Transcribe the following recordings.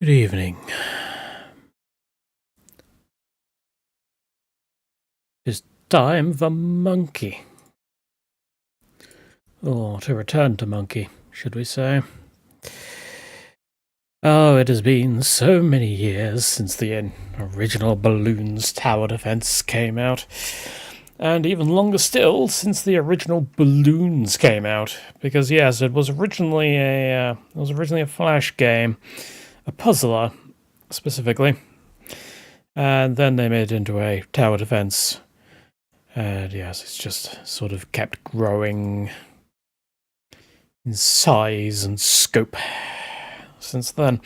Good evening. It's time for Monke. Or to return to Monke, should we say. Oh, it has been so many years since the original Bloons Tower Defense came out. And even longer still since the original Bloons came out. Because yes, it was originally a Flash game. A puzzler, specifically. And then they made it into a tower defense. And yes, it's just sort of kept growing in size and scope since then.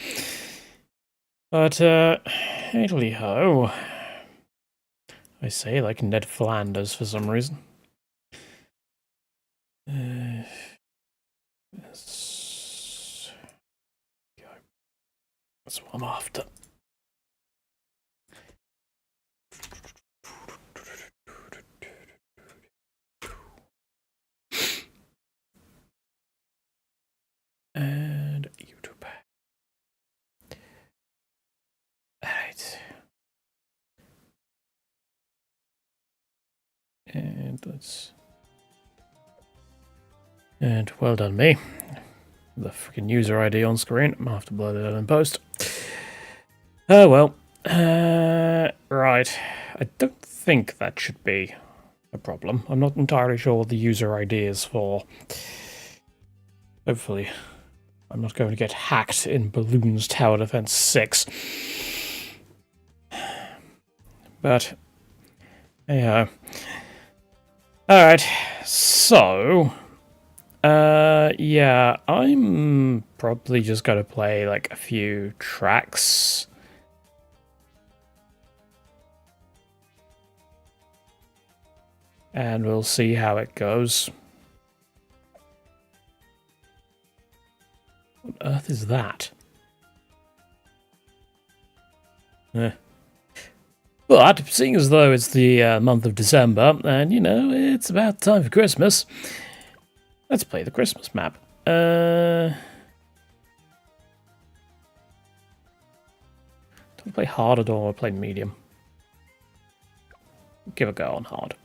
But, hey-ho. I say like Ned Flanders for some reason. That's what I'm after. And YouTube. Alright. And let's... And well done me. The freaking user ID on screen. I'm gonna have to blur it out in post. Oh well. Right. I don't think that should be a problem. I'm not entirely sure what the user ID is for. Hopefully, I'm not going to get hacked in Bloons Tower Defense 6. But, anyhow. Alright, so... yeah, I'm probably just going to play, like, a few tracks. And we'll see how it goes. What on earth is that? But, seeing as though it's the month of December, and, you know, it's about time for Christmas, let's play the Christmas map. Do I play hard or do I play medium? Give a go on hard.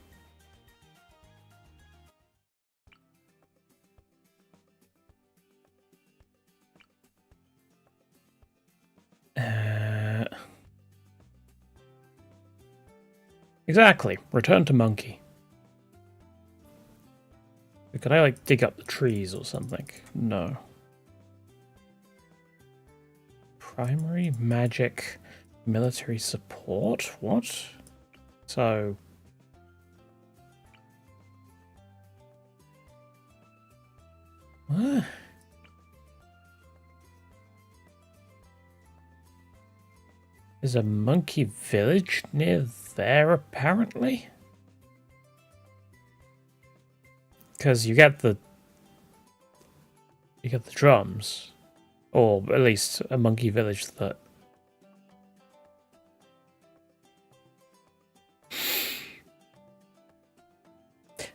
Exactly. Return to Monke. Could I, like, dig up the trees or something? No. Primary magic military support? What? So... What? There's a monkey village near there, apparently? Because you get the drums. Or at least a monkey village that...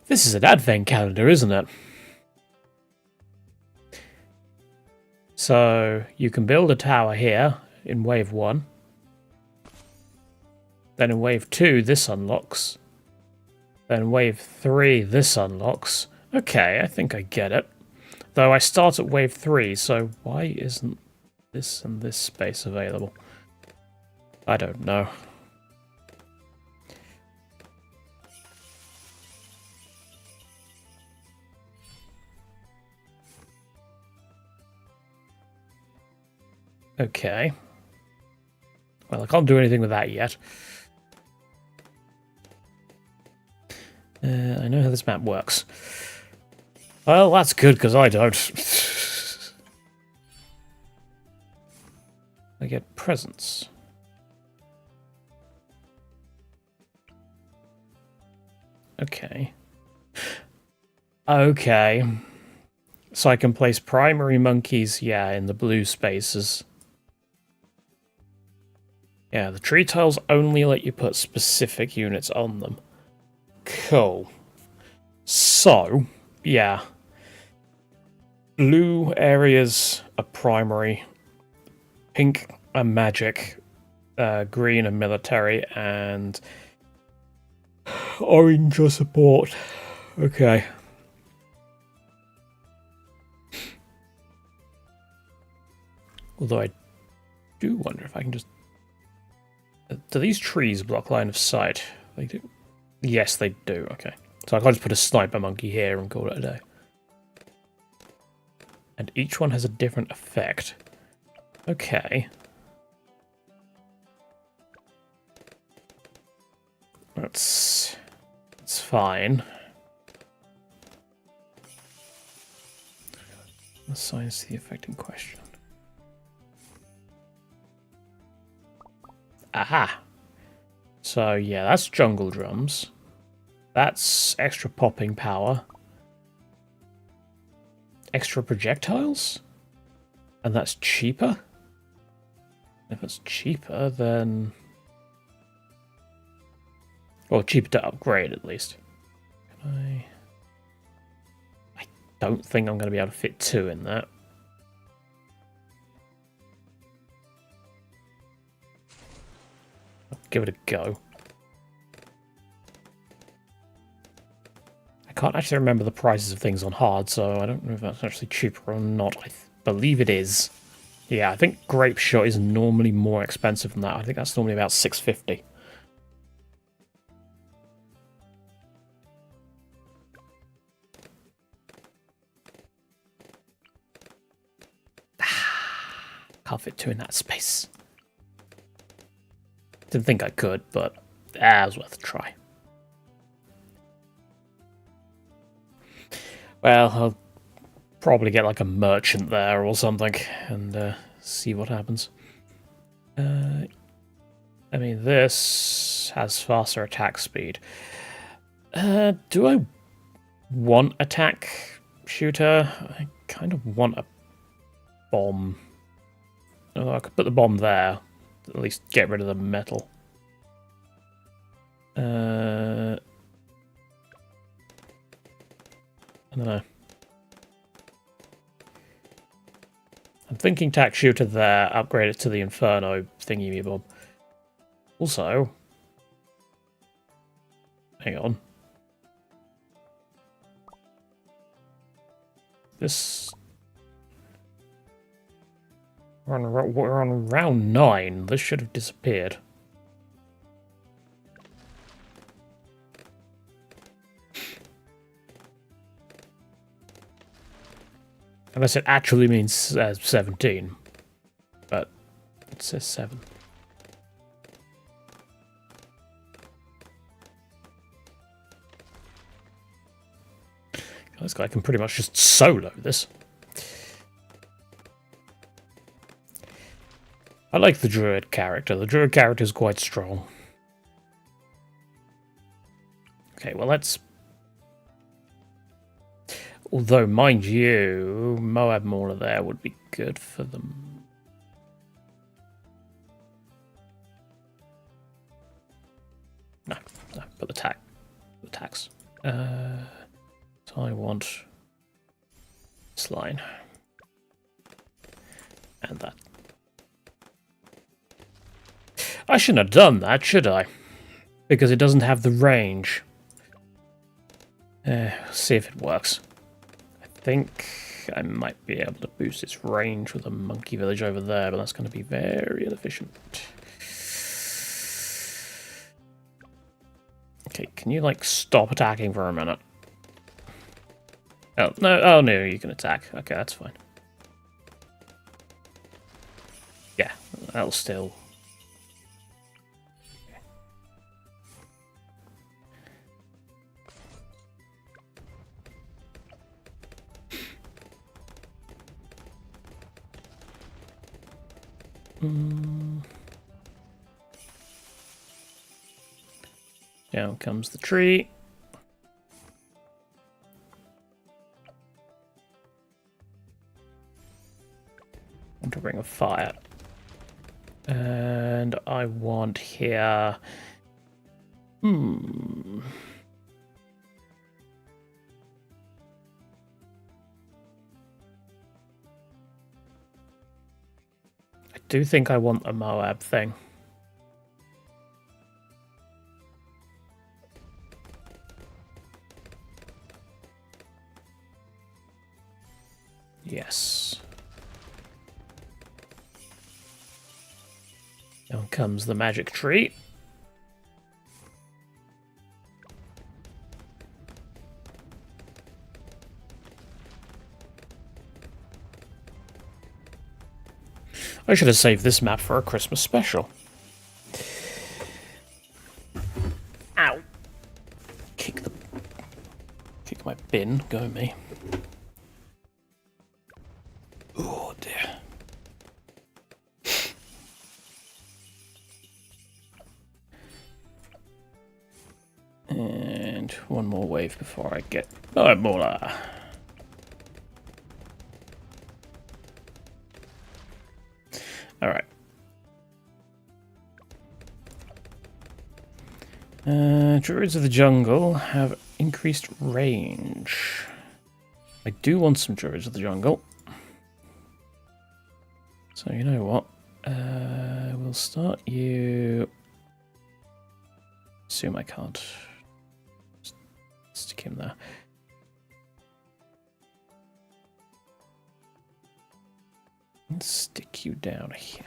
This is an advent calendar, isn't it? So, you can build a tower here in wave 1. Then in wave 2, this unlocks. Then wave 3, this unlocks. Okay, I think I get it. Though I start at wave 3, so why isn't this and this space available? I don't know. Okay. Well, I can't do anything with that yet. I know how this map works. Well, that's good, because I don't. I get presents. Okay. Okay. So I can place primary monkeys, yeah, in the blue spaces. Yeah, the tree tiles only let you put specific units on them. Cool. So, yeah. Blue areas are primary. Pink a magic, green a military, and orange a support. Okay. Although I do wonder if I can just... Do these trees block line of sight? They do. Yes, they do. Okay. So I can just put a sniper monkey here and call it a day. And each one has a different effect. Okay. That's fine. Assigns the effect in question. Aha! So yeah, that's jungle drums. That's extra popping power. Extra projectiles? And that's cheaper? If it's cheaper, then... Well, cheaper to upgrade, at least. Can I don't think I'm going to be able to fit 2 in that. I'll give it a go. I can't actually remember the prices of things on hard, so I don't know if that's actually cheaper or not. I believe it is. Yeah, I think Grape Shot is normally more expensive than that. I think that's normally about $6.50. Can't fit 2 in that space. Didn't think I could, but it was worth a try. Well, I'll probably get like a merchant there or something and see what happens. I mean, this has faster attack speed. Do I want attack shooter? I kind of want a bomb. Oh, I could put the bomb there. At least get rid of the metal. I don't know. I'm thinking tack shooter there, upgrade it to the Inferno thingy bob. Also, hang on. This... We're on round 9. This should have disappeared. Unless it actually means 17. But it says 7. This guy can pretty much just solo this. I like the druid character. The druid character is quite strong. Okay, well let's... Although, mind you, Moab Mauler there would be good for them. No, but the tax. So I want this line. And that. I shouldn't have done that, should I? Because it doesn't have the range. See if it works. I think I might be able to boost its range with a monkey village over there, but that's going to be very inefficient. Okay, can you, like, stop attacking for a minute? Oh no, you can attack. Okay, that's fine. Yeah, that'll still... Down comes the tree. I want to bring a fire. And I want here... I do think I want a Moab thing. Yes. Down comes the magic tree. I should have saved this map for a Christmas special. Ow! Kick my bin. Go me. Oh dear. And one more wave before I get Ebola. Alright. Druids of the Jungle have increased range. I do want some Druids of the Jungle. So you know what? We'll start you... Assume I can't. Just stick him there. And stick you down here.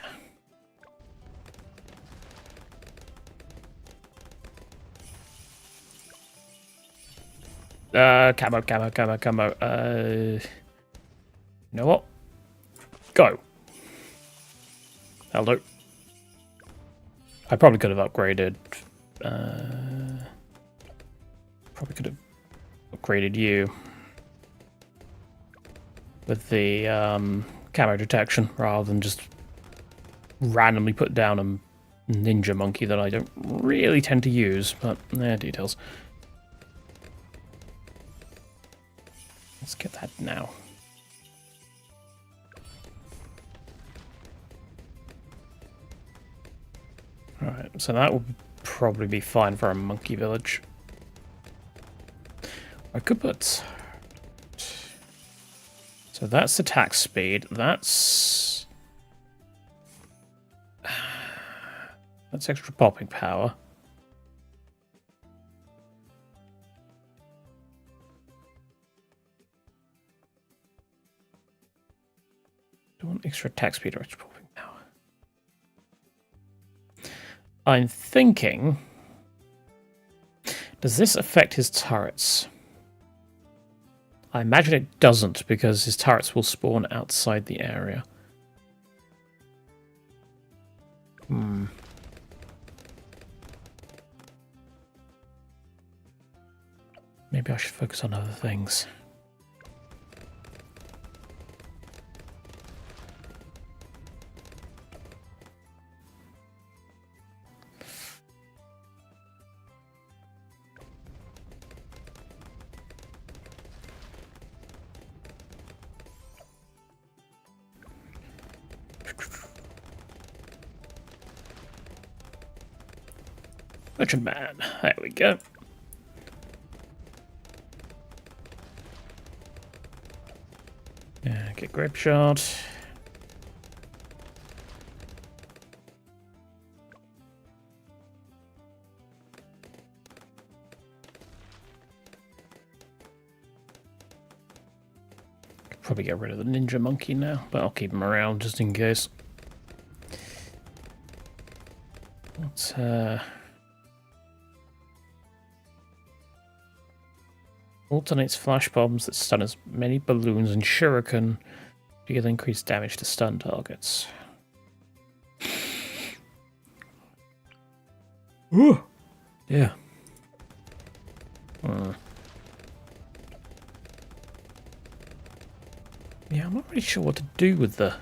Camo. You know what? Go. Hello. I probably could have upgraded. Probably could have upgraded you with the camo detection rather than just randomly put down a ninja monkey that I don't really tend to use, but details. Let's get that now. Alright, so that will probably be fine for a monkey village. I could put... So that's attack speed, that's extra popping power. Do I want extra attack speed or extra popping power? I'm thinking, does this affect his turrets? I imagine it doesn't, because his turrets will spawn outside the area. Maybe I should focus on other things. Merchant man, there we go. Yeah, get grip shot. Could probably get rid of the ninja monkey now, but I'll keep him around just in case. Let's alternates flash bombs that stun as many balloons and shuriken deal increased damage to stun targets. Ooh. Yeah. Yeah, I'm not really sure what to do with the...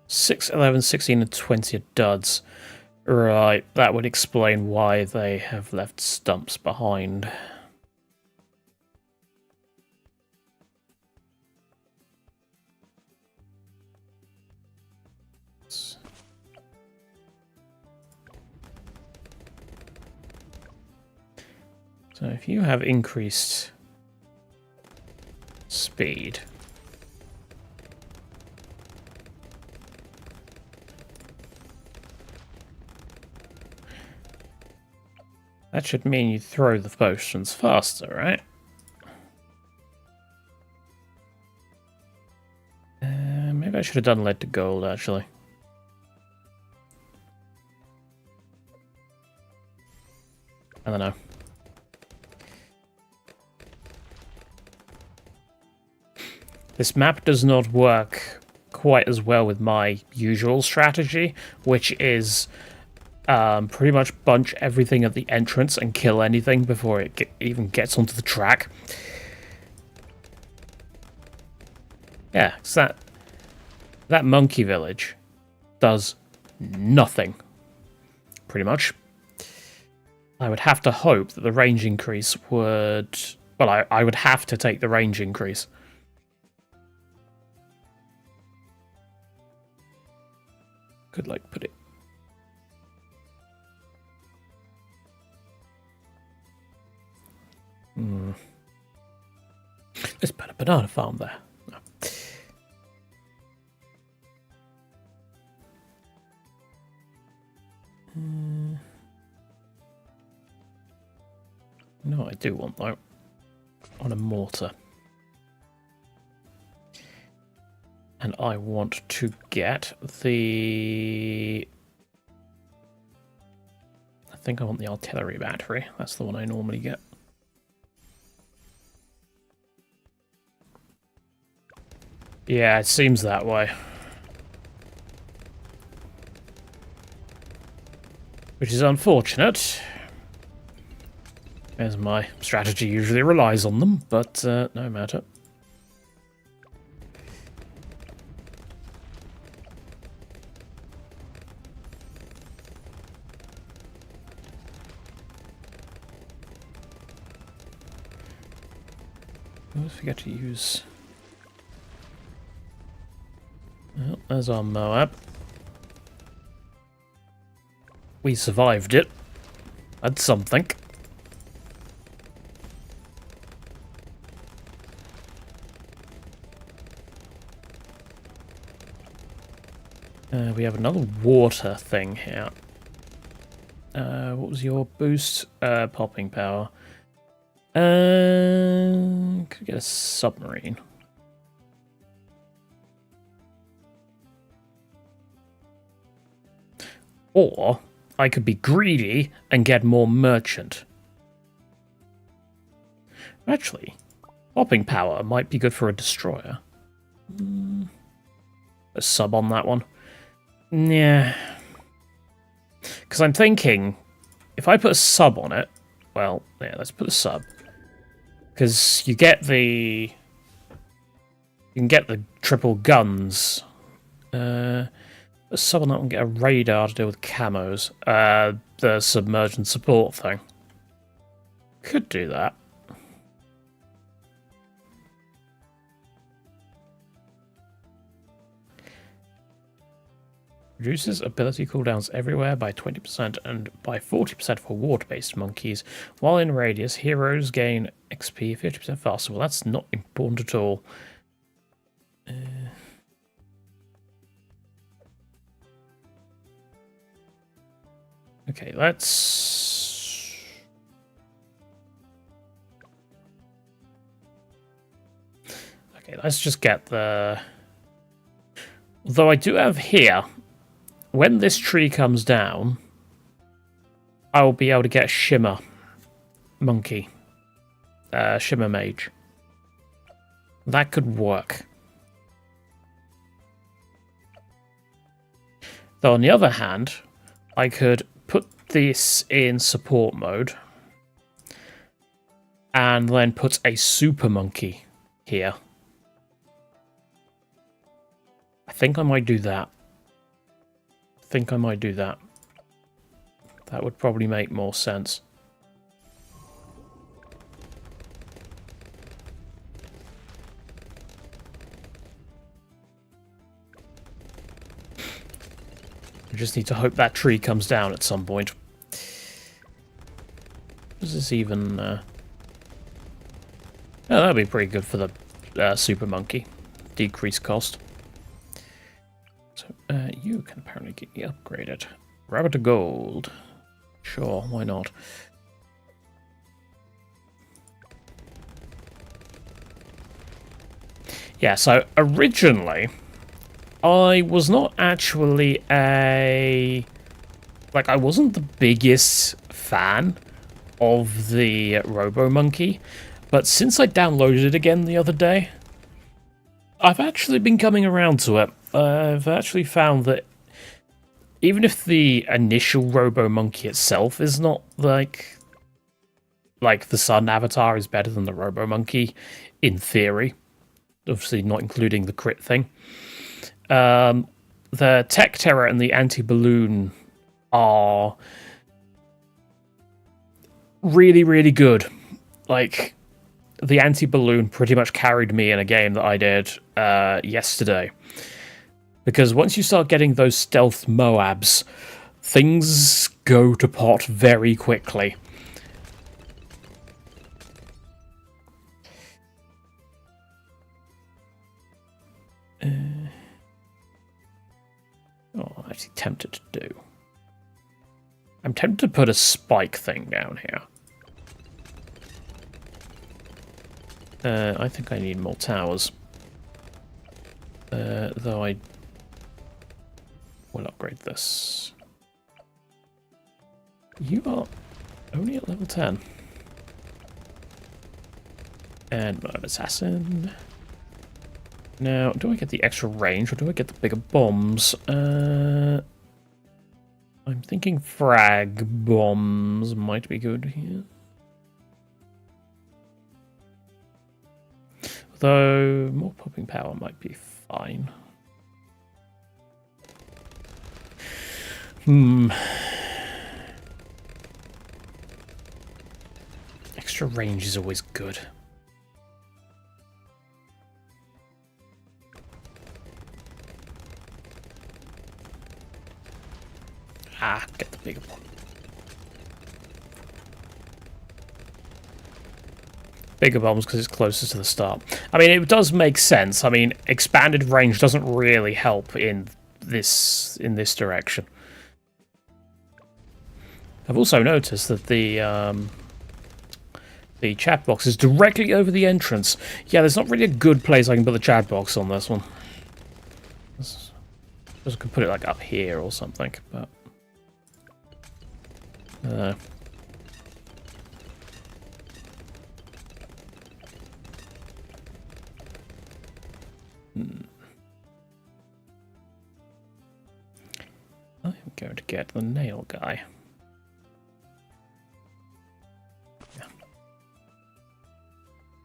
Six, 11, 16, and 20 are duds. Right, that would explain why they have left stumps behind. So if you have increased speed, That should mean you throw the potions faster, right? Maybe I should have done lead to gold, actually. I don't know. This map does not work quite as well with my usual strategy, which is pretty much bunch everything at the entrance and kill anything before it even gets onto the track. Yeah, so that monkey village does nothing, pretty much. I would have to hope that the range increase would... Well, I would have to take the range increase. Could, like, put it... Let's put a banana farm there. No, I do want, though. On a mortar. And I want to get the... I think I want the artillery battery. That's the one I normally get. Yeah, it seems that way. Which is unfortunate, as my strategy usually relies on them, but no matter. I always forget to use... Well, there's our Moab. We survived it. That's something. We have another water thing here. What was your boost? Popping power. Could get a submarine. Or I could be greedy and get more merchant. Actually, popping power might be good for a destroyer. A sub on that one. Yeah. Because I'm thinking, if I put a sub on it, well, yeah, let's put a sub. Because you get the... You can get the triple guns. A sub on that one, get a radar to deal with camos. The submerged support thing. Could do that. Reduces ability cooldowns everywhere by 20% and by 40% for water-based monkeys. While in radius, heroes gain XP 50% faster. Well, that's not important at all. Okay, let's... Okay, let's just get the... Though I do have here... When this tree comes down, I will be able to get Shimmer Monkey. Shimmer Mage. That could work. Though on the other hand, I could put this in support mode and then put a Super Monkey here. I think I might do that. That would probably make more sense. We just need to hope that tree comes down at some point. Does this even... Oh, that'd be pretty good for the Super Monkey. Decreased cost. So, you can apparently get me upgraded. Rabbit to gold. Sure, why not? Yeah, so originally, I was not actually a... Like, I wasn't the biggest fan of the Robo-Monkey, but since I downloaded it again the other day, I've actually been coming around to it. I've actually found that even if the initial Robo-Monkey itself is not like the Sun avatar is better than the Robo-Monkey, in theory, obviously not including the crit thing, the Tech Terror and the Anti-Balloon are really, really good. Like, the Anti-Balloon pretty much carried me in a game that I did yesterday. Because once you start getting those stealth Moabs, things go to pot very quickly. I'm actually tempted to do. I'm tempted to put a spike thing down here. I think I need more towers. Though I will upgrade this. You are only at level 10. And an assassin. Now, do I get the extra range or do I get the bigger bombs? I'm thinking frag bombs might be good here. Though more popping power might be fine. Extra range is always good. Get the bigger one. Bigger bombs because it's closest to the start. I mean, it does make sense. I mean, expanded range doesn't really help in this direction. I've also noticed that the chat box is directly over the entrance. Yeah, there's not really a good place I can put the chat box on this one. I could put it like up here or something, but I'm going to get the nail guy. Yeah.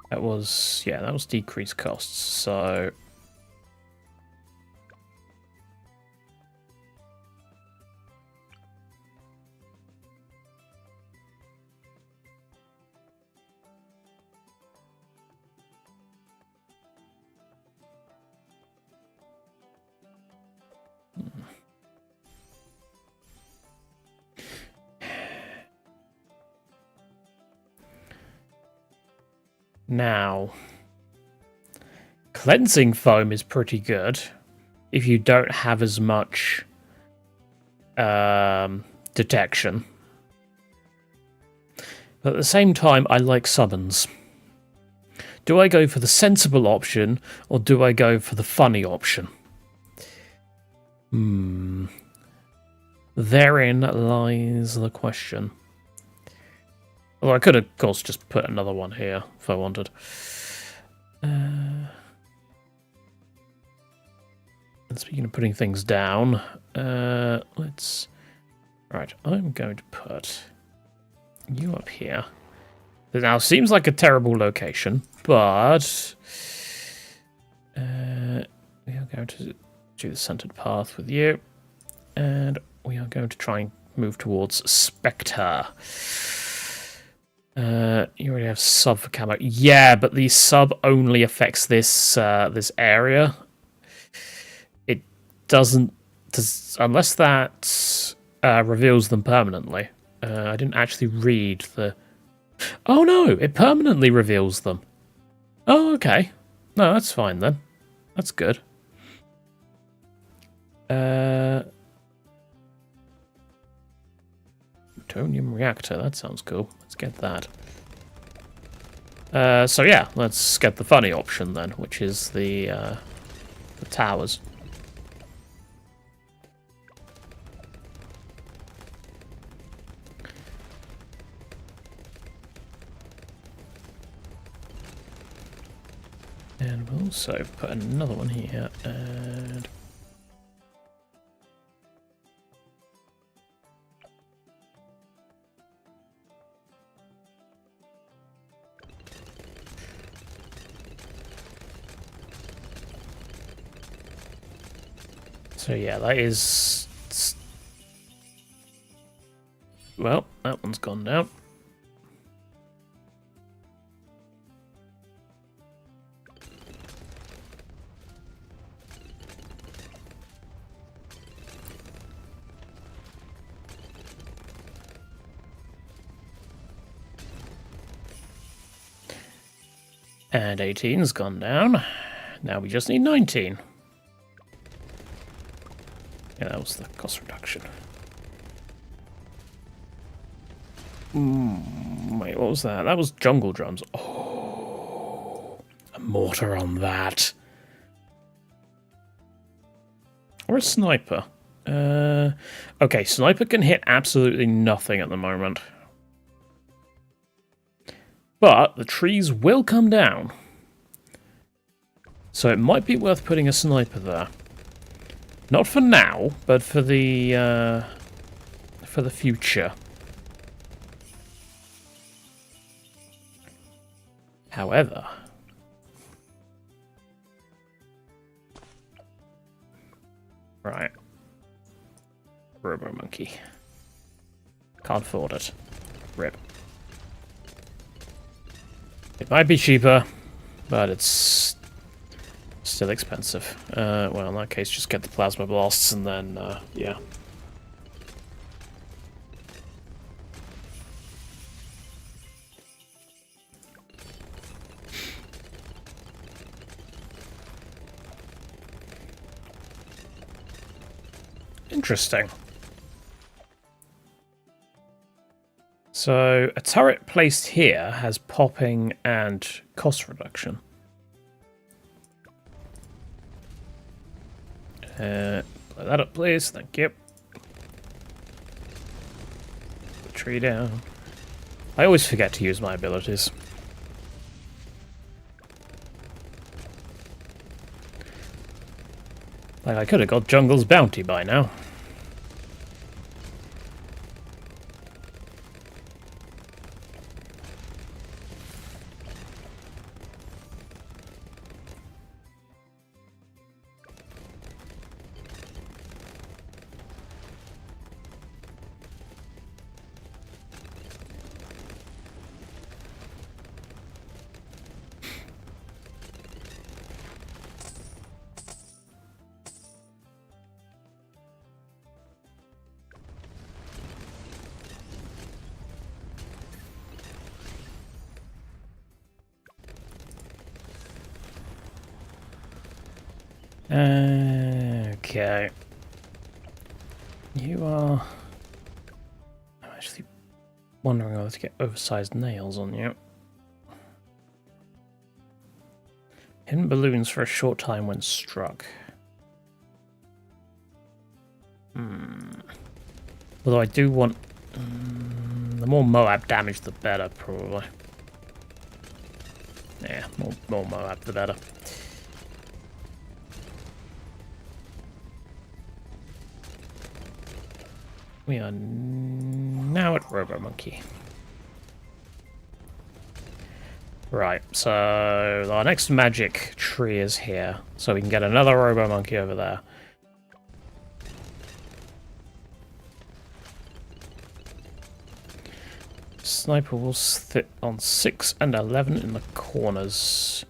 That was decreased costs, so now, cleansing foam is pretty good if you don't have as much detection. But at the same time, I like summons. Do I go for the sensible option, or do I go for the funny option? Therein lies the question. Although I could, of course, just put another one here if I wanted. And speaking of putting things down, let's... Right, I'm going to put you up here. It now seems like a terrible location, but we are going to do the centered path with you, and we are going to try and move towards Spectre. You already have sub for camo. Yeah, but the sub only affects this this area. It doesn't, unless that reveals them permanently. I didn't actually read the... Oh no, it permanently reveals them. Oh, okay. No, that's fine then. That's good. Plutonium reactor, that sounds cool. Let's get that. So yeah, let's get the funny option then, which is the towers. And we'll also put another one here, and... So yeah, that is... Well, that one's gone down. And 18's gone down. Now we just need 19. Yeah, that was the cost reduction. Wait, what was that? That was jungle drums. Oh, a mortar on that. Or a sniper. Okay, sniper can hit absolutely nothing at the moment. But the trees will come down. So it might be worth putting a sniper there. Not for now, but for the future. However, right, Monke. Can't afford it. Rip. It might be cheaper, but it's still expensive. Well, in that case, just get the plasma blasts and then, yeah. Interesting. So, a turret placed here has popping and cost reduction. Blow that up, please. Thank you. Put the tree down. I always forget to use my abilities. Like, I could have got Jungle's bounty by now. Okay. You are... I'm actually wondering whether to get oversized nails on you. Hidden balloons for a short time when struck. Although I do want... the more Moab damage, the better, probably. Yeah, more Moab, the better. We are now at Monke. Right, so our next magic tree is here, so we can get another Monke over there. Sniper will sit on 6 and 11 in the corners.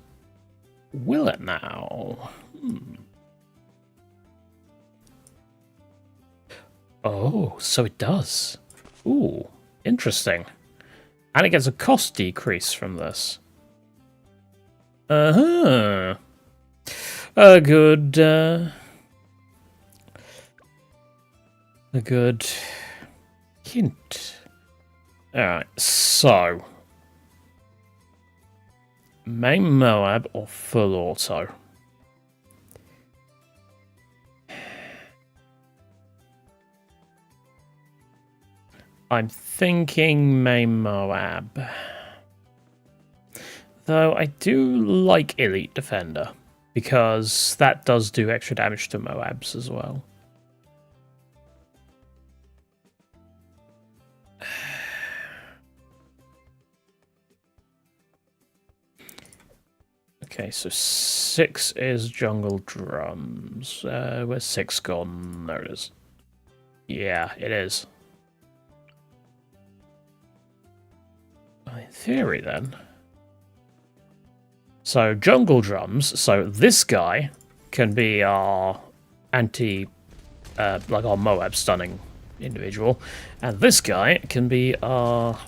Will it now? Oh, so it does. Ooh, interesting. And it gets a cost decrease from this. A good hint. Alright, so Main Moab or full auto? I'm thinking main Moab. Though I do like Elite Defender, because that does do extra damage to Moabs as well. Okay, so 6 is Jungle Drums. Where's 6 gone? There it is. Yeah, it is. In theory, then. So, Jungle Drums. So, this guy can be our like our Moab stunning individual. And this guy can be our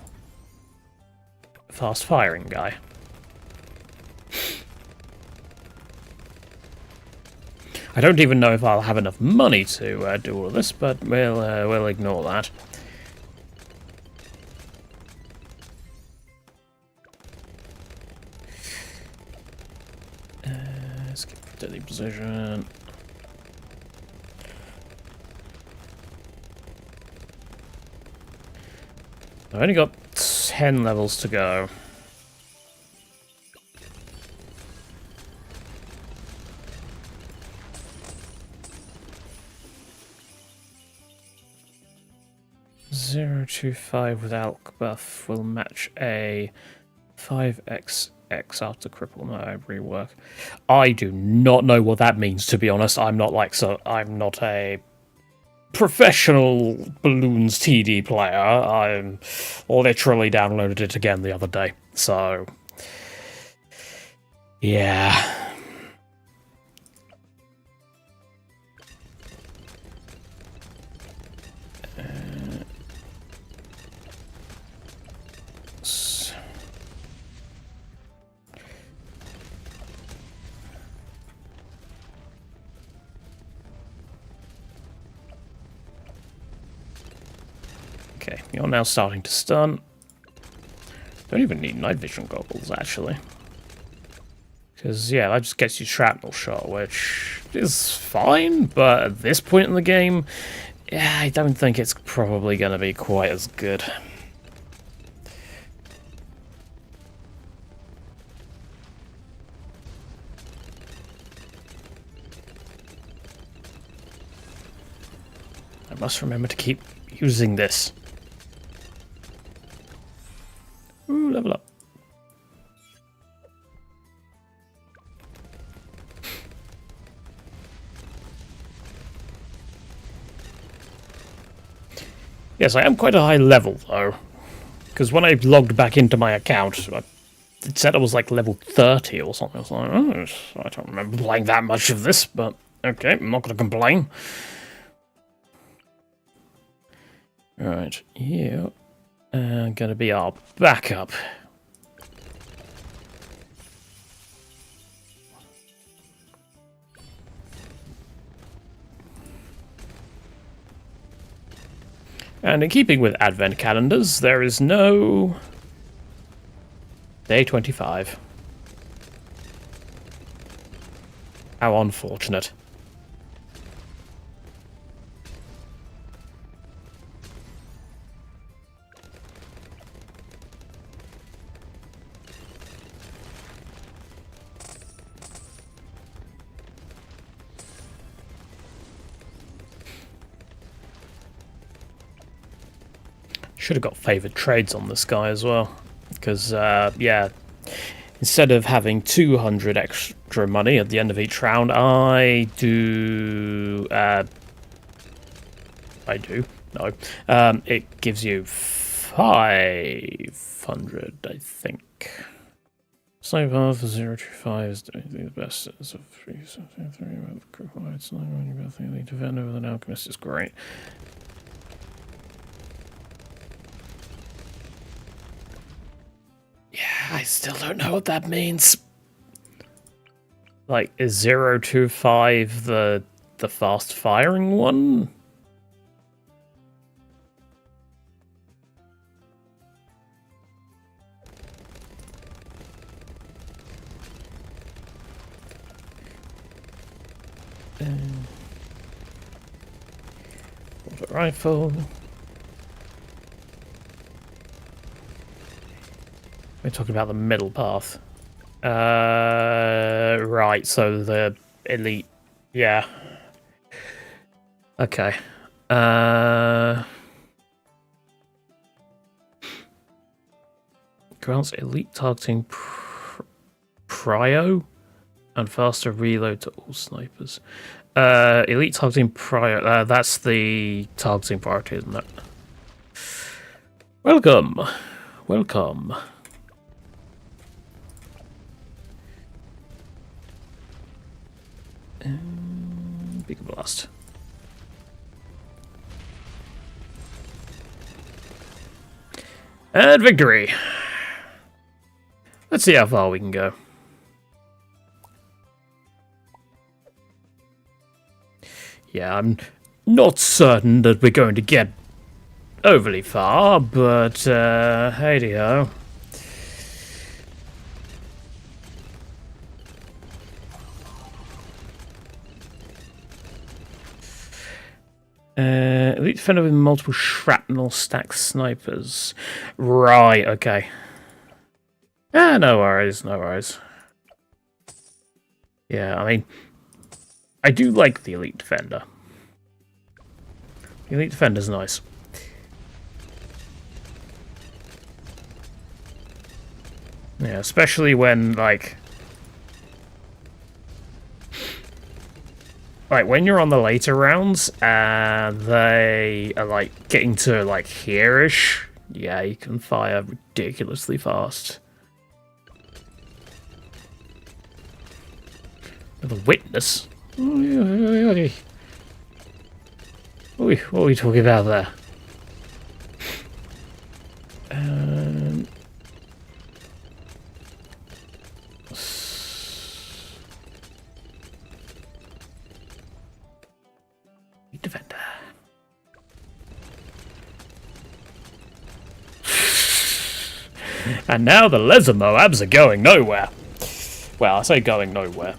fast firing guy. I don't even know if I'll have enough money to do all of this, but we'll ignore that. Skip steady position. I've only got 10 levels to go. Zero to 5 with Alk buff will match a 5xx after cripple mode rework. I do not know what that means, to be honest. I'm not a professional Bloons TD player. I literally downloaded it again the other day. So yeah. Okay, you're now starting to stun. Don't even need night vision goggles, actually. Because, yeah, that just gets you shrapnel shot, which is fine, but at this point in the game, yeah, I don't think it's probably going to be quite as good. I must remember to keep using this. Ooh, level up. Yes, I am quite a high level, though. Because when I logged back into my account, it said I was like level 30 or something. I was like, oh, I don't remember playing that much of this, but okay, I'm not going to complain. Right, you are going to be our backup. And in keeping with advent calendars, there is no day 25. How unfortunate. Should have got favoured trades on this guy as well. Because, yeah, instead of having 200 extra money at the end of each round, I do... no. It gives you 500, I think. Snipe path for 025 is the best. It's a 3, 3, it's not really about the defender with an alchemist is great. Yeah, I still don't know what that means. Like, is 025 the fast firing one? Auto rifle. We're talking about the middle path. Right, so the elite. Yeah. Okay. Grants elite targeting prio and faster reload to all snipers. Elite targeting prio. That's the targeting priority, isn't it? Welcome. Welcome. Big blast. And victory. Let's see how far we can go. Yeah, I'm not certain that we're going to get overly far, but hey-de-ho. Elite defender with multiple shrapnel stack snipers. Right, okay. No worries, no worries. Yeah, I mean, I do like the elite defender. The elite defender's nice. Yeah, especially when, like when you're on the later rounds and they are like getting to like here-ish, yeah, you can fire ridiculously fast. The witness? What are we talking about there? Defender. And now the Lesser Moabs are going nowhere. Well, I say going nowhere.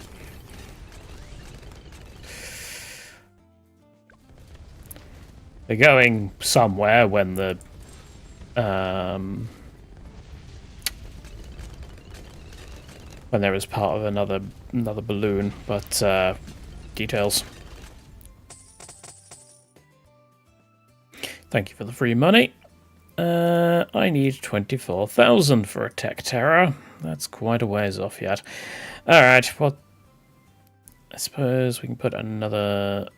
They're going somewhere when the when there is part of another balloon, but details. Thank you for the free money. I need 24,000 for a tech terror. That's quite a ways off yet. Alright, well, I suppose we can put another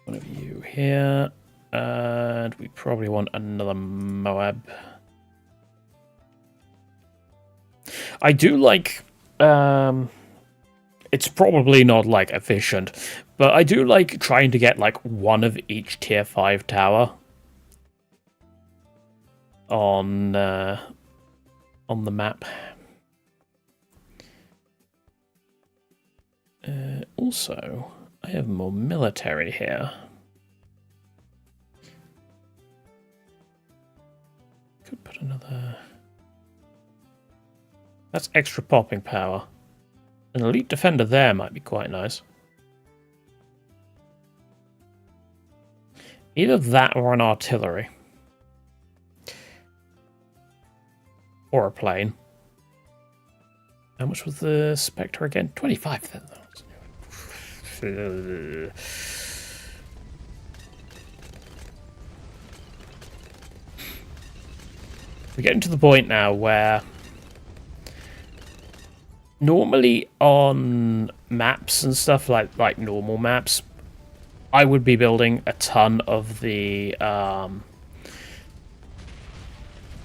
one of you here. And we probably want another Moab. I do like... it's probably not, like, efficient, but I do like trying to get, like, one of each tier 5 tower on the map. Also, I have more military here. Could put another... That's extra popping power. An elite defender there might be quite nice. Either that or an artillery. Or a plane. How much was the Spectre again? 25,000. We're getting to the point now where normally on maps and stuff like normal maps, I would be building a ton of the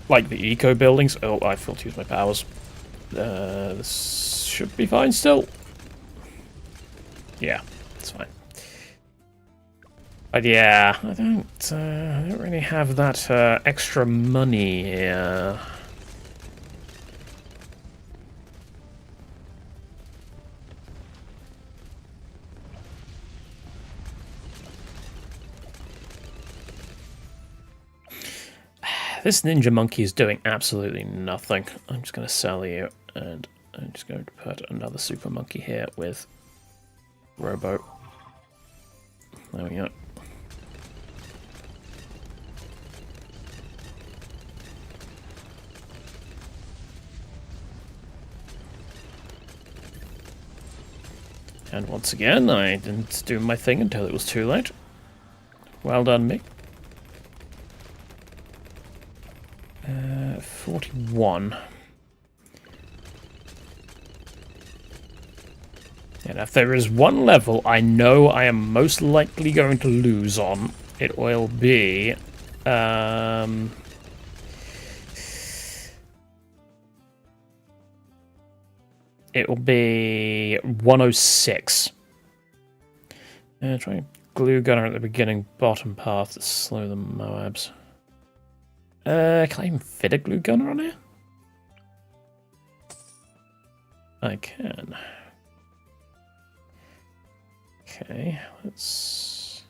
like the eco buildings. Oh, I failed to use my powers. This should be fine still. Yeah, it's fine. But yeah, I don't really have that extra money here. This ninja monkey is doing absolutely nothing. I'm just going to sell you, and I'm just going to put another super monkey here with Robo. There we go. And once again, I didn't do my thing until it was too late. Well done, me. 41. And if there is one level I know I am most likely going to lose on, it will be... it will be 106. Try glue gunner at the beginning, bottom path to slow the Moabs. Can I even fit a glue gunner on here? I can. Okay, let's...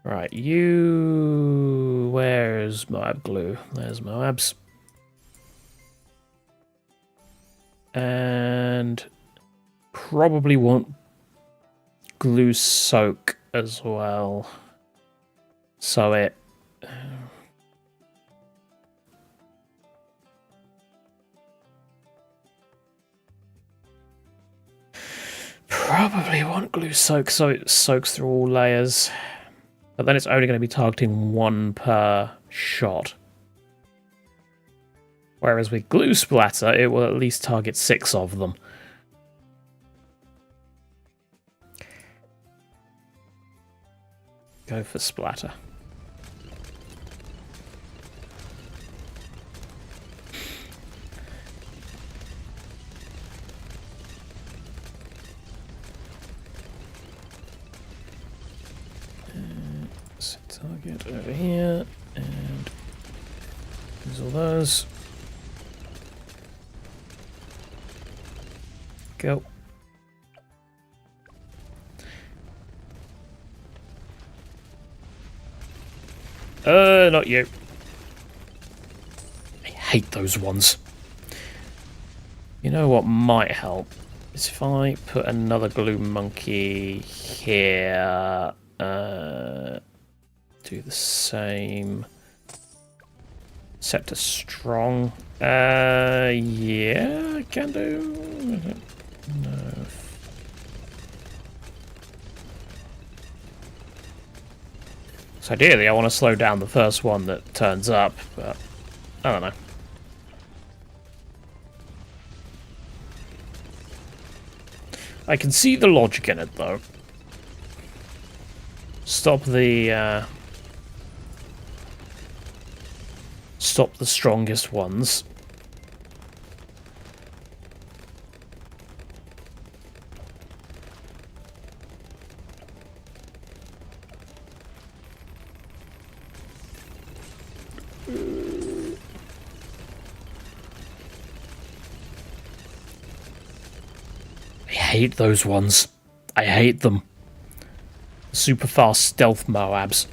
Right, you... Where's Moab glue? There's Moabs. And probably want glue soak as well. So it... Probably want glue soak so it soaks through all layers. But then it's only going to be targeting one per shot. Whereas with glue splatter, it will at least target 6 of them. Go for splatter. Set target over here, and use all those. Go. Not you. I hate those ones. You know what might help? Is if I put another glue monkey here. Do the same. Set to strong. Yeah, I can do. No. So ideally, I want to slow down the first one that turns up, but I don't know. I can see the logic in it, though. Stop the strongest ones. I hate those ones. I hate them. Super fast stealth Moabs.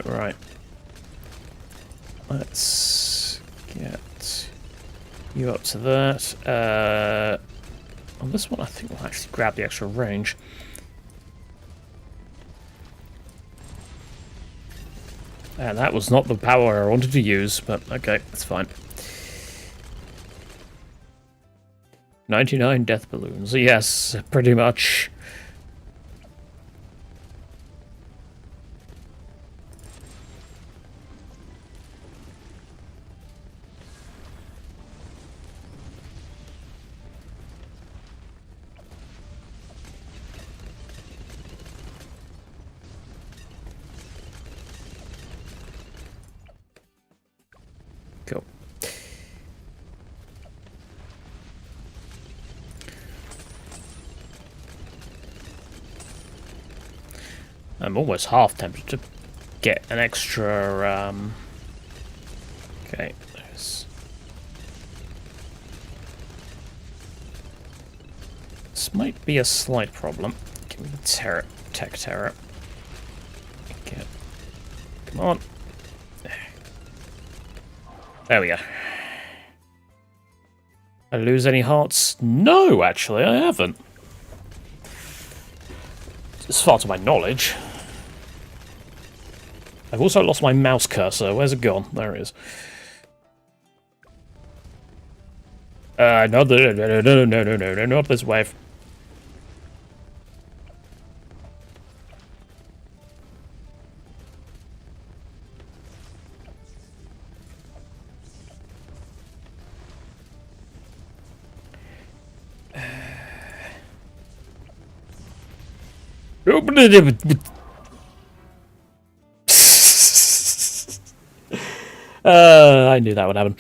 Right. Let's get you up to that. On this one, I think we'll actually grab the extra range. And that was not the power I wanted to use, but okay, that's fine. 99 death balloons. Yes, pretty much. Cool. I'm almost half tempted to get an extra, okay, this might be a slight problem. Give me the tech terror. Okay. Come on. There we go. I lose any hearts? No, actually, I haven't. As far to my knowledge. I've also lost my mouse cursor. Where's it gone? There it is. No, not this wave. I knew that would happen.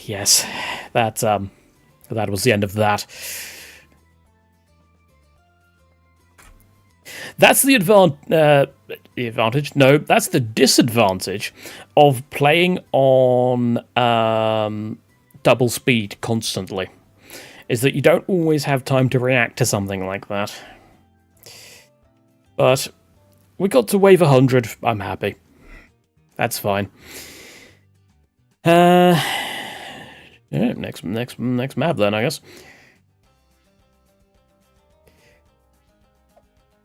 Yes, that was the end of that. That's the advantage. No, that's the disadvantage of playing on double speed constantly. Is that you don't always have time to react to something like that. But we got to wave 100. I'm happy. That's fine. Yeah, next map then, I guess.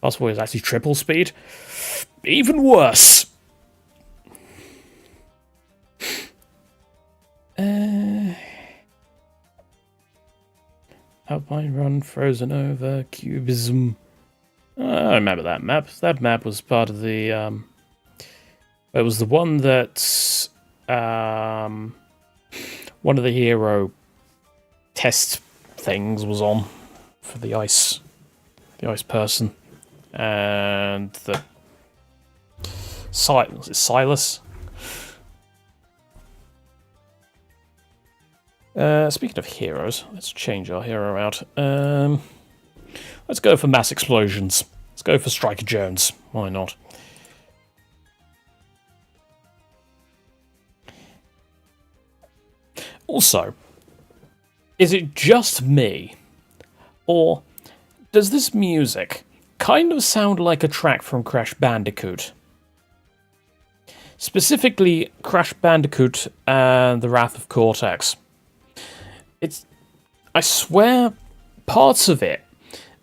Fast forward is actually triple speed. Even worse. Alpine Run, Frozen Over, Cubism. I remember that map. That map was part of the. It was the one that one of the hero test things was on for the ice person, and the Silas. Speaking of heroes, let's change our hero out. Let's go for mass explosions. Let's go for Striker Jones. Why not? Also, is it just me, or does this music kind of sound like a track from Crash Bandicoot? Specifically, Crash Bandicoot and the Wrath of Cortex. I swear, parts of it,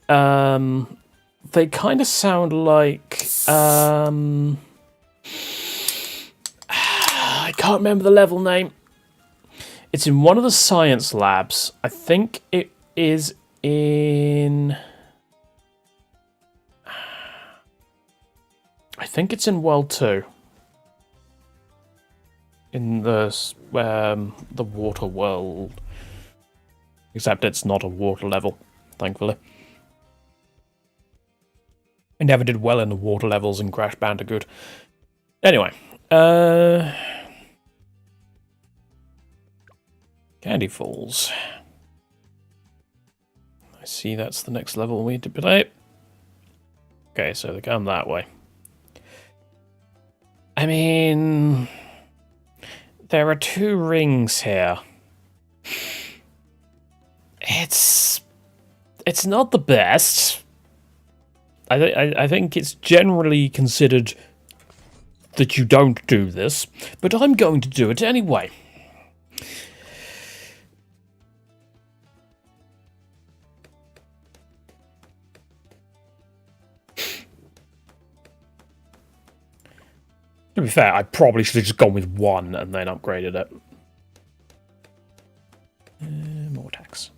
they kind of sound like, I can't remember the level name. It's in one of the science labs. I think it is in... I think it's in World 2. In the water world. Except it's not a water level, thankfully. I never did well in the water levels in Crash Bandicoot. Anyway, Candy Falls. I see that's the next level we need to play. Okay, so they come that way. I mean, there are 2 rings here. It's not the best. I think it's generally considered that you don't do this, but I'm going to do it anyway. To be fair, I probably should have just gone with 1 and then upgraded it. More attacks.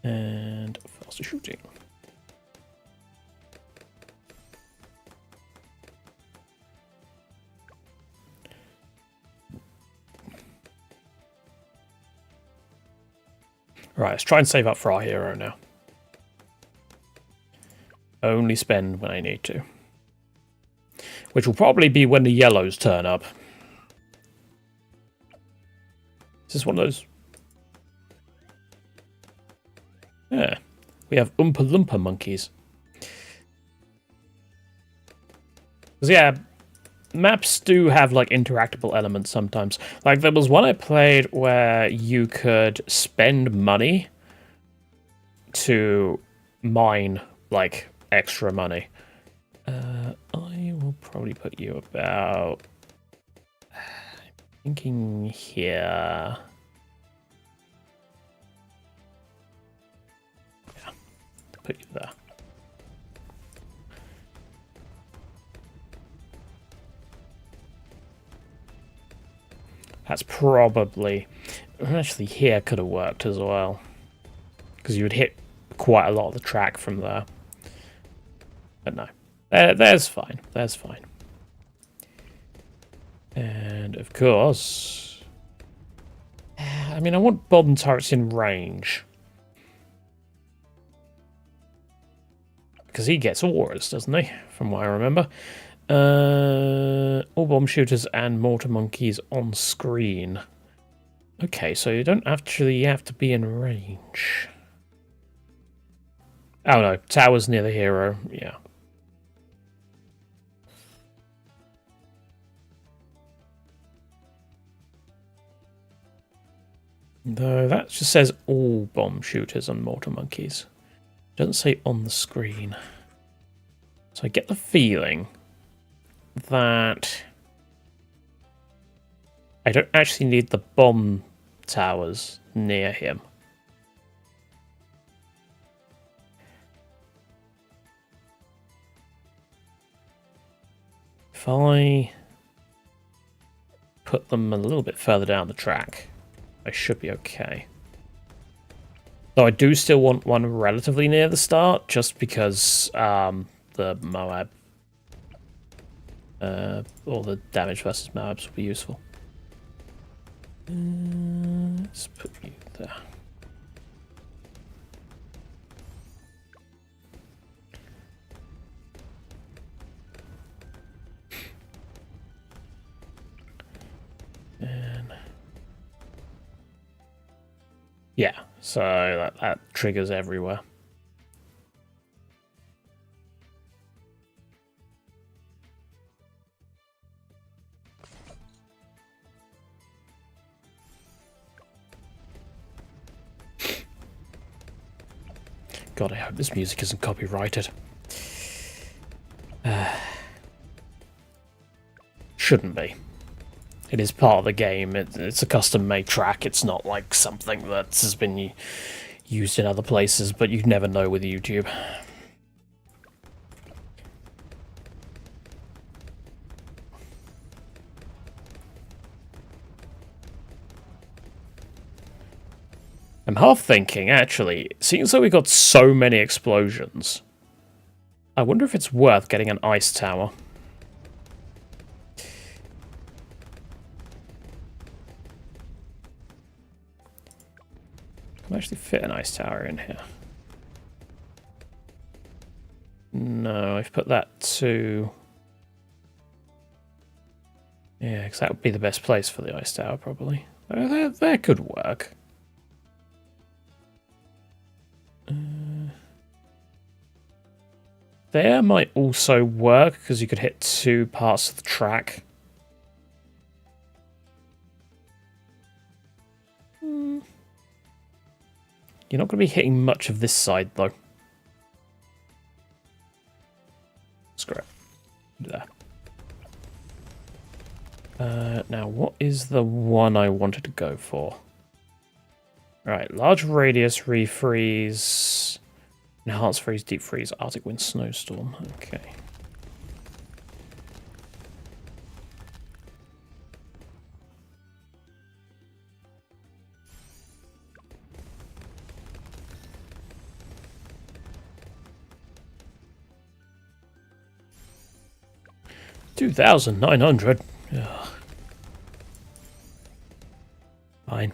And faster shooting. Right, let's try and save up for our hero now. Only spend when I need to. Which will probably be when the yellows turn up. Is this one of those? Yeah. We have Oompa Loompa monkeys. Because, yeah, maps do have, like, interactable elements sometimes. Like, there was one I played where you could spend money to mine, like, extra money. I will probably put you about... thinking here... yeah, put you there. That's probably... actually, here could have worked as well. Because you would hit quite a lot of the track from there. But no. There's fine. There's fine. And, of course... I mean, I want bomb turrets in range. Because he gets auras, doesn't he? From what I remember. All bomb shooters and mortar monkeys on screen. Okay, so you don't actually have to be in range. Oh no, towers near the hero, yeah. Though that just says all bomb shooters and mortar monkeys. It doesn't say on the screen. So I get the feeling that I don't actually need the bomb towers near him. If I put them a little bit further down the track, I should be okay. Though I do still want one relatively near the start, just because the Moab or the damage versus Moabs will be useful. Let's put you there. And yeah, so that triggers everywhere. God, I hope this music isn't copyrighted. Shouldn't be. It is part of the game. It's a custom-made track. It's not like something that has been used in other places, but you never know with YouTube. I'm half thinking, actually, seems like we got so many explosions. I wonder if it's worth getting an ice tower. Can I actually fit an ice tower in here? No, I've put that to... yeah, because that would be the best place for the ice tower, probably. That could work. There might also work, because you could hit 2 parts of the track. You're not going to be hitting much of this side, though. Screw it. Do that. Now, what is the one I wanted to go for? Right, large radius, refreeze, enhanced freeze, deep freeze, Arctic wind, snowstorm. Okay. $2,900. Ugh. Fine.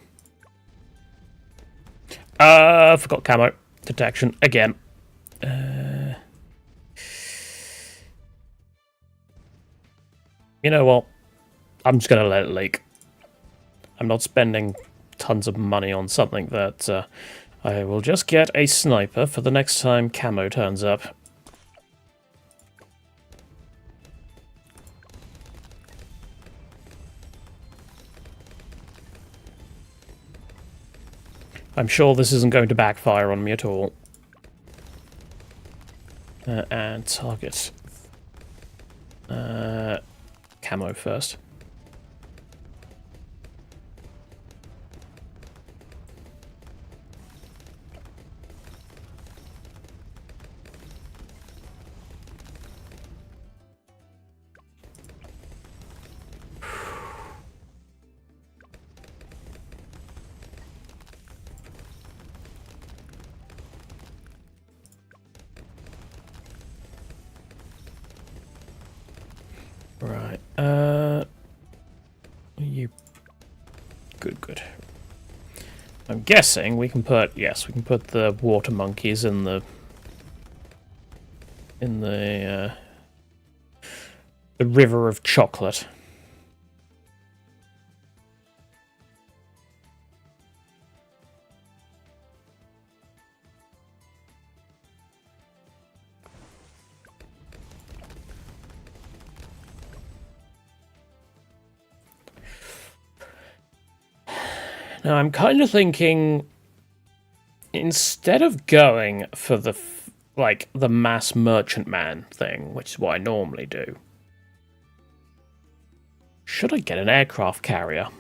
Forgot camo detection again. You know what? I'm just gonna let it leak. I'm not spending tons of money on something that I will just get a sniper for the next time camo turns up. I'm sure this isn't going to backfire on me at all. And target. Camo first. Right. You. Good. I'm guessing we can put the water monkeys in the river of chocolate. Now, I'm kind of thinking, instead of going for the mass merchantman thing, which is what I normally do, should I get an aircraft carrier?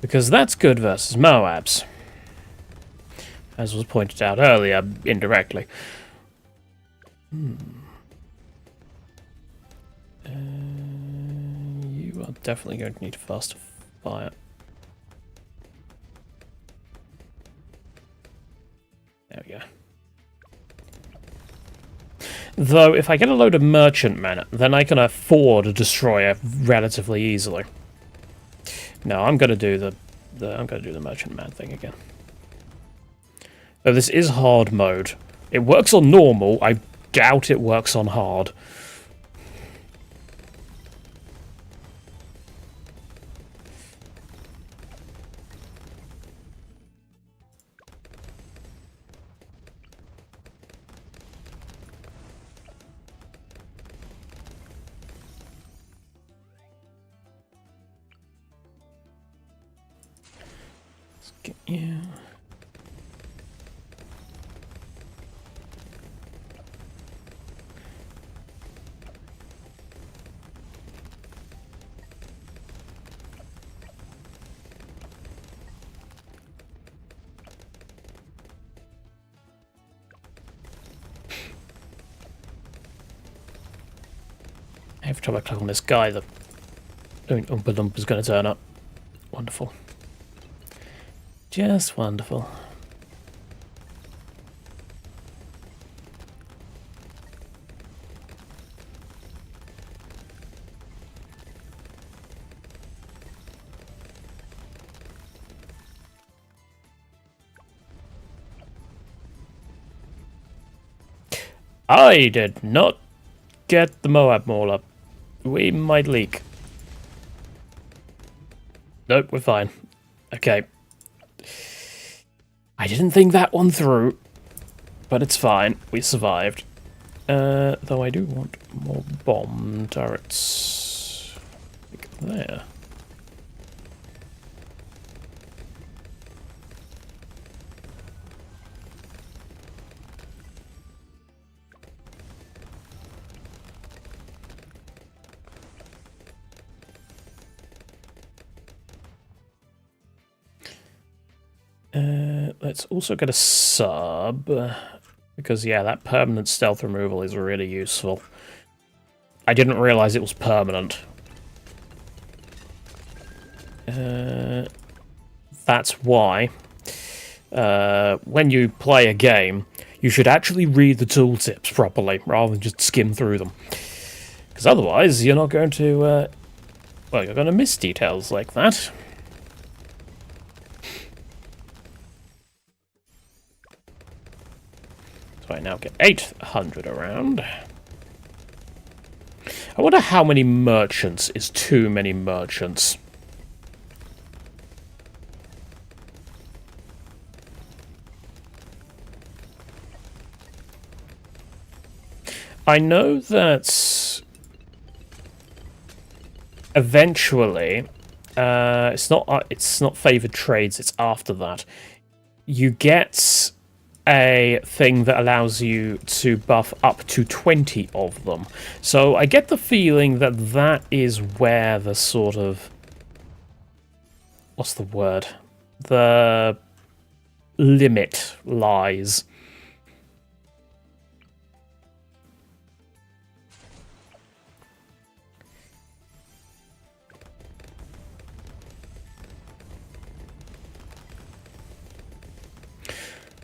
Because that's good versus Moabs, as was pointed out earlier, indirectly. You are definitely going to need a faster fire. There we go. Though, if I get a load of merchantmen, then I can afford a destroyer relatively easily. No, I'm going to do the merchantman thing again. Though this is hard mode. It works on normal. I doubt it works on hard. Yeah. Every time I click on this guy, the Oompa Loompa is going to turn up. Wonderful. Just wonderful. I did not get the Moab Mauler. We might leak. Nope, we're fine. Okay. I didn't think that one through, but it's fine. We survived. Though I do want more bomb turrets. Like there. Let's also get a sub, because yeah, that permanent stealth removal is really useful. I didn't realize it was permanent. That's why, when you play a game, you should actually read the tooltips properly, rather than just skim through them. Because otherwise, you're not going to, well, you're going to miss details like that. So I now get 800 around. I wonder how many merchants is too many merchants. I know that eventually, it's not favoured trades, it's after that. You get a thing that allows you to buff up to 20 of them. So I get the feeling that that is where the sort of... what's the word? The limit lies.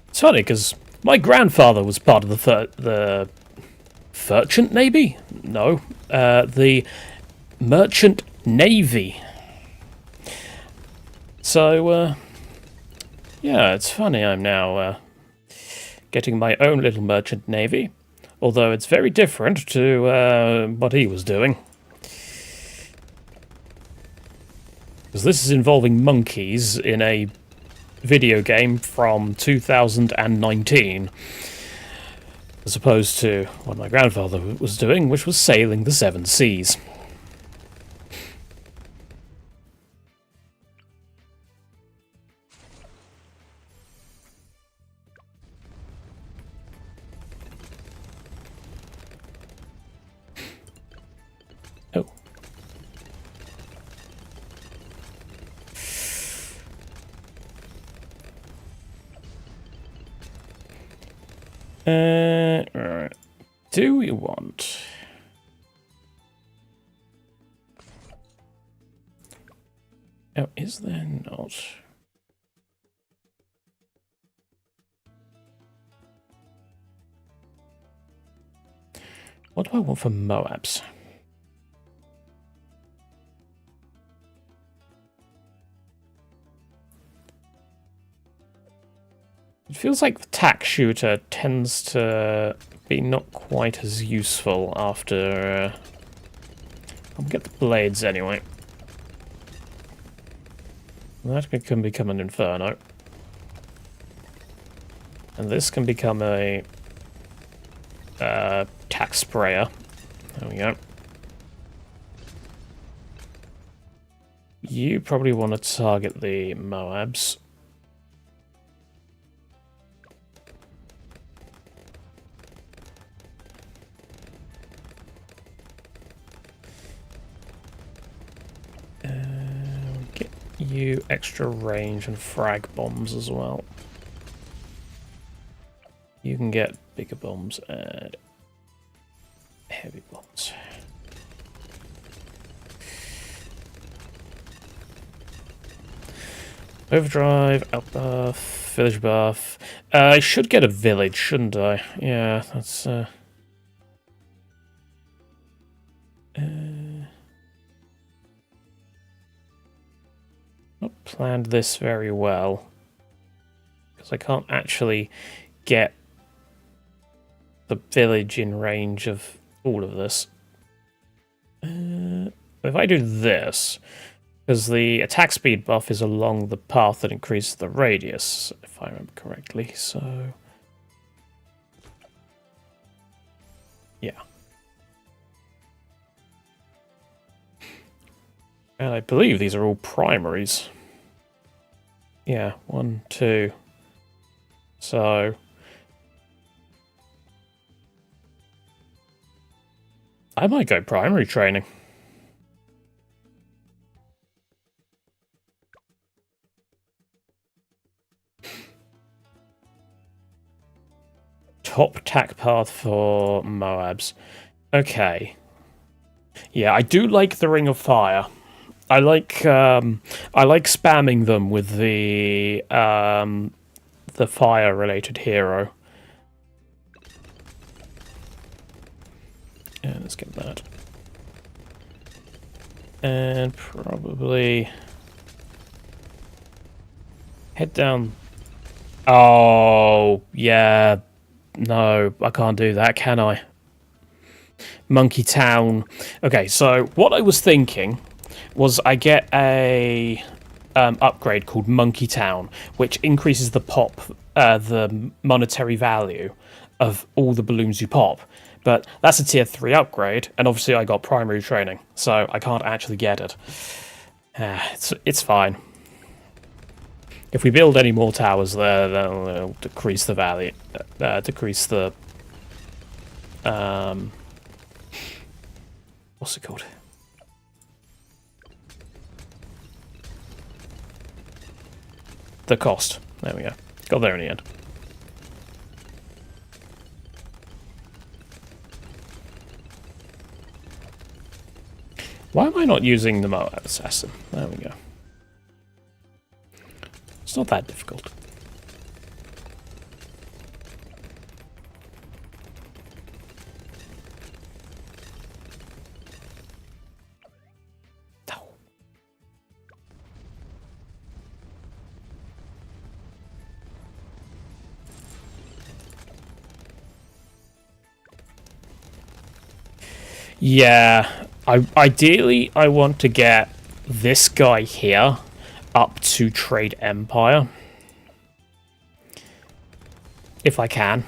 It's funny, because my grandfather was part of the Merchant Navy? No. The Merchant Navy. So, yeah, it's funny I'm now getting my own little Merchant Navy. Although it's very different to what he was doing. Because this is involving monkeys in a video game from 2019, as opposed to what my grandfather was doing, which was sailing the seven seas. Oh. Right. Do we want... oh, is there not? What do I want for Moabs? It feels like the tack shooter tends to be not quite as useful after... I'll get the blades anyway. That can become an inferno. And this can become a... tack sprayer. There we go. You probably want to target the Moabs. Get you extra range and frag bombs as well. You can get bigger bombs and heavy bombs. Overdrive, outbuff, village buff. I should get a village, shouldn't I? Yeah, that's... not planned this very well. Because I can't actually get the village in range of all of this. If I do this, because the attack speed buff is along the path that increases the radius, if I remember correctly, so... yeah. And I believe these are all primaries. Yeah, 1, 2. So... I might go primary training. Top tack path for Moabs. Okay. Yeah, I do like the Ring of Fire. I like spamming them with the fire-related hero. Yeah, let's get that. And probably head down. Oh, yeah. No, I can't do that, can I? Monkey Town. Okay, so what I was thinking was I get a upgrade called Monkey Town, which increases the the monetary value of all the balloons you pop. But that's a tier 3 upgrade, and obviously I got primary training, so I can't actually get it. It's fine. If we build any more towers there, that'll decrease the value, decrease the what's it called? The cost. There we go. Got there in the end. Why am I not using the Moab Assassin? There we go. It's not that difficult. Yeah, ideally I want to get this guy here up to Trade Empire. If I can.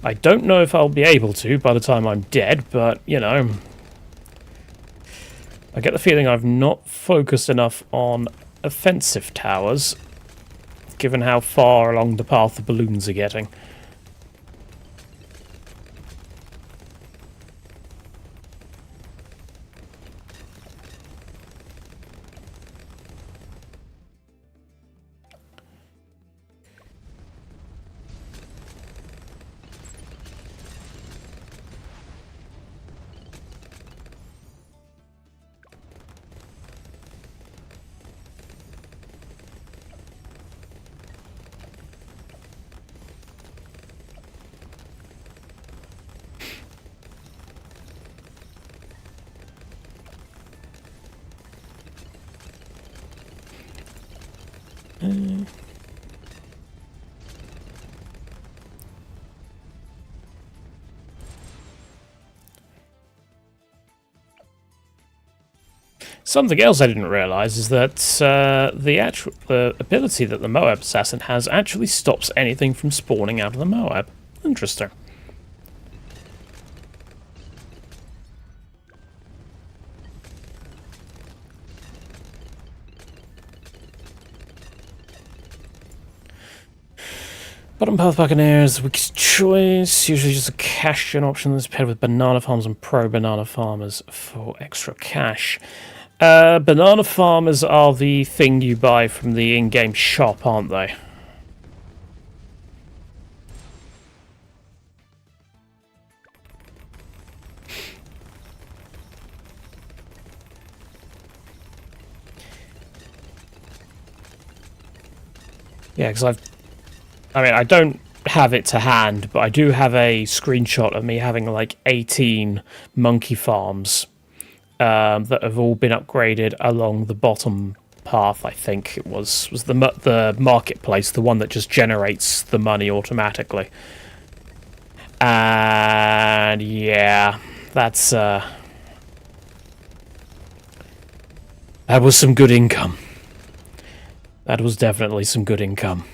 I don't know if I'll be able to by the time I'm dead, but, you know, I get the feeling I've not focused enough on offensive towers, given how far along the path the balloons are getting. Something else I didn't realise is that the ability that the Moab Assassin has actually stops anything from spawning out of the Moab. Interesting. Bottom path Buccaneers, weakest choice, usually just a cash gen option that's paired with banana farms and pro-banana farmers for extra cash. Banana farmers are the thing you buy from the in-game shop, aren't they? Yeah, because I don't have it to hand, but I do have a screenshot of me having like 18 monkey farms that have all been upgraded along the bottom path. I think it was the marketplace, the one that just generates the money automatically. And yeah, that's that was some good income. That was definitely some good income.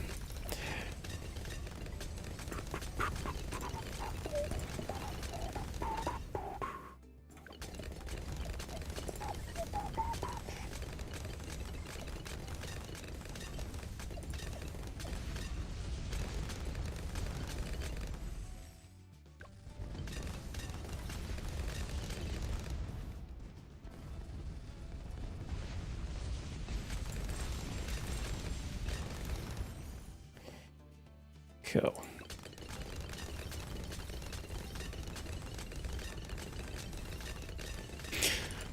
Cool.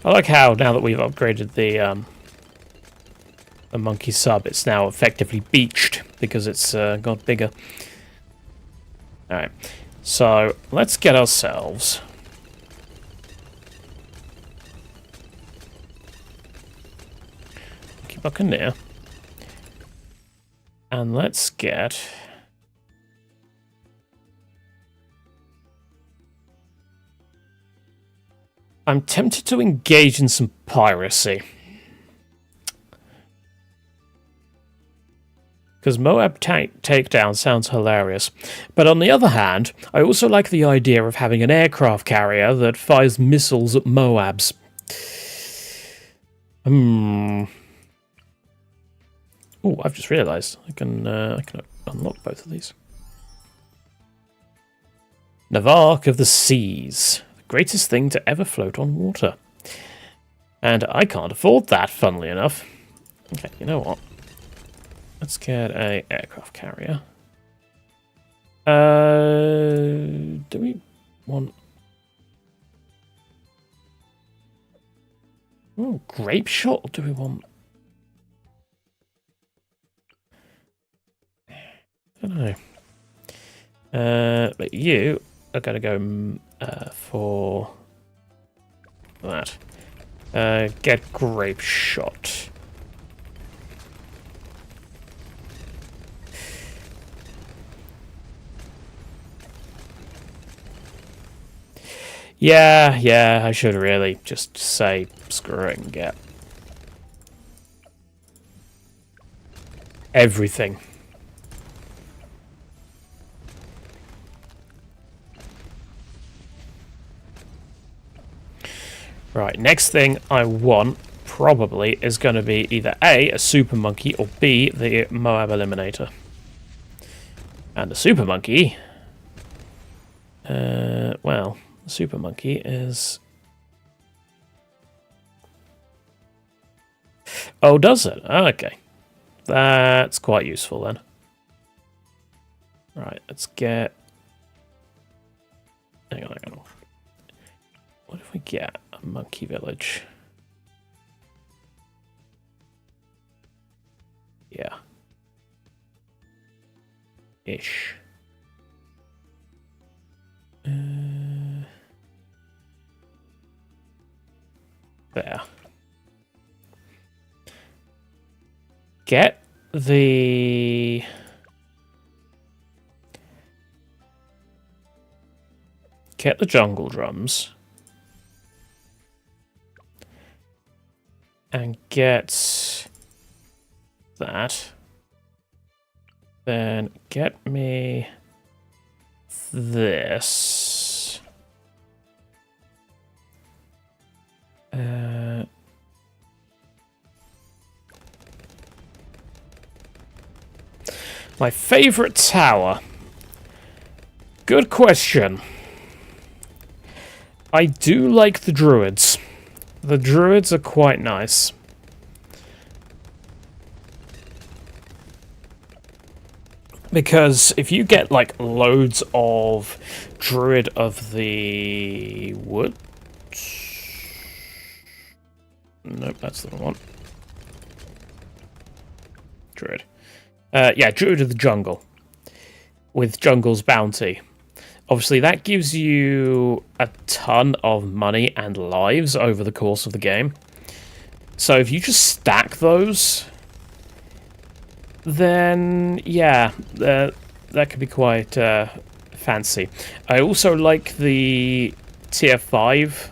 I like how now that we've upgraded the monkey sub, it's now effectively beached because it's got bigger. Alright, so let's get ourselves Monkey Buccaneer, and let's get I'm tempted to engage in some piracy. Because Moab takedown sounds hilarious. But on the other hand, I also like the idea of having an aircraft carrier that fires missiles at Moabs. Oh, I've just realised I can unlock both of these. Navark of the Seas. The greatest thing to ever float on water. And I can't afford that, funnily enough. Okay, you know what? Let's get a aircraft carrier. Do we want... Oh, grape shot, or do we want... I don't know. But you are going to go for that. Get grape shot. Yeah, I should really just say screw it and get everything. Right, next thing I want probably is going to be either A, super monkey, or B, the Moab eliminator. And the super monkey, well, the super monkey is... Oh, does it? Oh, okay. That's quite useful then. Right, let's get... Hang on. What if we get a monkey village? Yeah. Ish. There. Get the... Get the jungle drums. And get that. Then get me this. My favorite tower. Good question. I do like the druids. The druids are quite nice. Because if you get, like, loads of Druid of the Woods... Nope, that's the wrong one. Druid. Yeah, Druid of the Jungle. With Jungle's Bounty. Obviously, that gives you a ton of money and lives over the course of the game. So if you just stack those... then yeah, that could be quite fancy. I also like the tier 5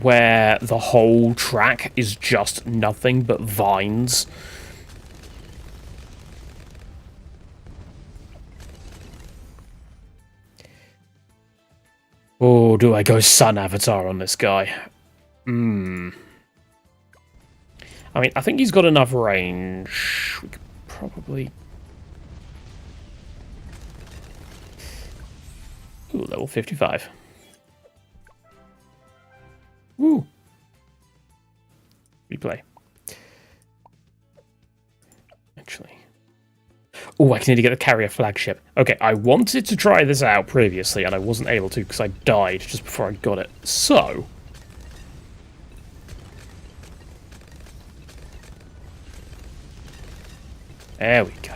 where the whole track is just nothing but vines. Oh, do I go Sun Avatar on this guy? I mean, I think he's got enough range. We could probably... Ooh, level 55. Woo! Replay. Actually. Oh, I need to get the carrier flagship. Okay, I wanted to try this out previously, and I wasn't able to because I died just before I got it. So... there we go.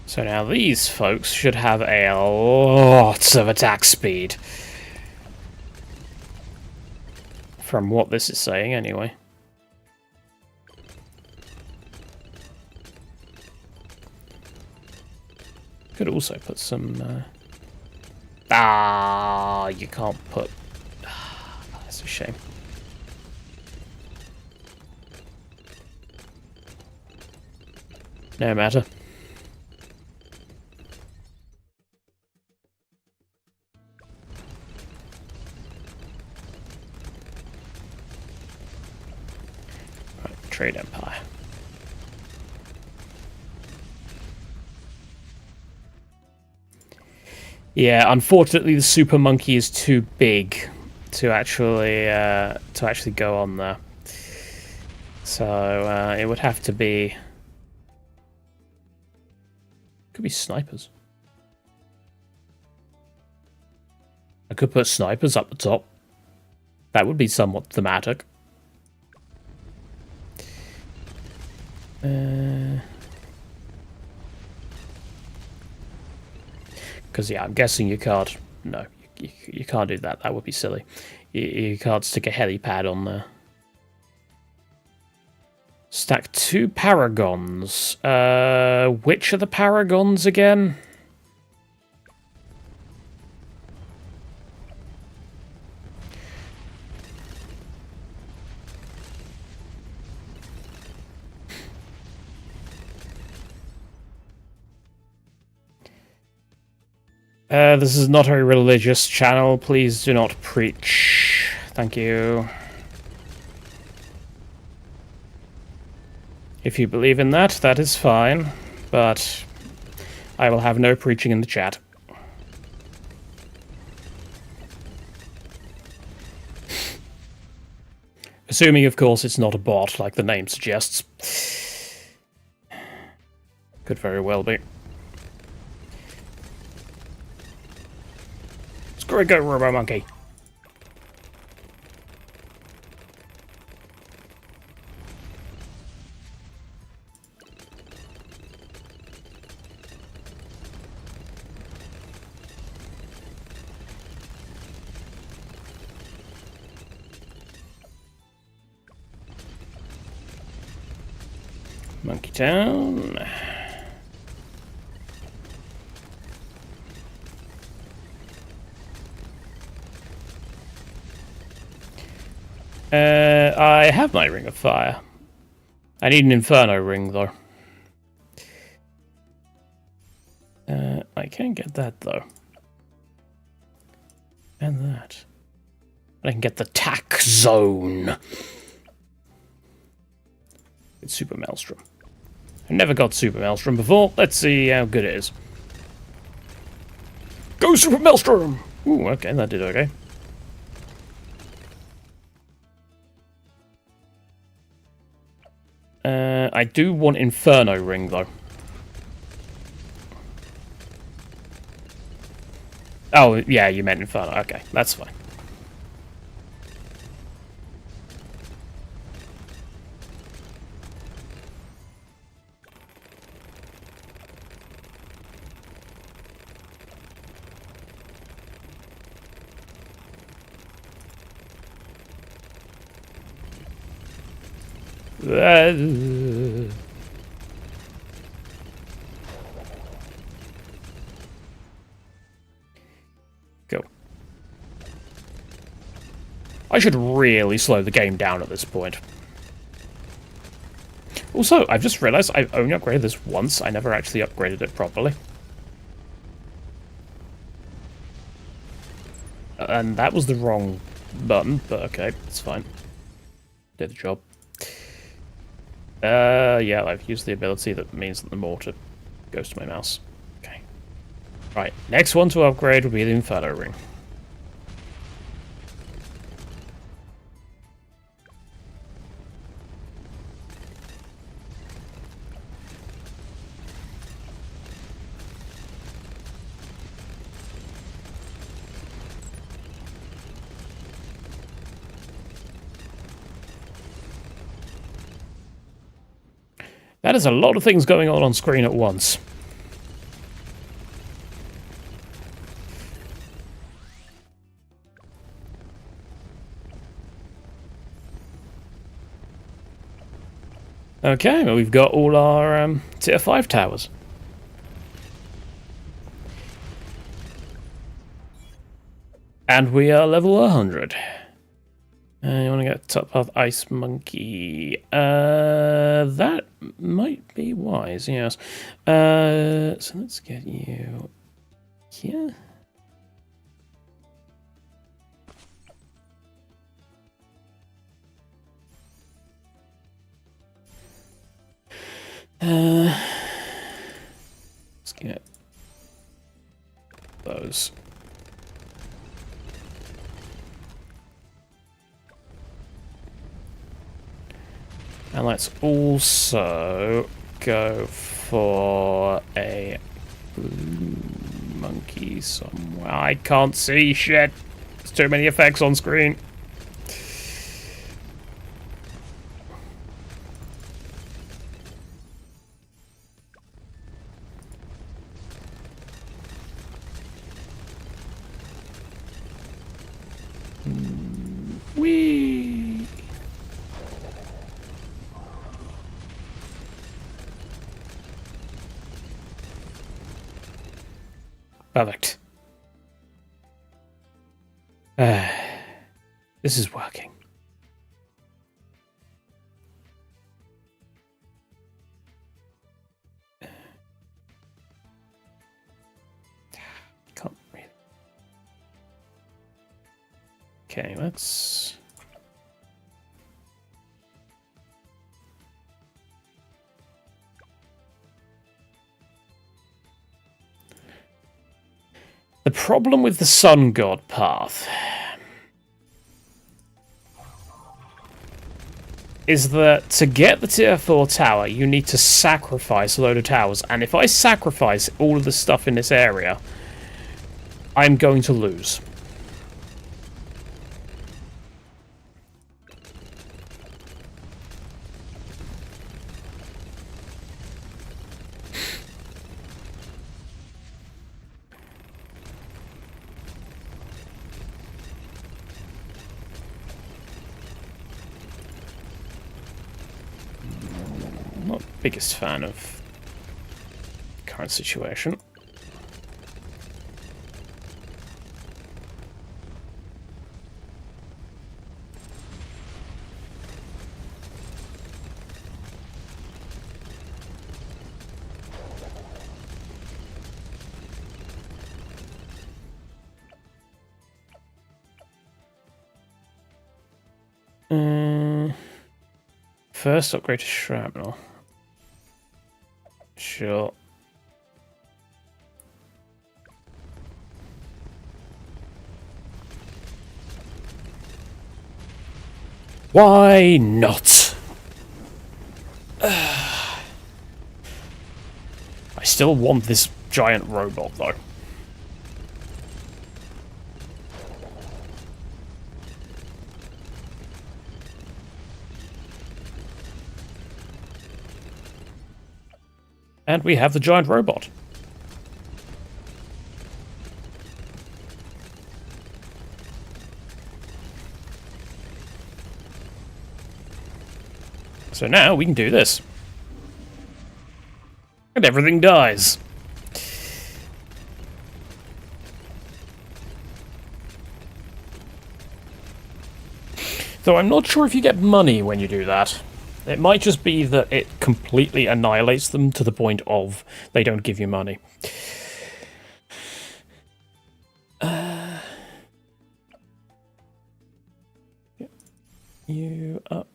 So now these folks should have a lot of attack speed. From what this is saying, anyway. Could also put some... Ah, you can't put... That's a shame. No matter. Right, Trade Empire. Yeah, unfortunately the Super Monke is too big to actually go on there. So it would have to be... Could be snipers. I could put snipers up the top. That would be somewhat thematic. Because, yeah, I'm guessing you can't... No, you can't do that. That would be silly. You can't stick a helipad on there. Stack 2 paragons. Which are the paragons again? This is not a religious channel. Please do not preach. Thank you. If you believe in that, that is fine. But I will have no preaching in the chat. Assuming, of course, it's not a bot, like the name suggests. Could very well be. Screw it, go, Robo Monkey. Monkey Town. I have my Ring of Fire. I need an Inferno ring, though. I can get that, though. And that. I can get the Tack Zone. It's Super Maelstrom. I never got Super Maelstrom before. Let's see how good it is. Go Super Maelstrom! Ooh, okay, that did okay. I do want Inferno ring, though. Oh, yeah, you meant Inferno. Okay, that's fine. Go. I should really slow the game down at this point. Also, I've just realized I've only upgraded this once. I never actually upgraded it properly. And that was the wrong button, but okay, it's fine. Did the job. Yeah, I've used the ability that means that the mortar goes to my mouse. Okay. Right, next one to upgrade will be the Inferno ring. That is a lot of things going on screen at once. Okay, well, we've got all our tier 5 towers. And we are level 100. You want to get top path Ice Monkey. That might be wise, yes. So let's get you here. Let's get those. And let's also go for a blue monkey somewhere. I can't see shit. There's too many effects on screen. Whee! Perfect. This is working. Can't read. Okay, let's. The problem with the Sun God path is that to get the tier 4 tower, you need to sacrifice a load of towers. And if I sacrifice all of the stuff in this area, I'm going to lose. Not biggest fan of current situation. First, upgrade to shrapnel. Sure. Why not? I still want this giant robot, though. And we have the giant robot. So now we can do this. And everything dies. Though I'm not sure if you get money when you do that. It might just be that it completely annihilates them to the point of they don't give you money. Get you up.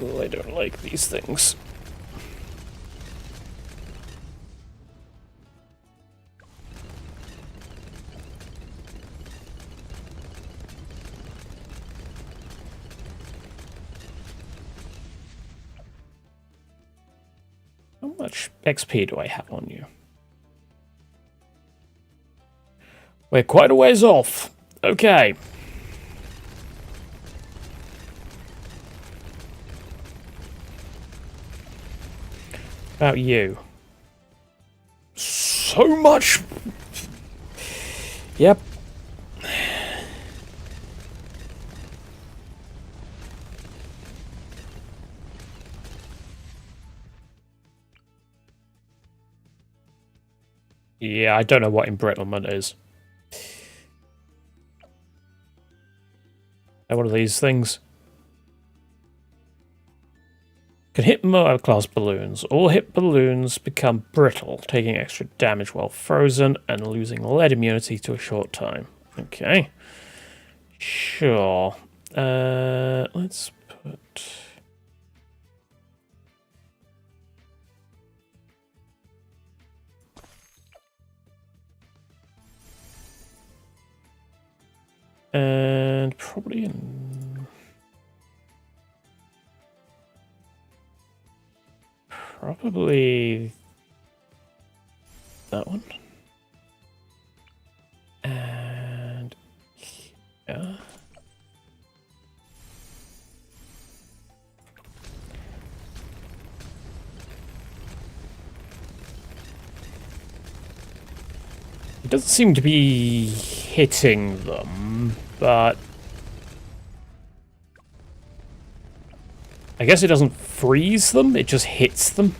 Oh, I don't like these things. How much XP do I have on you? We're quite a ways off. Okay. About you. So much. Yep. Yeah, I don't know what embrittlement is. What are these things? Can hit Moab class balloons. All hit balloons become brittle, taking extra damage while frozen and losing lead immunity to a short time. Okay. Sure. Let's put... And probably in... Probably that one. And yeah. It doesn't seem to be hitting them, but I guess it doesn't freeze them, it just hits them.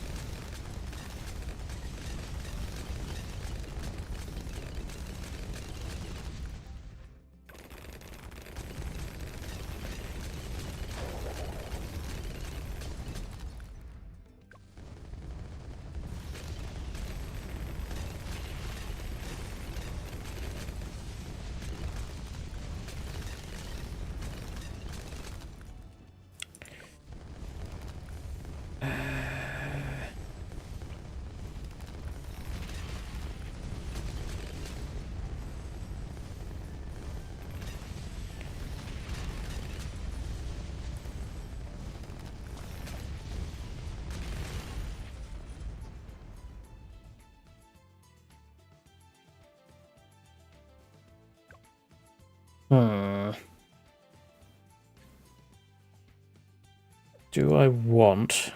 Do I want...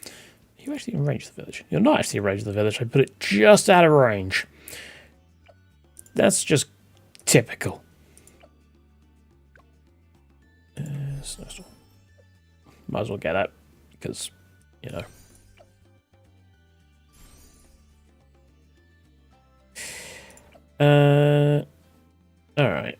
Are you actually in range of the village? You're not actually in range of the village. I put it just out of range. That's just typical. Snowstorm. Might as well get that, because, you know. Alright.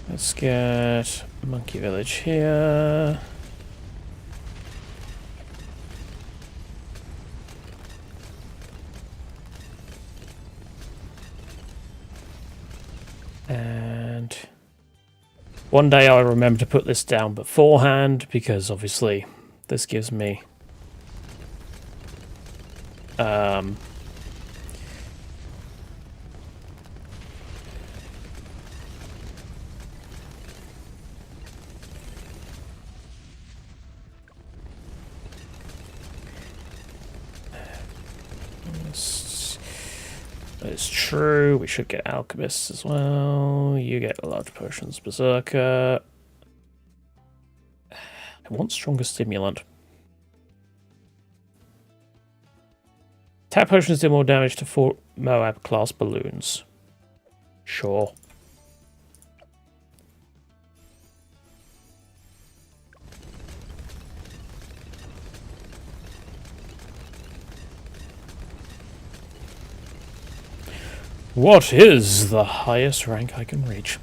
Let's get Monkey Village here. And one day I'll remember to put this down beforehand, because obviously this gives me it's true, we should get alchemists as well. You get large potions, berserker. I want stronger stimulant. Tap potions do more damage to 4 Moab class balloons. Sure. What is the highest rank I can reach?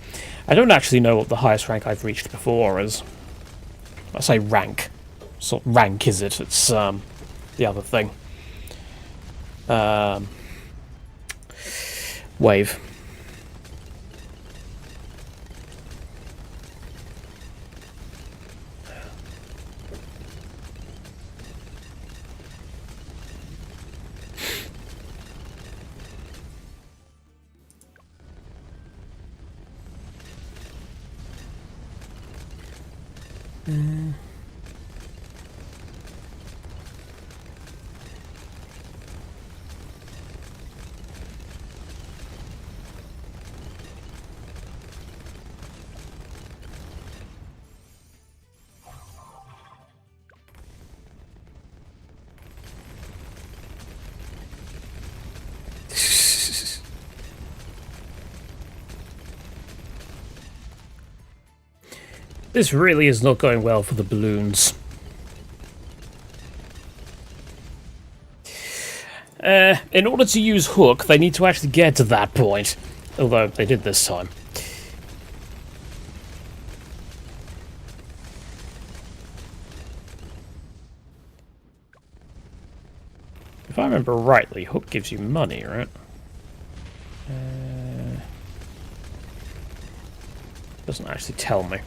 I don't actually know what the highest rank I've reached before is. I say rank. What rank is it? It's the other thing. Wave. This really is not going well for the balloons. In order to use hook, they need to actually get to that point. Although, they did this time. If I remember rightly, hook gives you money, right? Doesn't actually tell me.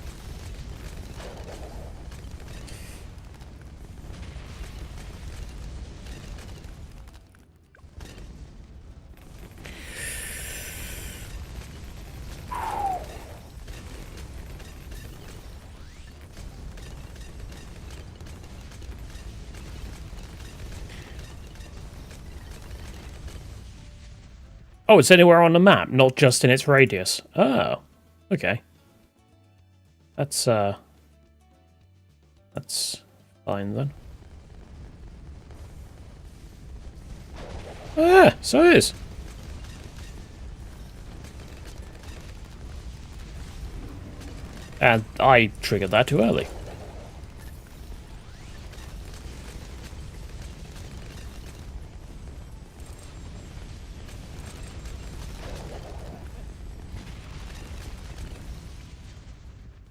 Oh, it's anywhere on the map, not just in its radius. Oh, okay. That's fine then. Ah, so it is. And I triggered that too early.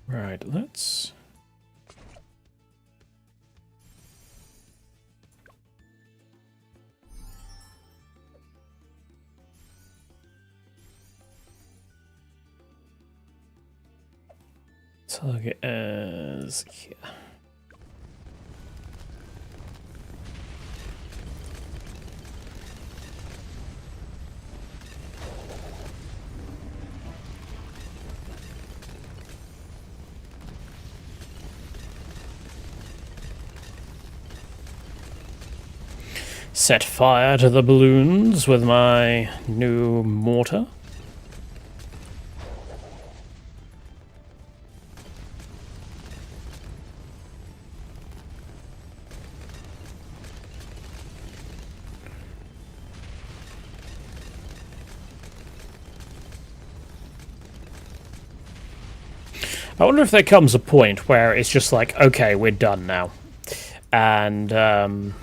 Right, let's... target as here. Set fire to the balloons with my new mortar. I wonder if there comes a point where it's just like, okay, we're done now. And,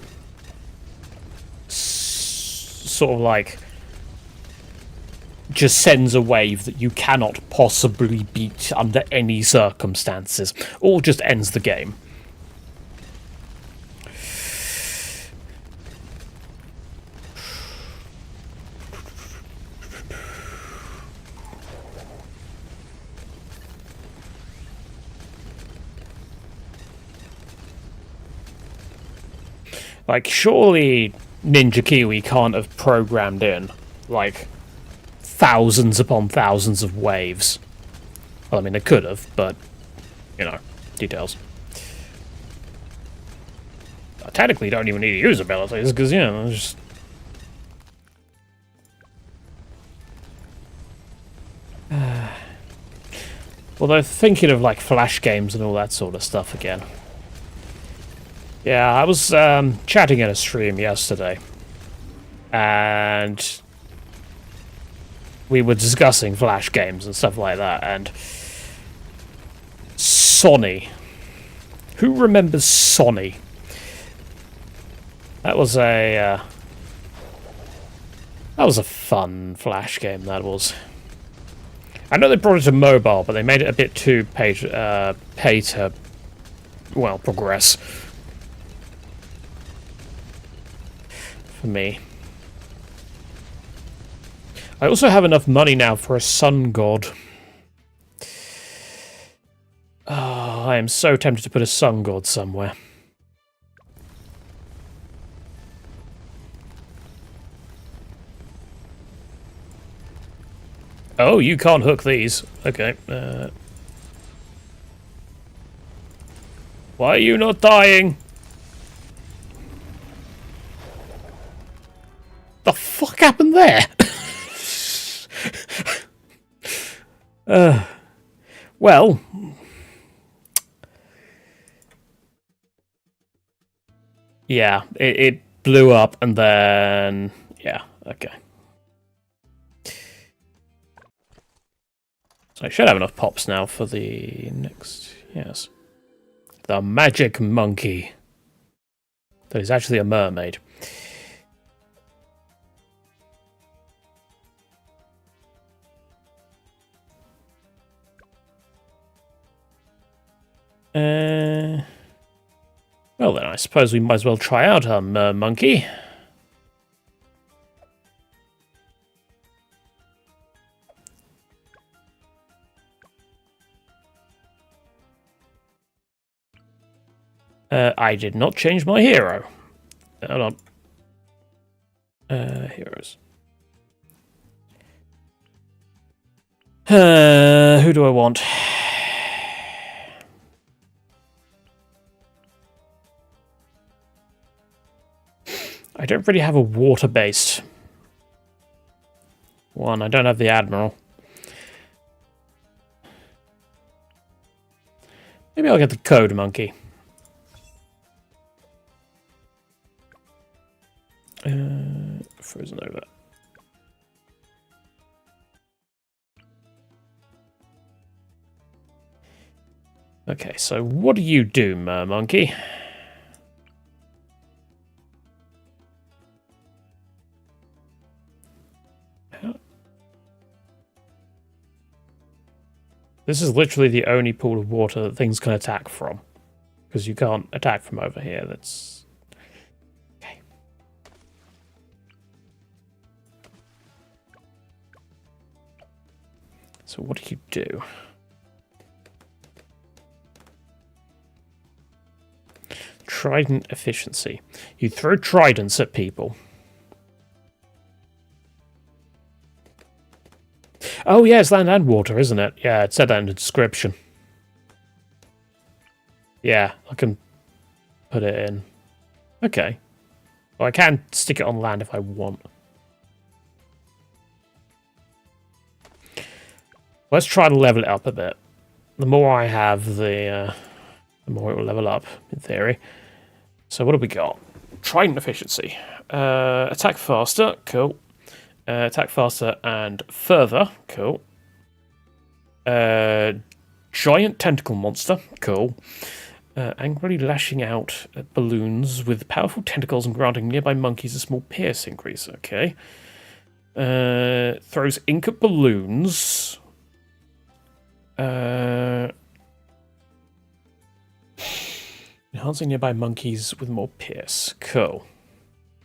sort of like just sends a wave that you cannot possibly beat under any circumstances, or just ends the game. Like, surely Ninja Kiwi can't have programmed in, like, thousands upon thousands of waves. Well, I mean, they could have, but, you know, details. I technically don't even need to use abilities, because, you know, just... Although, thinking of, like, Flash games and all that sort of stuff again. Yeah, I was chatting in a stream yesterday, and we were discussing Flash games and stuff like that, and Sonny. Who remembers Sonny? That was a fun Flash game, that was. I know they brought it to mobile, but they made it a bit too pay to, well, progress. For me. I also have enough money now for a sun god. Oh, I am so tempted to put a sun god somewhere. Oh, you can't hook these. Okay. Why are you not dying? The fuck happened there? Well, yeah, it blew up and then, yeah, okay. I should have enough pops now for the next... Yes. The magic monkey. That is actually a mermaid. Well then, I suppose we might as well try out our monkey. I did not change my hero. Hold on. Heroes. Who do I want? I don't really have a water-based one. I don't have the Admiral. Maybe I'll get the Code Monkey. Frozen over. Okay, so what do you do, Monkey? This is literally the only pool of water that things can attack from. Because you can't attack from over here. That's... Okay. So what do you do? Trident efficiency. You throw tridents at people. Oh, yeah, it's land and water, isn't it? Yeah, it said that in the description. Yeah, I can put it in. Okay. Well, I can stick it on land if I want. Let's try to level it up a bit. The more I have, the more it will level up, in theory. So what have we got? Trident efficiency. Attack faster. Cool. Attack faster and further. Cool. Giant tentacle monster. Cool. Angrily lashing out at balloons with powerful tentacles and granting nearby monkeys a small pierce increase. Okay. Throws ink at balloons. Enhancing nearby monkeys with more pierce. Cool.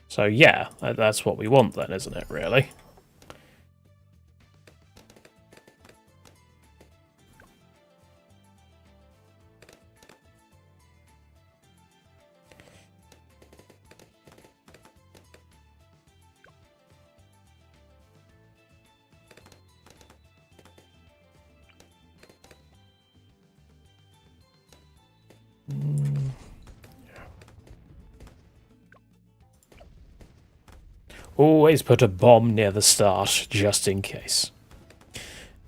So yeah, that's what we want then, isn't it, really? Always put a bomb near the start, just in case.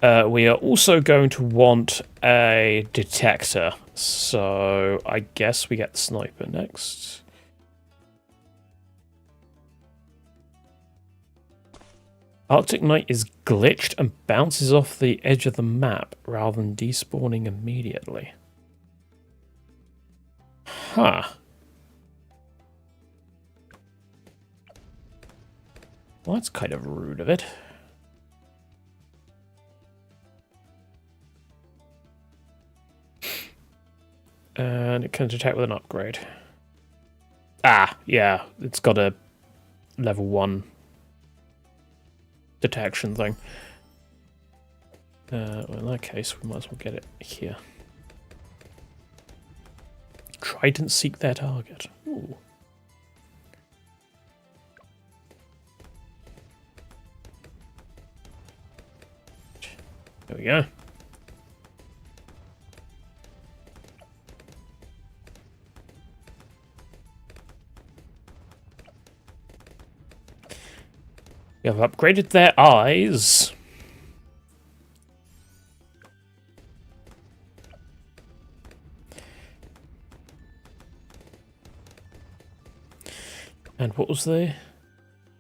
We are also going to want a detector, so I guess we get the sniper next. Arctic Night is glitched and bounces off the edge of the map rather than despawning immediately. Huh. Well, that's kind of rude of it. And it can detect with an upgrade. Ah, yeah, it's got a level 1 detection thing. Well, in that case, we might as well get it here. Trident seek their target. Ooh. There we go. We have upgraded their eyes. And what was the...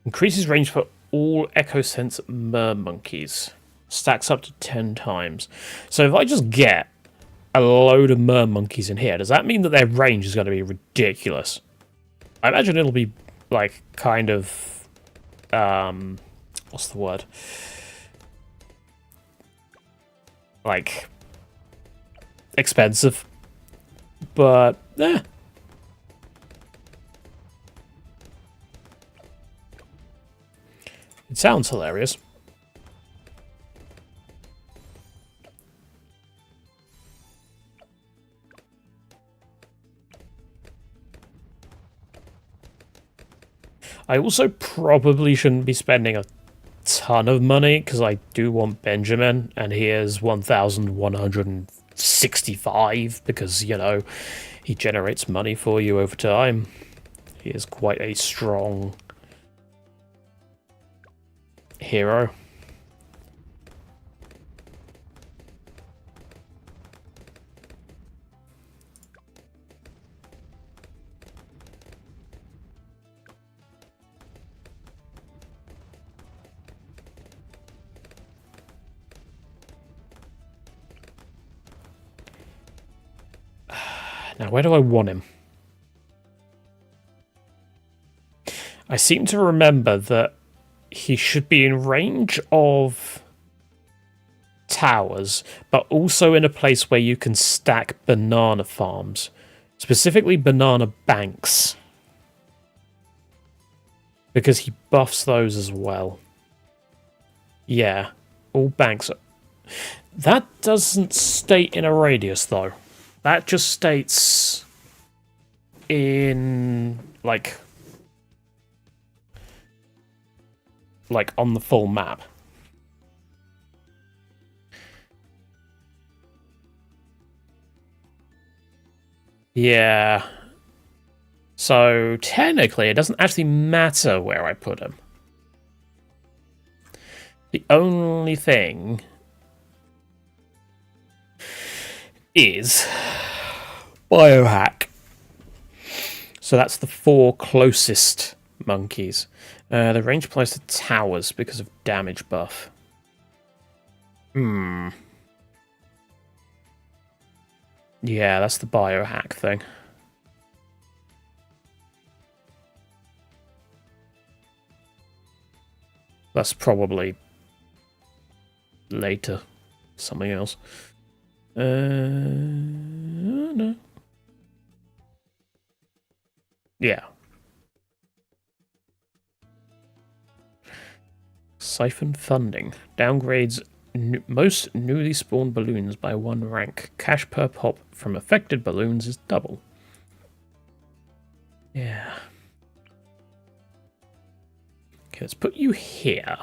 Increases range for all Echo Sense mer monkeys. Stacks up to 10 times. So if I just get a load of monkeys in here, does that mean that their range is going to be ridiculous? I imagine it'll be, like, kind of... what's the word? Like... expensive. But, eh. It sounds hilarious. I also probably shouldn't be spending a ton of money, because I do want Benjamin, and he is 1,165, because, you know, he generates money for you over time. He is quite a strong hero. Now, where do I want him? I seem to remember that he should be in range of towers, but also in a place where you can stack banana farms. Specifically banana banks. Because he buffs those as well. Yeah, all banks. That doesn't state in a radius, though. That just states in, like on the full map. Yeah. So, technically, it doesn't actually matter where I put him. The only thing is biohack. So that's the 4 closest monkeys. The range applies to towers because of damage buff. Yeah, that's the biohack thing. That's probably later. Something else. No. Yeah. Siphon funding. Downgrades most newly spawned balloons by 1 rank. Cash per pop from affected balloons is double. Yeah. Okay, let's put you here.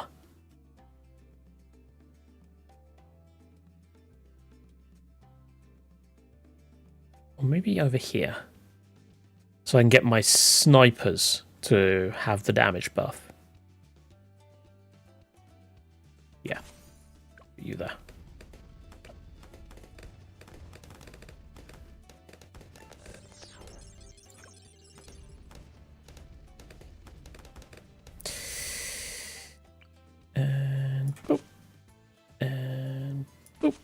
Or maybe over here. So I can get my snipers to have the damage buff. Yeah. Put you there. And boop. And boop.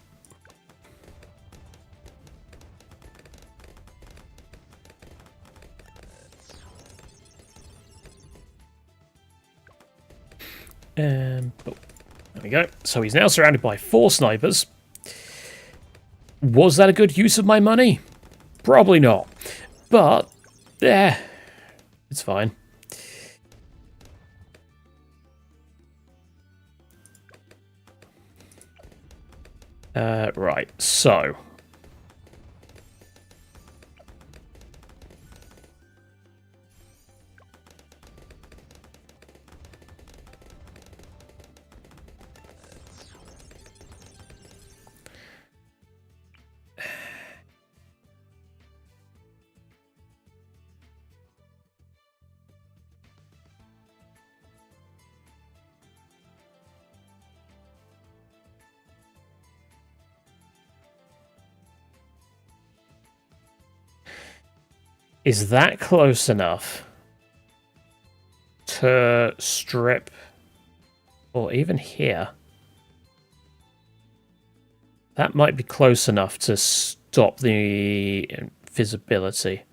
And boop. There we go. So he's now surrounded by 4 snipers. Was that a good use of my money? Probably not. But, yeah, it's fine. Right, so... Is that close enough to strip, or even here? That might be close enough to stop the invisibility.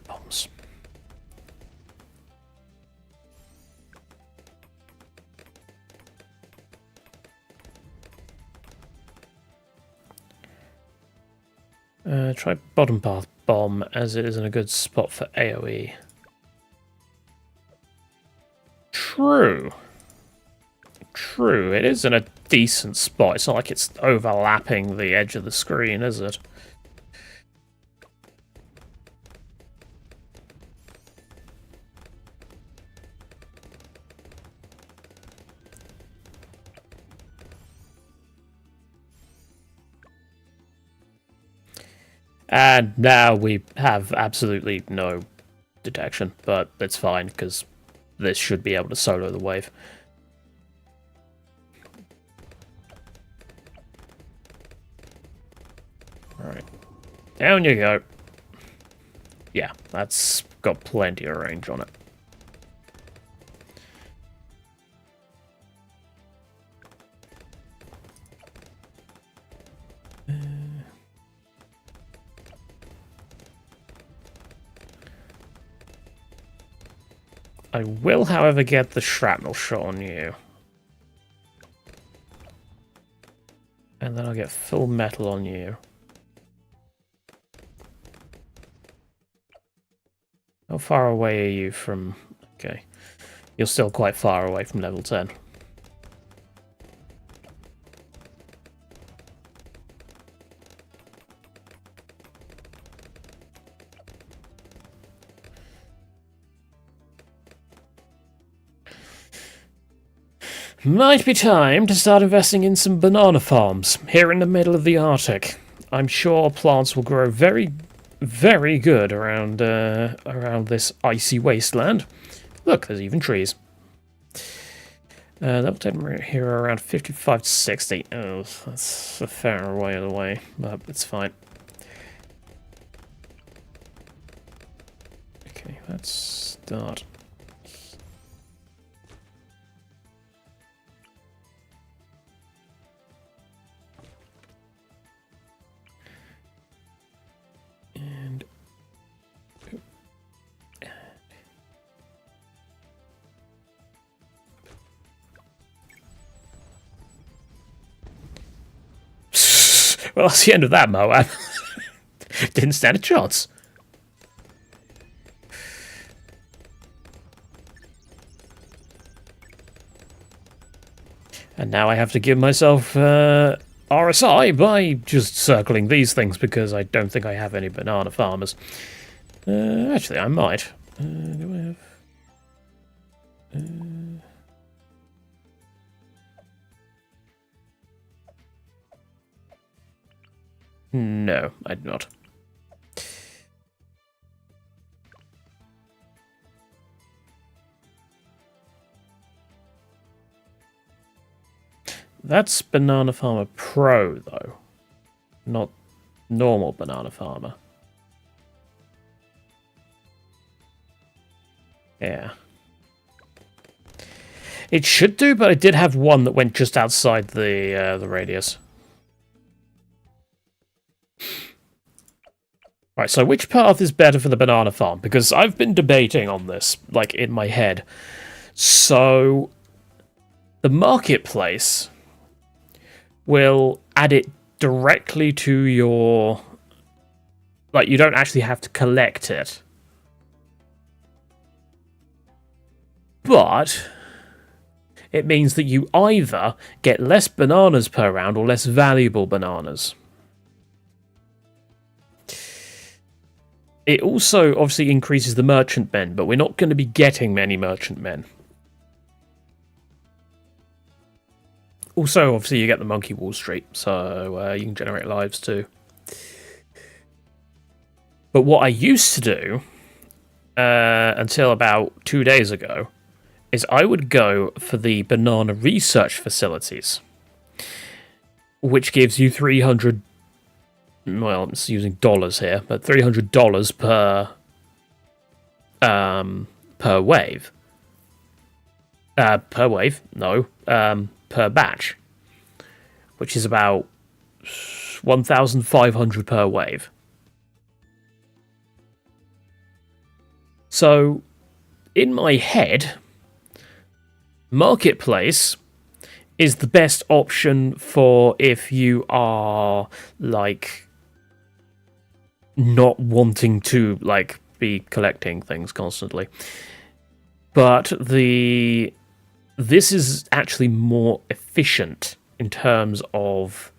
Bombs. Try bottom path bomb, as it is in a good spot for AoE. True. True, it is in a decent spot. It's not like it's overlapping the edge of the screen, is it? And now we have absolutely no detection, but it's fine, because this should be able to solo the wave. Alright. Down you go. Yeah, that's got plenty of range on it. I will, however, get the shrapnel shot on you. And then I'll get full metal on you. How far away are you from... Okay. You're still quite far away from level 10. Might be time to start investing in some banana farms here in the middle of the Arctic. I'm sure plants will grow very, very good around this icy wasteland. Look, there's even trees. Level 10 here around 55 to 60. Oh, that's a fair way away, but it's fine. Okay, let's start. Well, that's the end of that, Moab. Didn't stand a chance. And now I have to give myself RSI by just circling these things, because I don't think I have any banana farmers. Actually, I might. Do I have... No, I do not. That's Banana Farmer Pro, though. Not normal Banana Farmer. Yeah. It should do, but I did have one that went just outside the radius. Right, so which path is better for the banana farm? Because I've been debating on this, like, in my head. So, the marketplace will add it directly to your... Like, you don't actually have to collect it. But it means that you either get less bananas per round or less valuable bananas. It also obviously increases the merchant men, but we're not going to be getting many merchant men. Also, obviously, you get the Monkey Wall Street, so you can generate lives too. But what I used to do, until about 2 days ago, is I would go for the banana research facilities, which gives you 300. Well, I'm just using dollars here, but $300 per wave. Per wave? No. Per batch, which is about 1,500 per wave. So, in my head, Marketplace is the best option for if you are, like, not wanting to, like, be collecting things constantly. But this is actually more efficient in terms of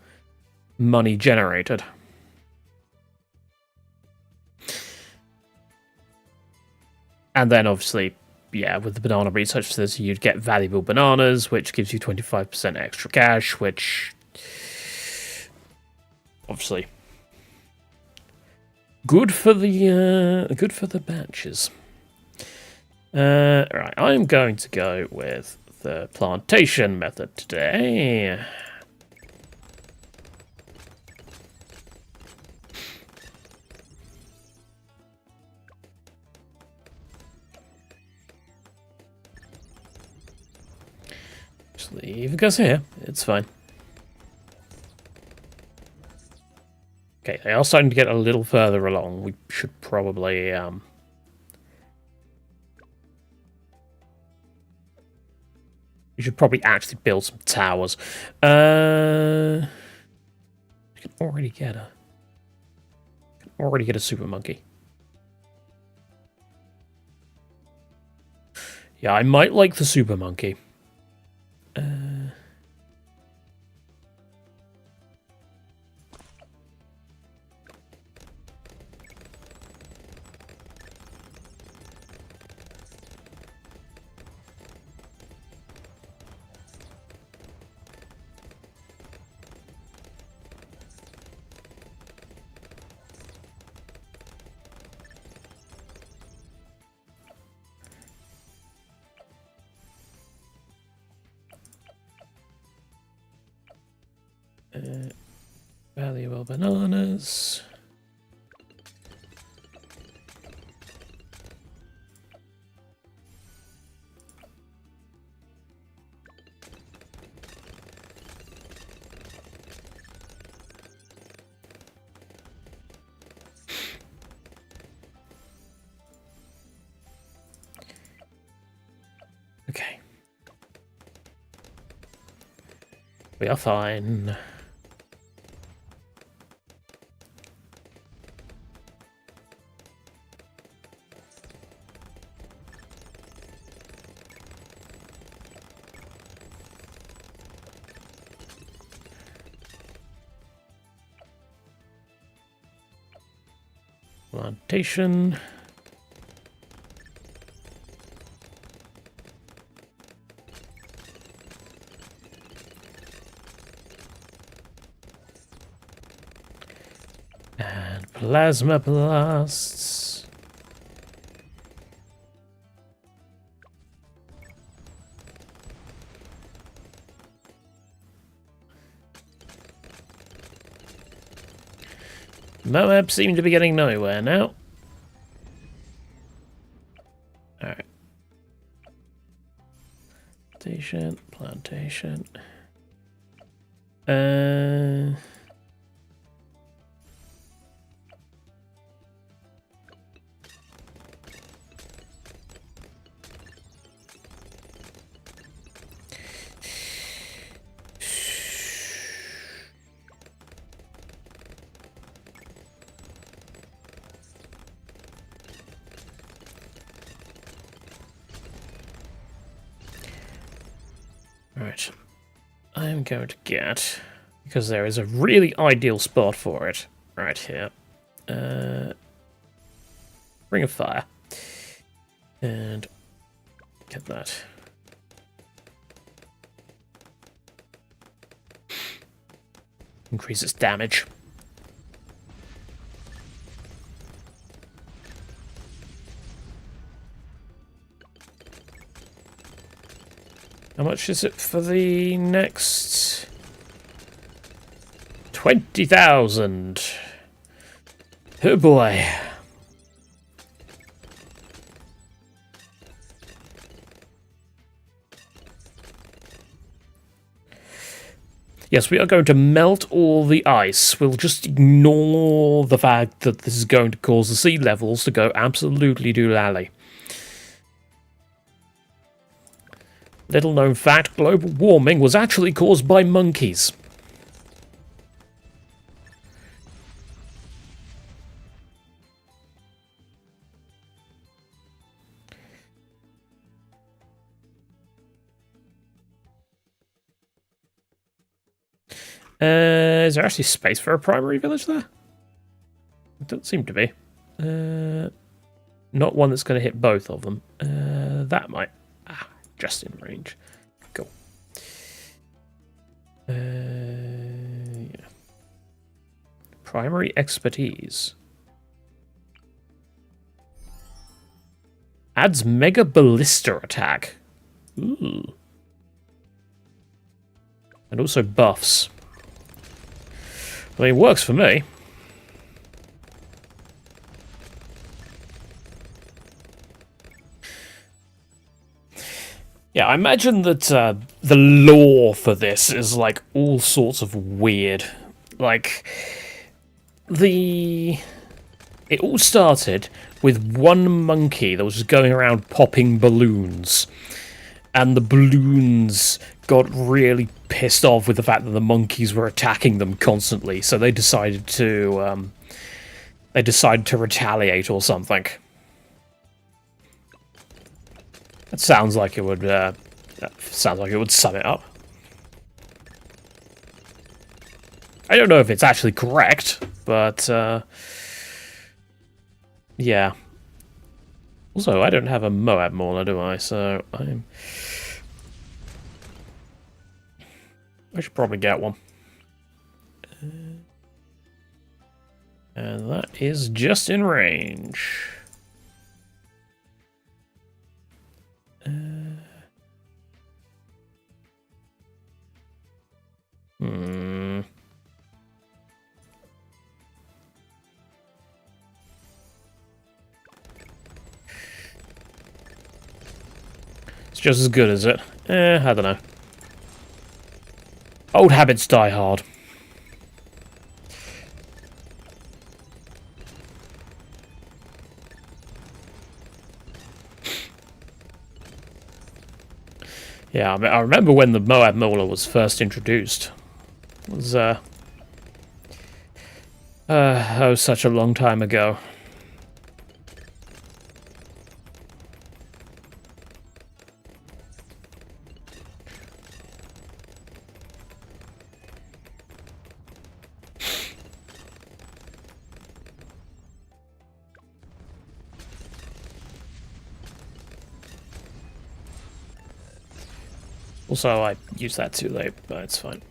money generated. And then, obviously, yeah, with the banana research facility, you'd get valuable bananas, which gives you 25% extra cash, which, obviously, good for the batches. Right, I'm going to go with the plantation method today. Just leave it goes here. It's fine. Okay, they are starting to get a little further along. We should probably you should probably actually build some towers. You can already get a super monkey. Yeah, I might like the super monkey. Valuable bananas. Okay. We are fine. Plantation. And plasma blasts. Moab seem to be getting nowhere now. Alright. Plantation. Right. I'm going to get, because there is a really ideal spot for it right here. Ring of Fire. And get that. Increases damage. How much is it for the next? 20,000. Oh boy. Yes, we are going to melt all the ice. We'll just ignore the fact that this is going to cause the sea levels to go absolutely doolally. Little known fact, global warming was actually caused by monkeys. Is there actually space for a primary village there? It doesn't seem to be. Not one that's going to hit both of them. That might. Just in range. Cool. Yeah. Primary expertise. Adds Mega Ballista attack. Ooh. And also buffs. I mean, it works for me. Yeah, I imagine that the lore for this is like all sorts of weird. Like, it all started with one monkey that was just going around popping balloons. And the balloons got really pissed off with the fact that the monkeys were attacking them constantly, so they decided to retaliate or something. That sounds like it would. Sounds like it would sum it up. I don't know if it's actually correct, but yeah. Also, I don't have a Moab Mauler, do I? So I should probably get one. And that is just in range. It's just as good as it. I don't know. Old habits die hard. Yeah, I remember when the Moab Mauler was first introduced. It was, oh, such a long time ago. Also, I used that too late, but it's fine.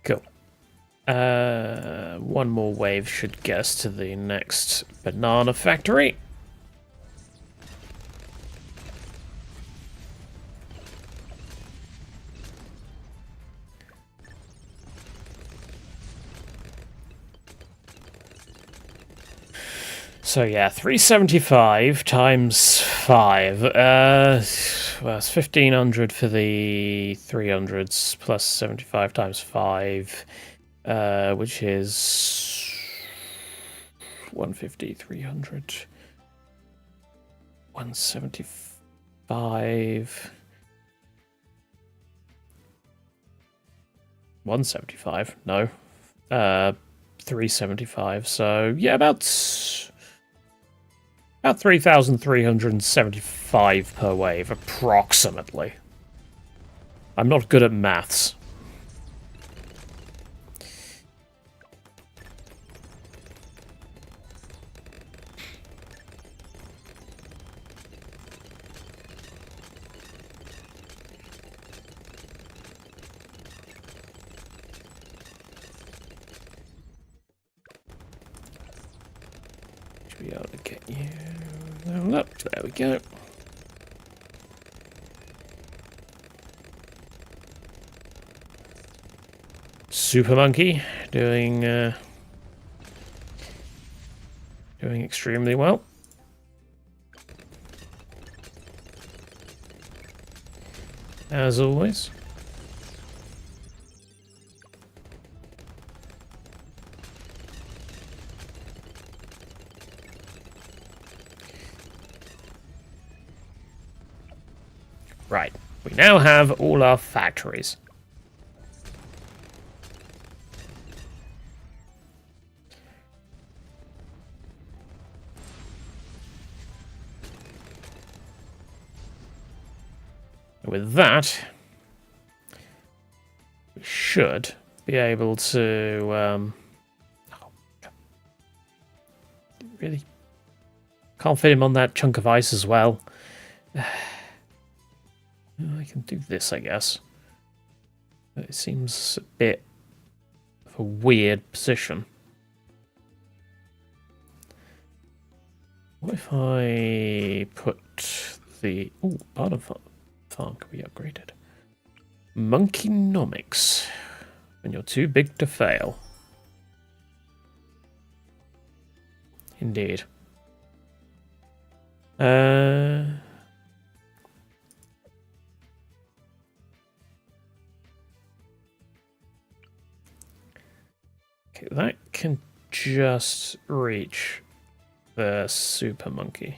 Cool. One more wave should get us to the next banana factory. So yeah, 375 times 5. Well, it's 1,500 for the 300s plus 75 times 5. Which is 150, 300, 175. 175. No. 375. So, yeah, about 3,375 per wave, approximately. I'm not good at maths. Should be able to get you level up. There we go. Super Monke doing extremely well. As always. Right, we now have all our factories. With that, we should be able to... really? Can't fit him on that chunk of ice as well. I can do this, I guess. But it seems a bit of a weird position. What if I put the... Oh, part of farm can be upgraded. Monkenomics. When you're too big to fail. Indeed. Okay, that can just reach the Super Monke.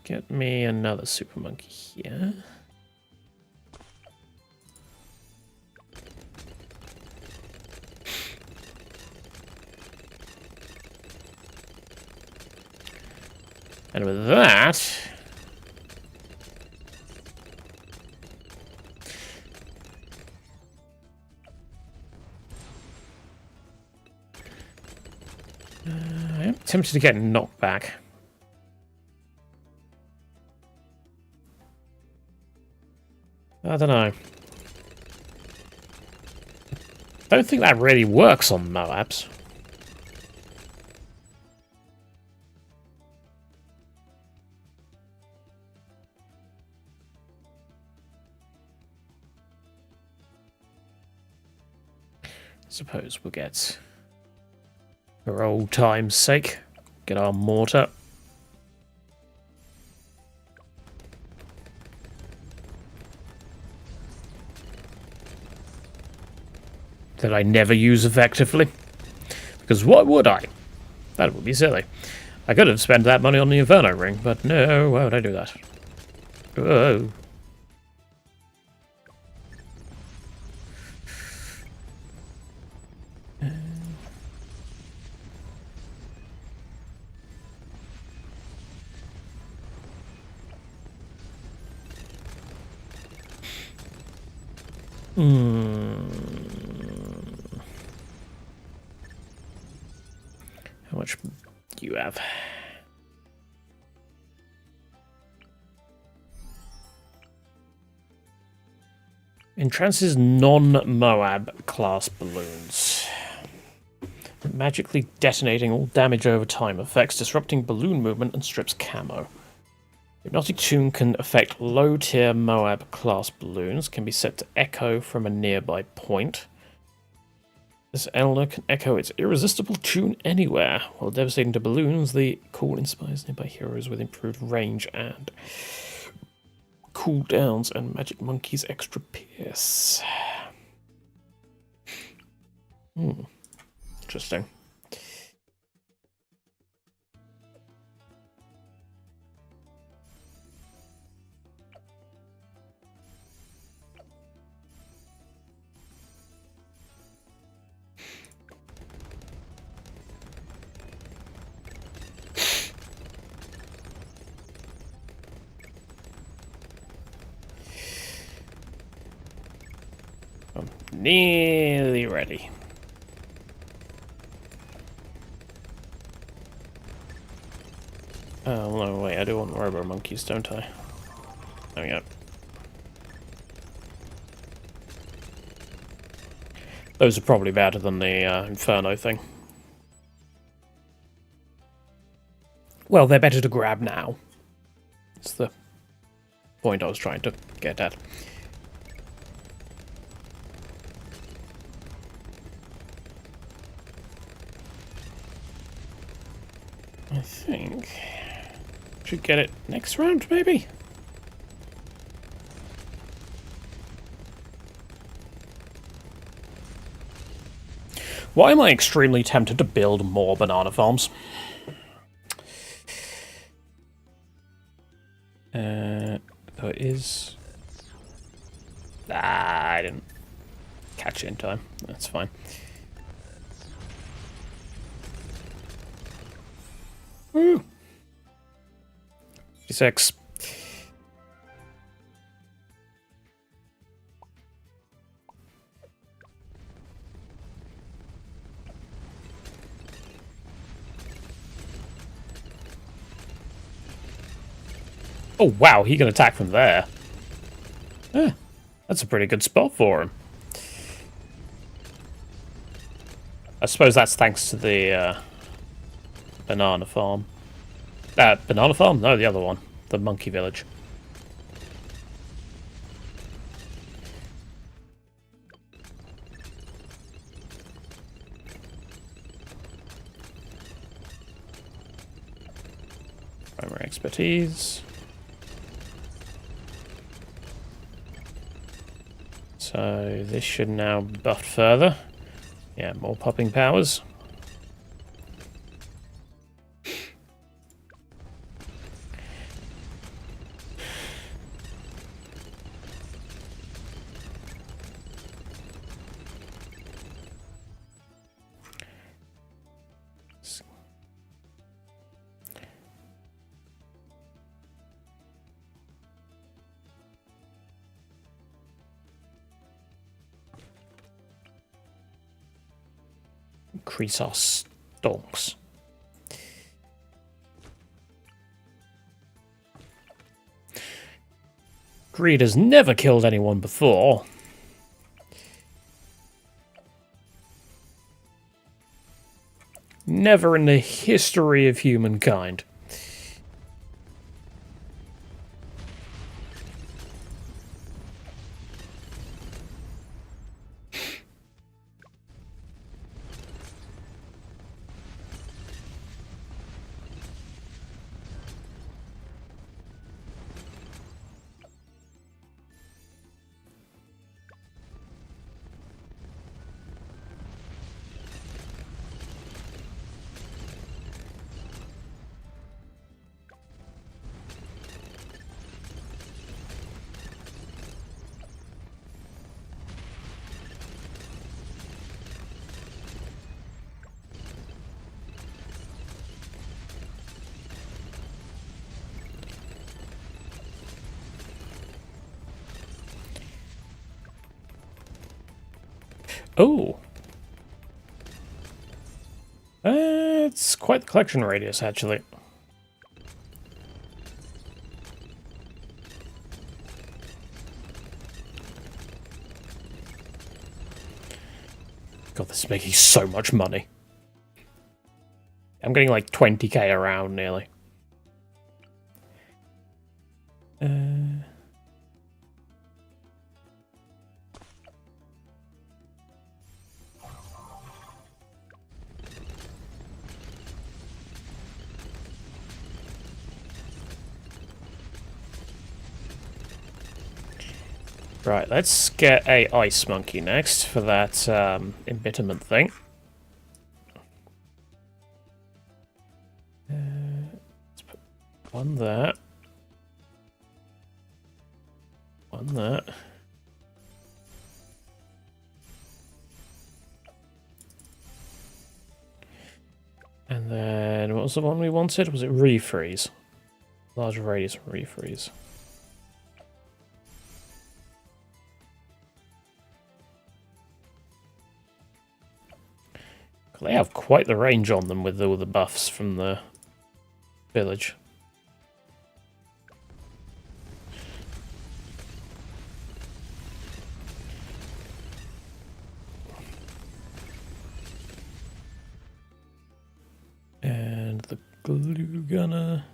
Get me another Super Monke here. And with that... I am tempted to get knocked back. I don't know. Don't think that really works on Moabs. Suppose we'll get, for old time's sake, get our mortar. That I never use effectively. Because what would I? That would be silly. I could have spent that money on the Inferno ring, but no, why would I do that? Oh. How much do you have? Entrances non-Moab class balloons. Magically detonating all damage over time effects, disrupting balloon movement and strips camo. Hypnotic Tune can affect low-tier Moab class balloons, can be set to echo from a nearby point. This Elder can echo its irresistible tune anywhere. While devastating to balloons, the call inspires nearby heroes with improved range and cooldowns and Magic Monke's extra pierce. Interesting. nearly ready. Oh, no, wait, I do want robo monkeys, don't I? There we go. Those are probably better than the Inferno thing. Well, they're better to grab now. That's the point I was trying to get at. I think... should get it next round, maybe? Why am I extremely tempted to build more banana farms? Though it is... Ah, I didn't catch it in time. That's fine. Woo! 56. Oh wow, he can attack from there. Eh, that's a pretty good spot for him. I suppose that's thanks to the banana farm. Banana farm? No, the other one. The monkey village. Primary expertise. So this should now buff further. Yeah, more popping powers. Increase our stonks. Greed has never killed anyone before. Never in the history of humankind. Oh. It's quite the collection radius, actually. God, this is making so much money. I'm getting like 20k around, nearly. Right, let's get a ice monkey next for that embitterment thing. Let's put one there. One there. And then, what was the one we wanted? Was it refreeze? Large radius refreeze. They have quite the range on them with all the buffs from the village. And the glue gunner.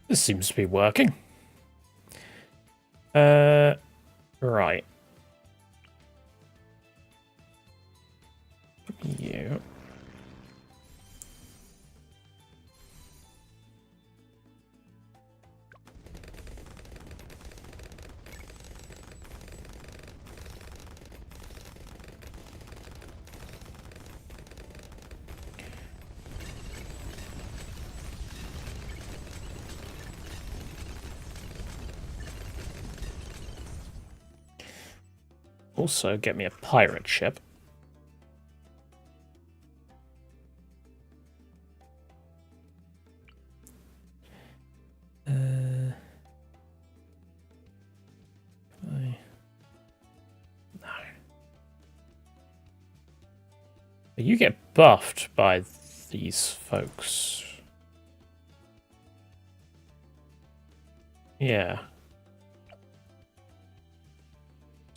This seems to be working. Right. You. Also, get me a pirate ship. No. You get buffed by these folks. Yeah.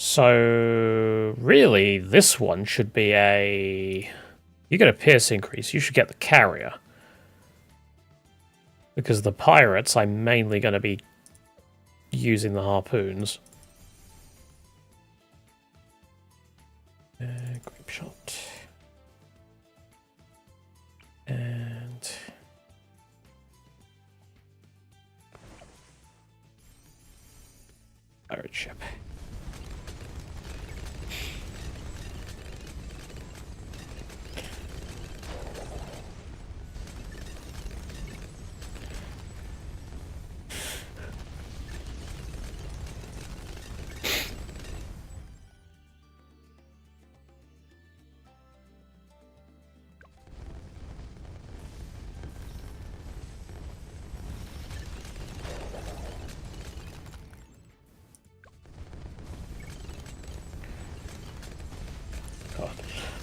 So, really, this one should be a... You get a pierce increase, you should get the carrier. Because the pirates, I'm mainly going to be using the harpoons. Grape shot. And... pirate ship.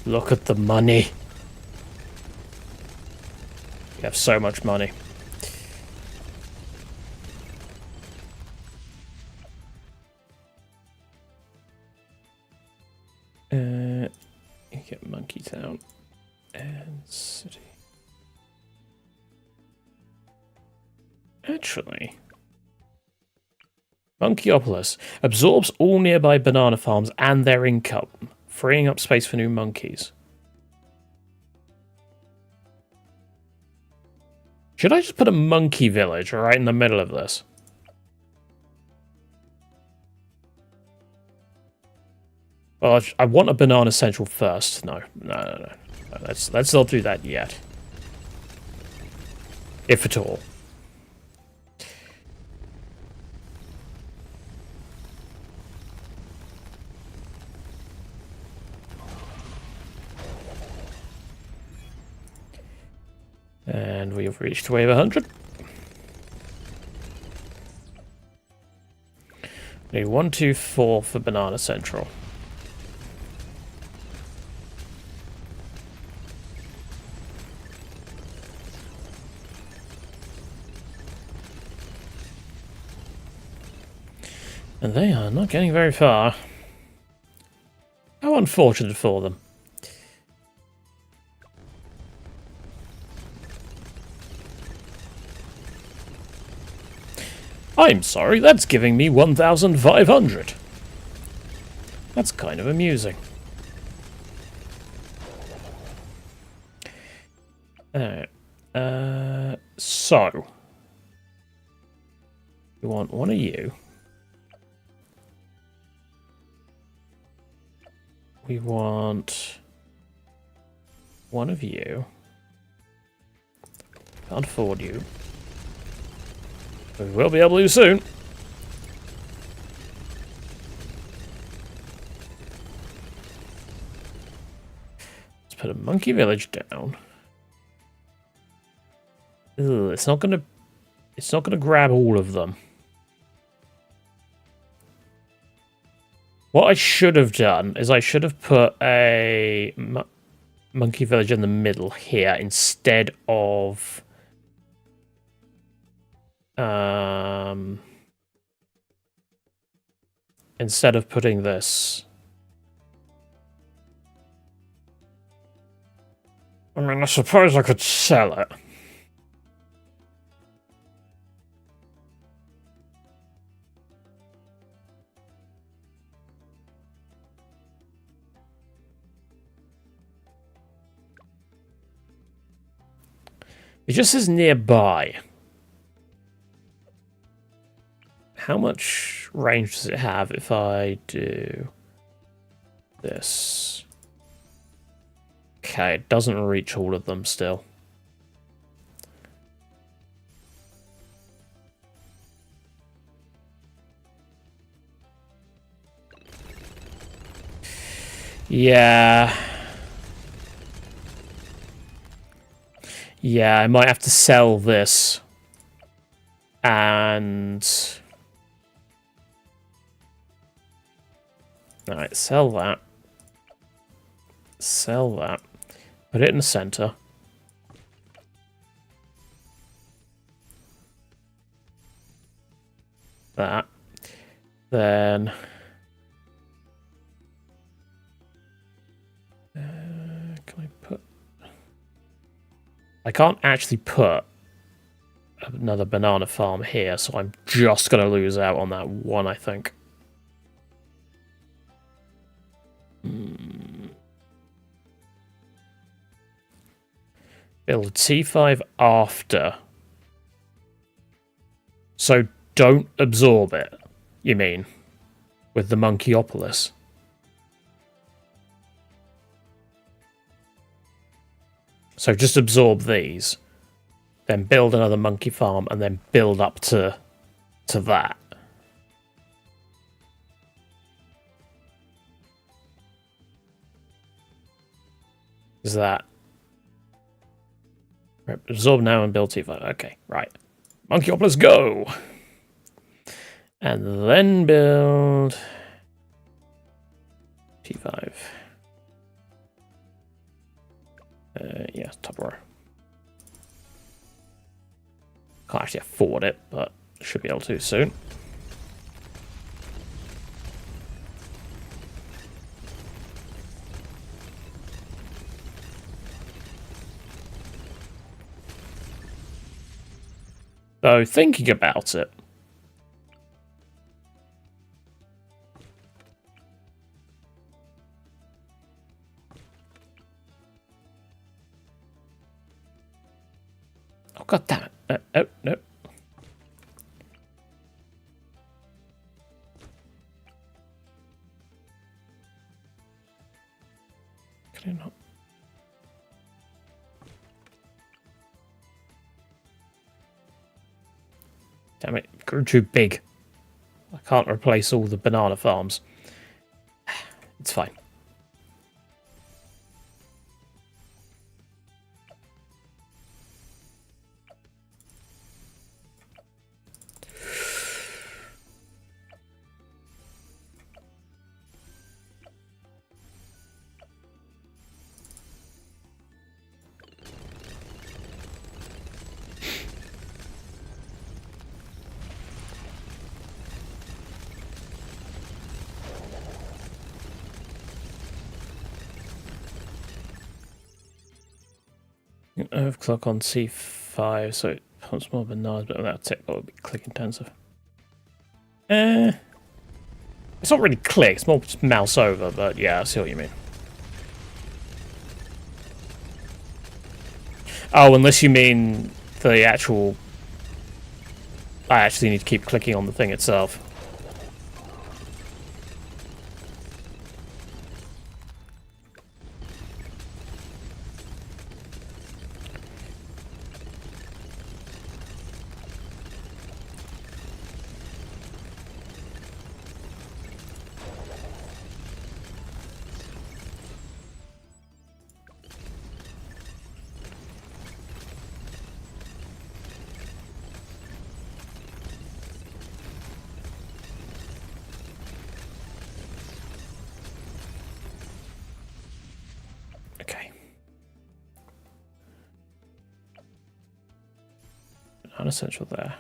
Look at the money. You have so much money. You get Monkey Town and City. Actually, Monkeyopolis absorbs all nearby banana farms and their income, freeing up space for new monkeys. Should I just put a monkey village right in the middle of this? Well, I want a banana central first. No. Let's not do that yet. If at all. And we have reached wave 100. Need 1, 2, 4 for Banana Central. And they are not getting very far. How unfortunate for them. I'm sorry, that's giving me 1,500. That's kind of amusing. Alright. So. We want one of you. We want one of you. Can't afford you. We will be able to soon. Let's put a monkey village down. Ugh, it's not gonna grab all of them. What I should have done is I should have put a monkey village in the middle here instead of putting this. I mean, I suppose I could sell it. It just says nearby. How much range does it have if I do this? Okay, it doesn't reach all of them still. Yeah. Yeah, I might have to sell this. And... Alright, sell that. Sell that. Put it in the center. That. Then... can I put... I can't actually put another banana farm here, so I'm just going to lose out on that one, I think. Build T5 after. So don't absorb it, you mean, with the Monkeopolis. So just absorb these, then build another monkey farm, and then build up to that. Is that... Right, absorb now and build T5. Okay, right. Monkeopolis, go! And then build... T5. Yeah, top row. Can't actually afford it, but should be able to soon. So, thinking about it. Oh, god damn it. Oh, no. Can I not? Damn it, it grew too big. I can't replace all the banana farms. It's fine. Earth clock on C5, so it pumps more bananas, but without tech, that would be click intensive. It's not really click, it's more just mouse over, but yeah, I see what you mean. Oh, unless you mean the actual... I actually need to keep clicking on the thing itself. unessential there.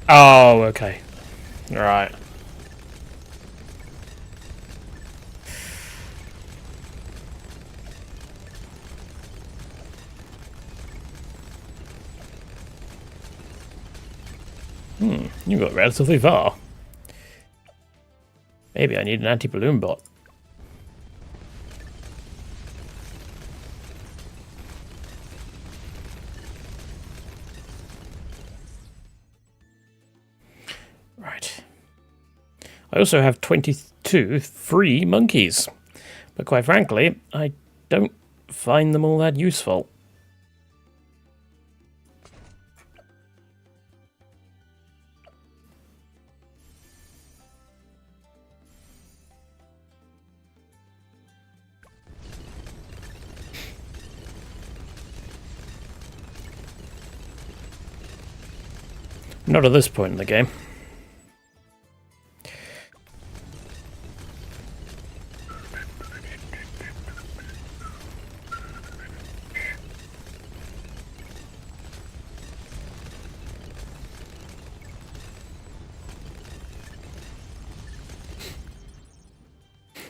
Oh, okay. Right. You got relatively far. Maybe I need an anti-balloon bot. Right. I also have 22 free monkeys. But quite frankly, I don't find them all that useful. Not at this point in the game.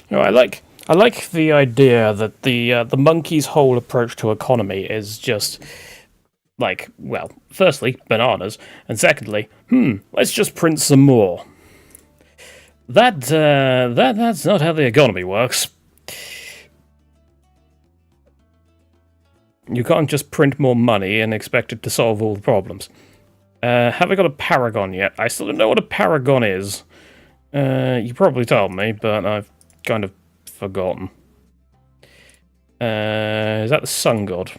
No, I like the idea that the monkey's whole approach to economy is just like, well, firstly, bananas, and secondly, let's just print some more. That's not how the economy works. You can't just print more money and expect it to solve all the problems. Have I got a paragon yet? I still don't know what a paragon is. You probably told me, but I've kind of forgotten. Is that the sun god?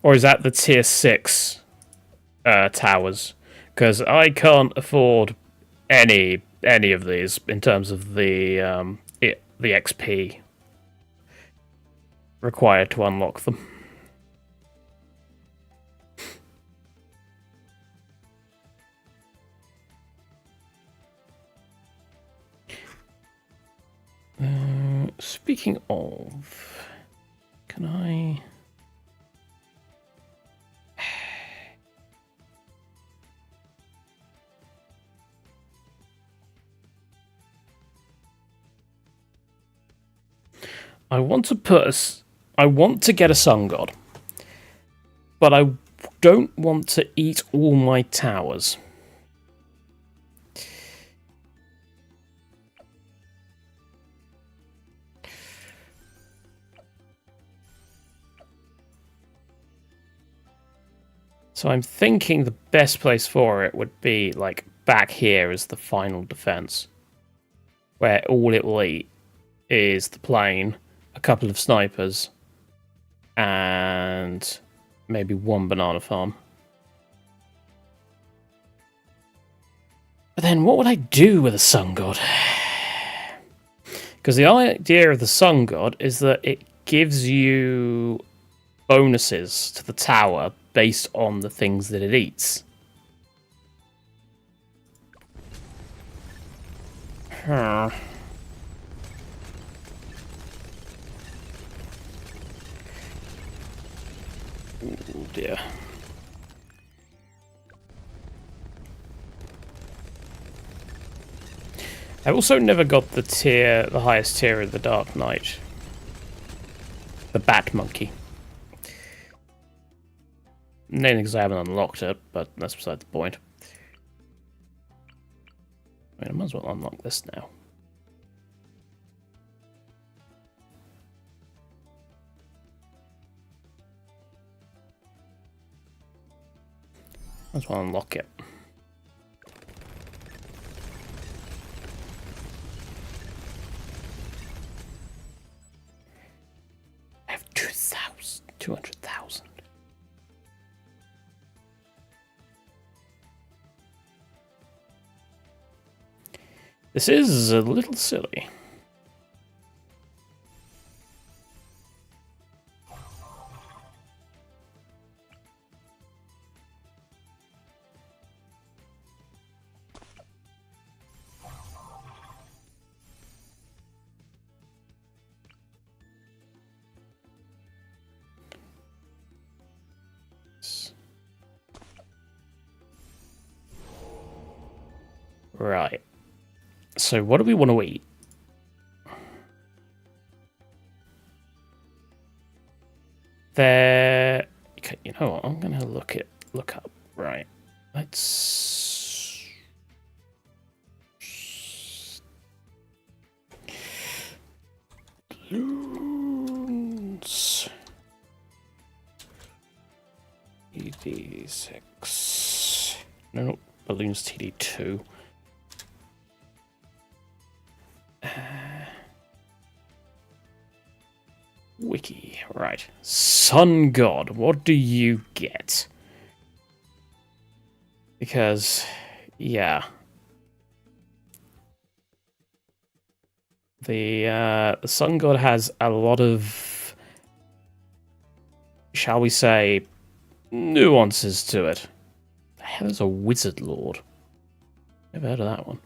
Or is that the tier 6 towers? Because I can't afford any of these in terms of the XP required to unlock them. Speaking of, can I... I want to get a sun god, but I don't want to eat all my towers. So I'm thinking the best place for it would be like back here as the final defense, where all it will eat is the plane, a couple of snipers, and maybe one banana farm. But then what would I do with a sun god? Because the idea of the sun god is that it gives you bonuses to the tower based on the things that it eats. Oh dear. I also never got the highest tier of the Dark Knight. The Bat Monkey. Mainly because I haven't unlocked it, but that's beside the point. I mean, I might as well unlock this now. Might as well unlock it. I have 200,000. This is a little silly. Right. So what do we want to eat? There. Okay, you know what? I'm gonna look up. Right. Let's. Bloons TD6. No, Bloons TD2. Wiki, right. Sun God, what do you get? Because, yeah. The Sun God has a lot of, shall we say, nuances to it. The hell is a Wizard Lord? Never heard of that one.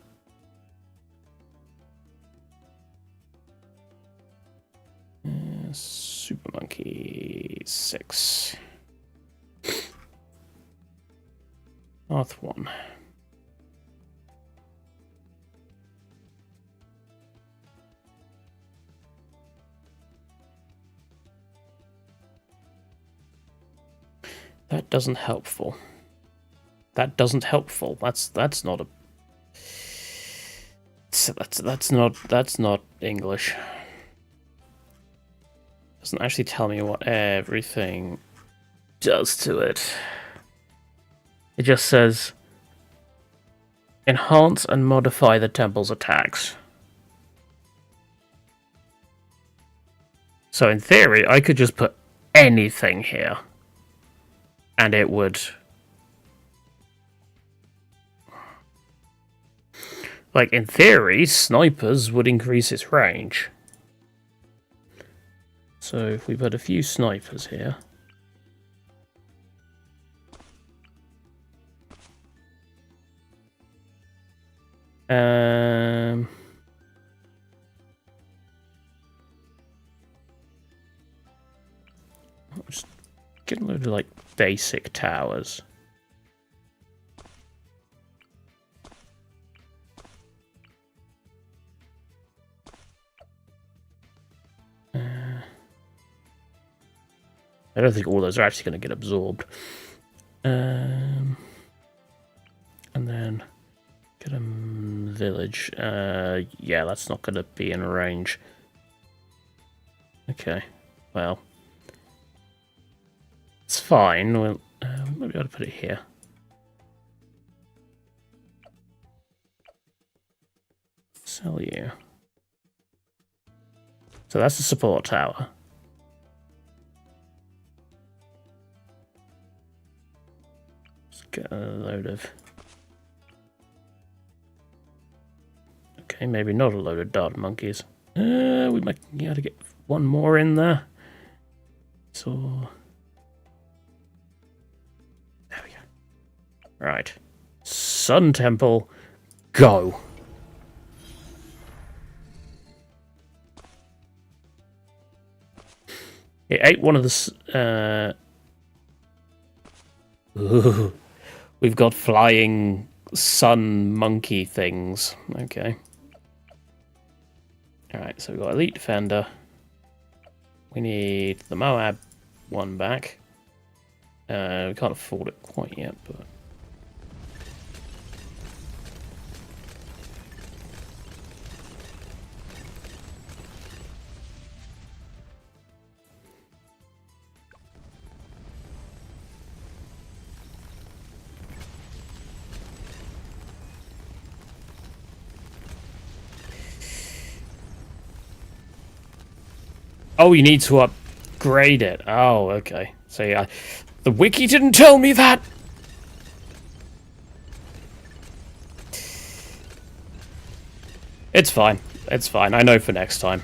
Super Monkey 6. Path 1. That doesn't helpful. That doesn't helpful. That's not a. That's not English. Doesn't actually tell me what everything does to it. It just says enhance and modify the temple's attacks. So in theory, I could just put anything here, and it would. Like, in theory, snipers would increase its range. So if we put a few snipers here. Just get a load of, like, basic towers. I don't think all those are actually going to get absorbed. And then get a village. Yeah, that's not going to be in range. Okay, well, it's fine. We'll maybe I'll put it here. Sell you. So that's the support tower. Get a load of. Okay, maybe not a load of dart monkeys. We might be able to get one more in there. So. There we go. Right. Sun Temple, go. It ate one of the. Ooh. We've got flying sun monkey things. Okay. Alright, so we've got Elite Defender. We need the Moab one back. We can't afford it quite yet, but... Oh, you need to upgrade it. Oh, okay. So yeah, the wiki didn't tell me that. It's fine. It's fine. I know for next time.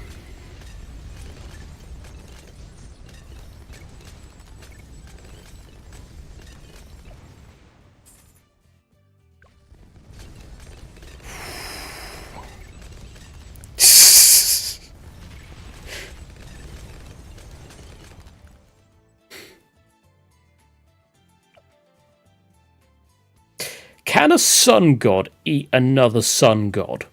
Can a sun god eat another sun god?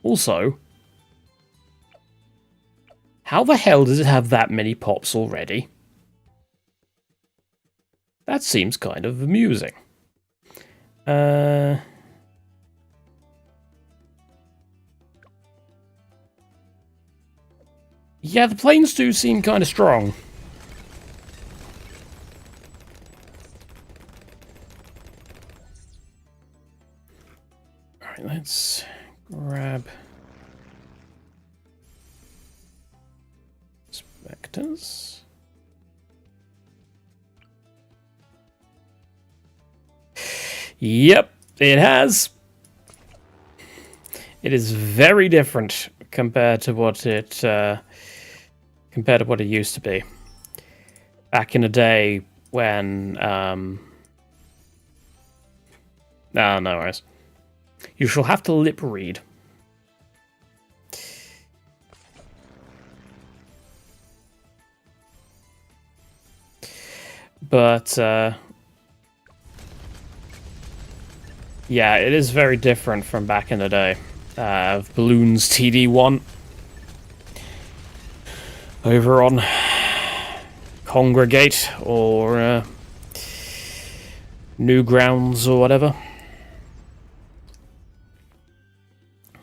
Also, how the hell does it have that many pops already? That seems kind of amusing. Yeah, the planes do seem kind of strong. Alright, let's grab specters. Yep, it has. It is very different compared to what it used to be back in the day when no worries. You shall have to lip read. But yeah, it is very different from back in the day of Bloons TD 1 over on Kongregate or Newgrounds or whatever.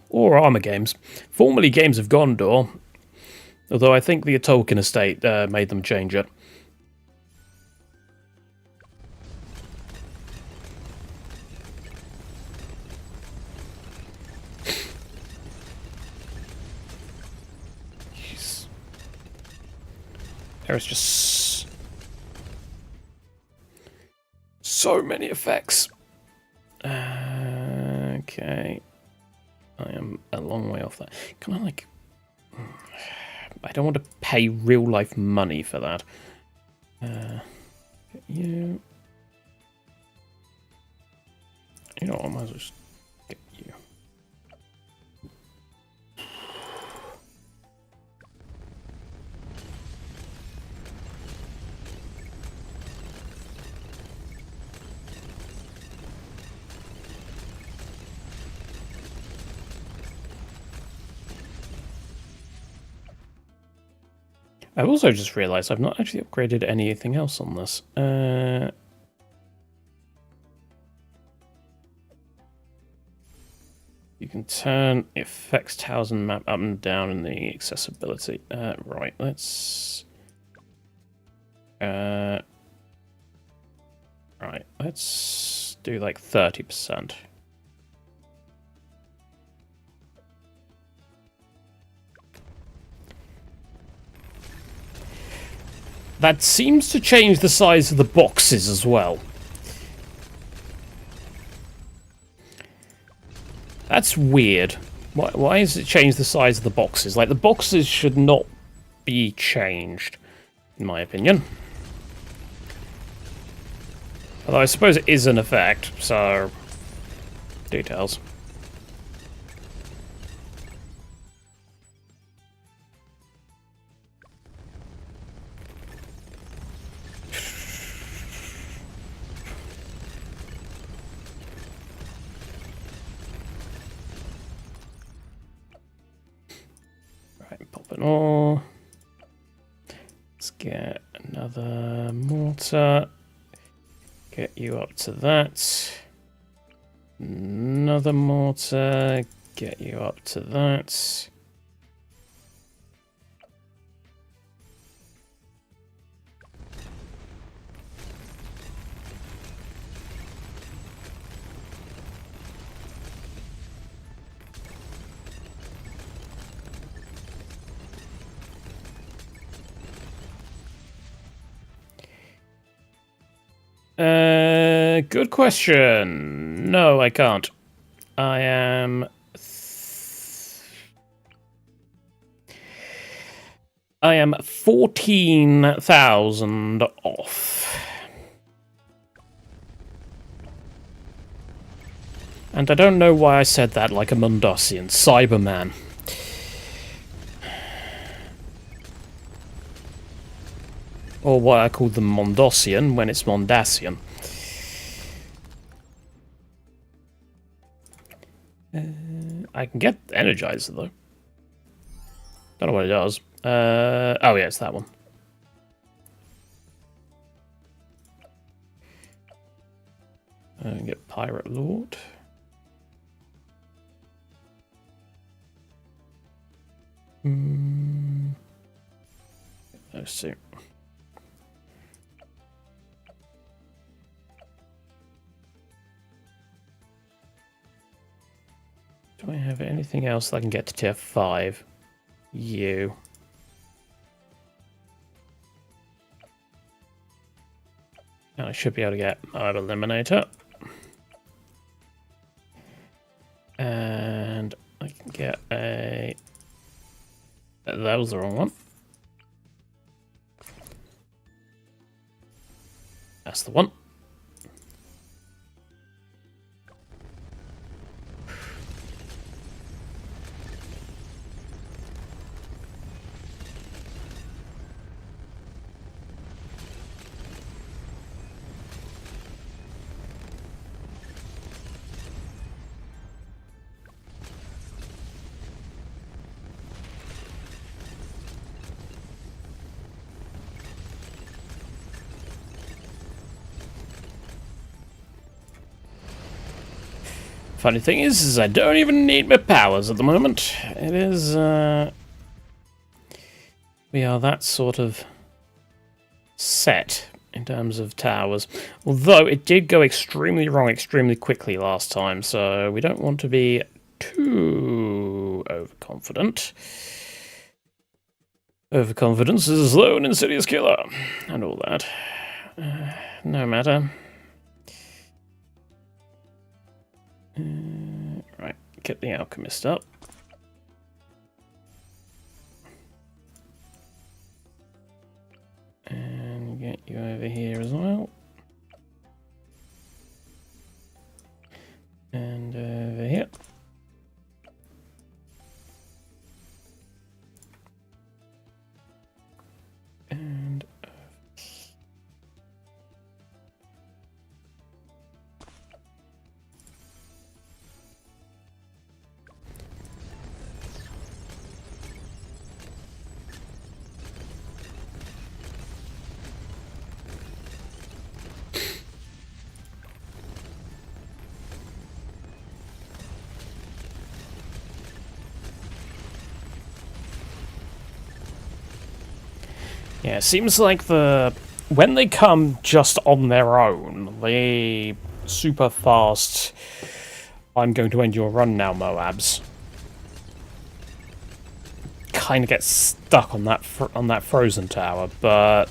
Or Armorgames, formerly Games of Gondor, although I think the Tolkien estate made them change it. Jeez. There's just so many effects. Okay. I am a long way off that. Can I, like... I don't want to pay real-life money for that. Get you... You know what, I might as well just get you. I've also just realised I've not actually upgraded anything else on this. You can turn effects tiles and map up and down in the accessibility. Right, let's... right, let's do like 30%. That seems to change the size of the boxes as well. That's weird. Why does it change the size of the boxes? Like, the boxes should not be changed, in my opinion. Although I suppose it is an effect, so... Details. Oh, let's get another mortar. Get you up to that. Another mortar. Get you up to that. Good question. No, I can't. I am... I am 14,000 off. And I don't know why I said that like a Mundusian. Cyberman. Or what I call the Mondosian when it's Mondasian. I can get Energizer though. Don't know what it does. Oh yeah, it's that one. Get Pirate Lord. Those two. Do I have anything else that I can get to tier 5? You. And I should be able to get Moab Eliminator. And I can get a... That was the wrong one. That's the one. Funny thing is I don't even need my powers at the moment. It is, we are that sort of set in terms of towers. Although it did go extremely wrong extremely quickly last time, so we don't want to be too overconfident. Overconfidence is a slow and insidious killer, and all that. No matter. Right, get the alchemist up. And get you over here as well. And over here. And yeah, it seems like when they come just on their own, they super fast. I'm going to end your run now, Moabs. Kind of get stuck on that frozen tower, but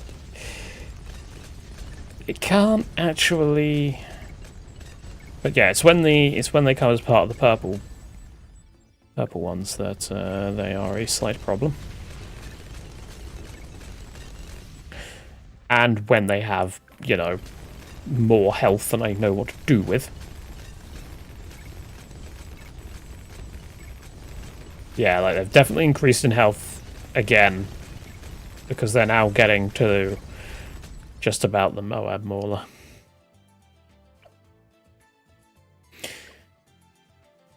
it can't actually. But yeah, it's when they come as part of the purple ones that they are a slight problem. And when they have, you know, more health than I know what to do with. Yeah, like they've definitely increased in health again. Because they're now getting to just about the Moab Mauler.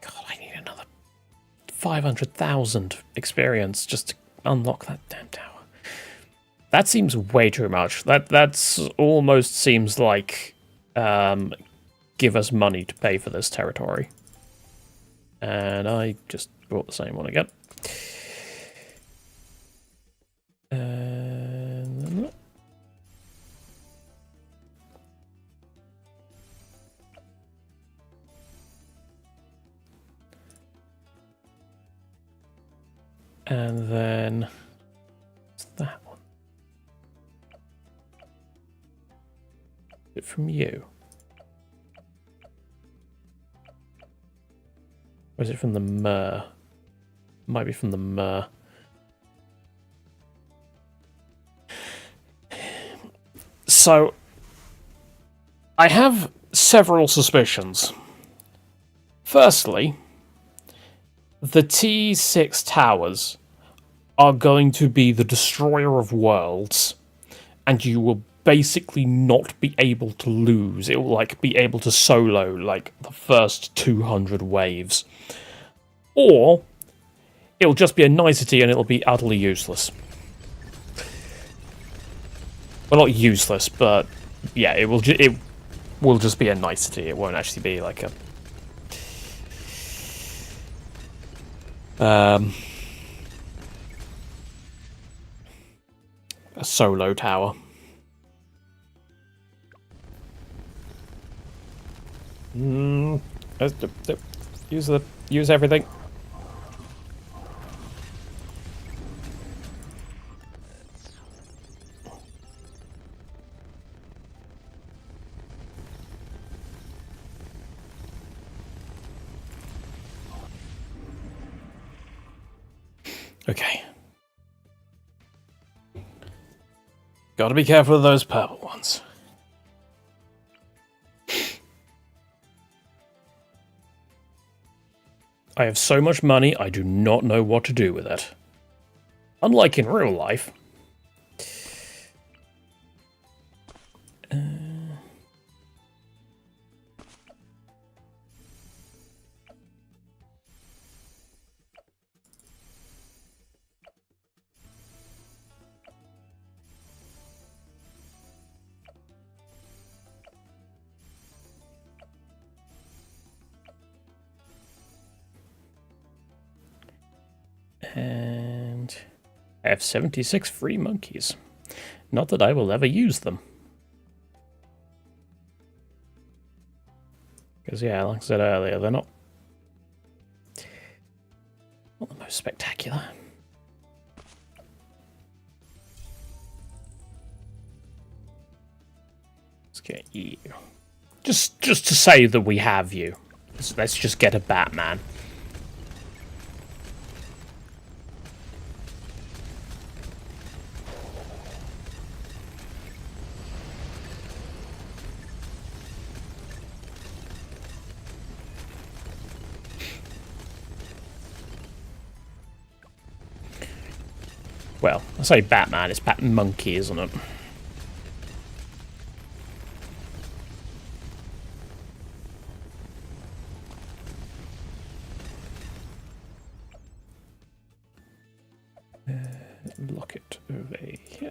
God, I need another 500,000 experience just to unlock that damn tower. That seems way too much. That's almost seems like give us money to pay for this territory. And I just brought the same one again. And then what's that one? Is it from you? Or is it from the Mer? Might be from the Mer. So, I have several suspicions. Firstly, the T6 towers are going to be the destroyer of worlds, and you will basically not be able to lose. It will like be able to solo like the first 200 waves, or it'll just be a nicety and it'll be utterly useless. Well, not useless, but yeah, it will just be a nicety. It won't actually be like a solo tower. Use everything. Okay. Gotta be careful of those purple ones. I have so much money, I do not know what to do with it. Unlike in real life. And I have 76 free monkeys. Not that I will ever use them. Because, yeah, like I said earlier, they're not the most spectacular. Let's get you. Just to say that we have you. Let's just get a Batman. Well, I say Batman, it's Monke, isn't it? Lock it over here.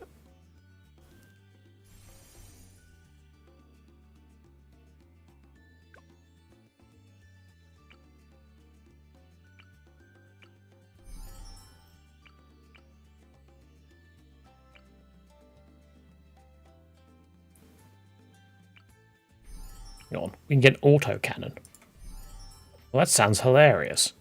Hang on, we can get auto cannon. Well, that sounds hilarious.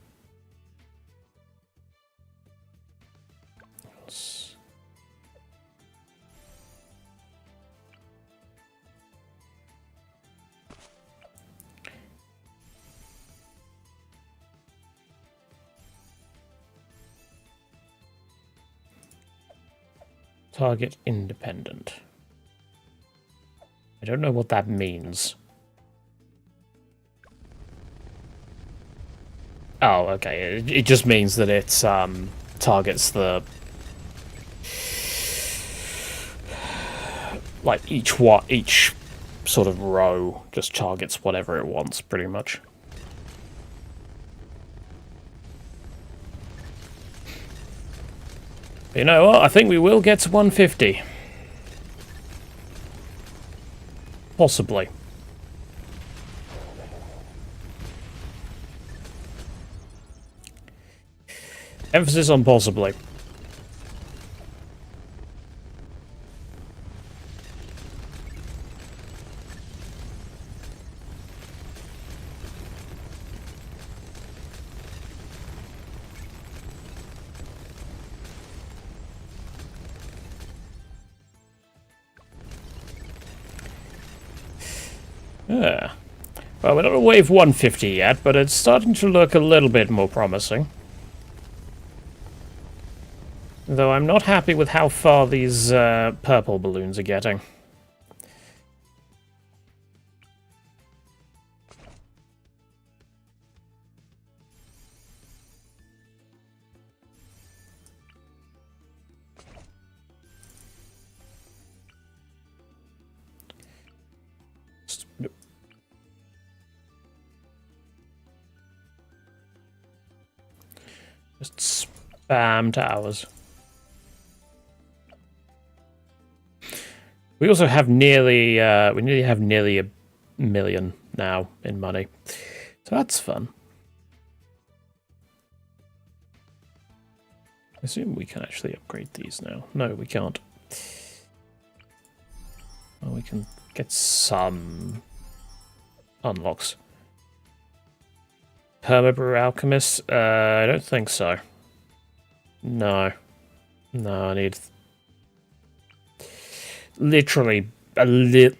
Target independent. I don't know what that means. Oh, okay. It just means that it targets the like each sort of row just targets whatever it wants, pretty much. You know what? I think we will get to 150. Possibly. Emphasis on possibly. Yeah. Well, we're not at wave 150 yet, but it's starting to look a little bit more promising. Though I'm not happy with how far these purple balloons are getting. Just spam towers. We also have nearly, we nearly have nearly 1 million now in money. So that's fun. I assume we can actually upgrade these now. No, we can't. Well, we can get some unlocks. Hermibrew Alchemist? I don't think so. No. No, I need literally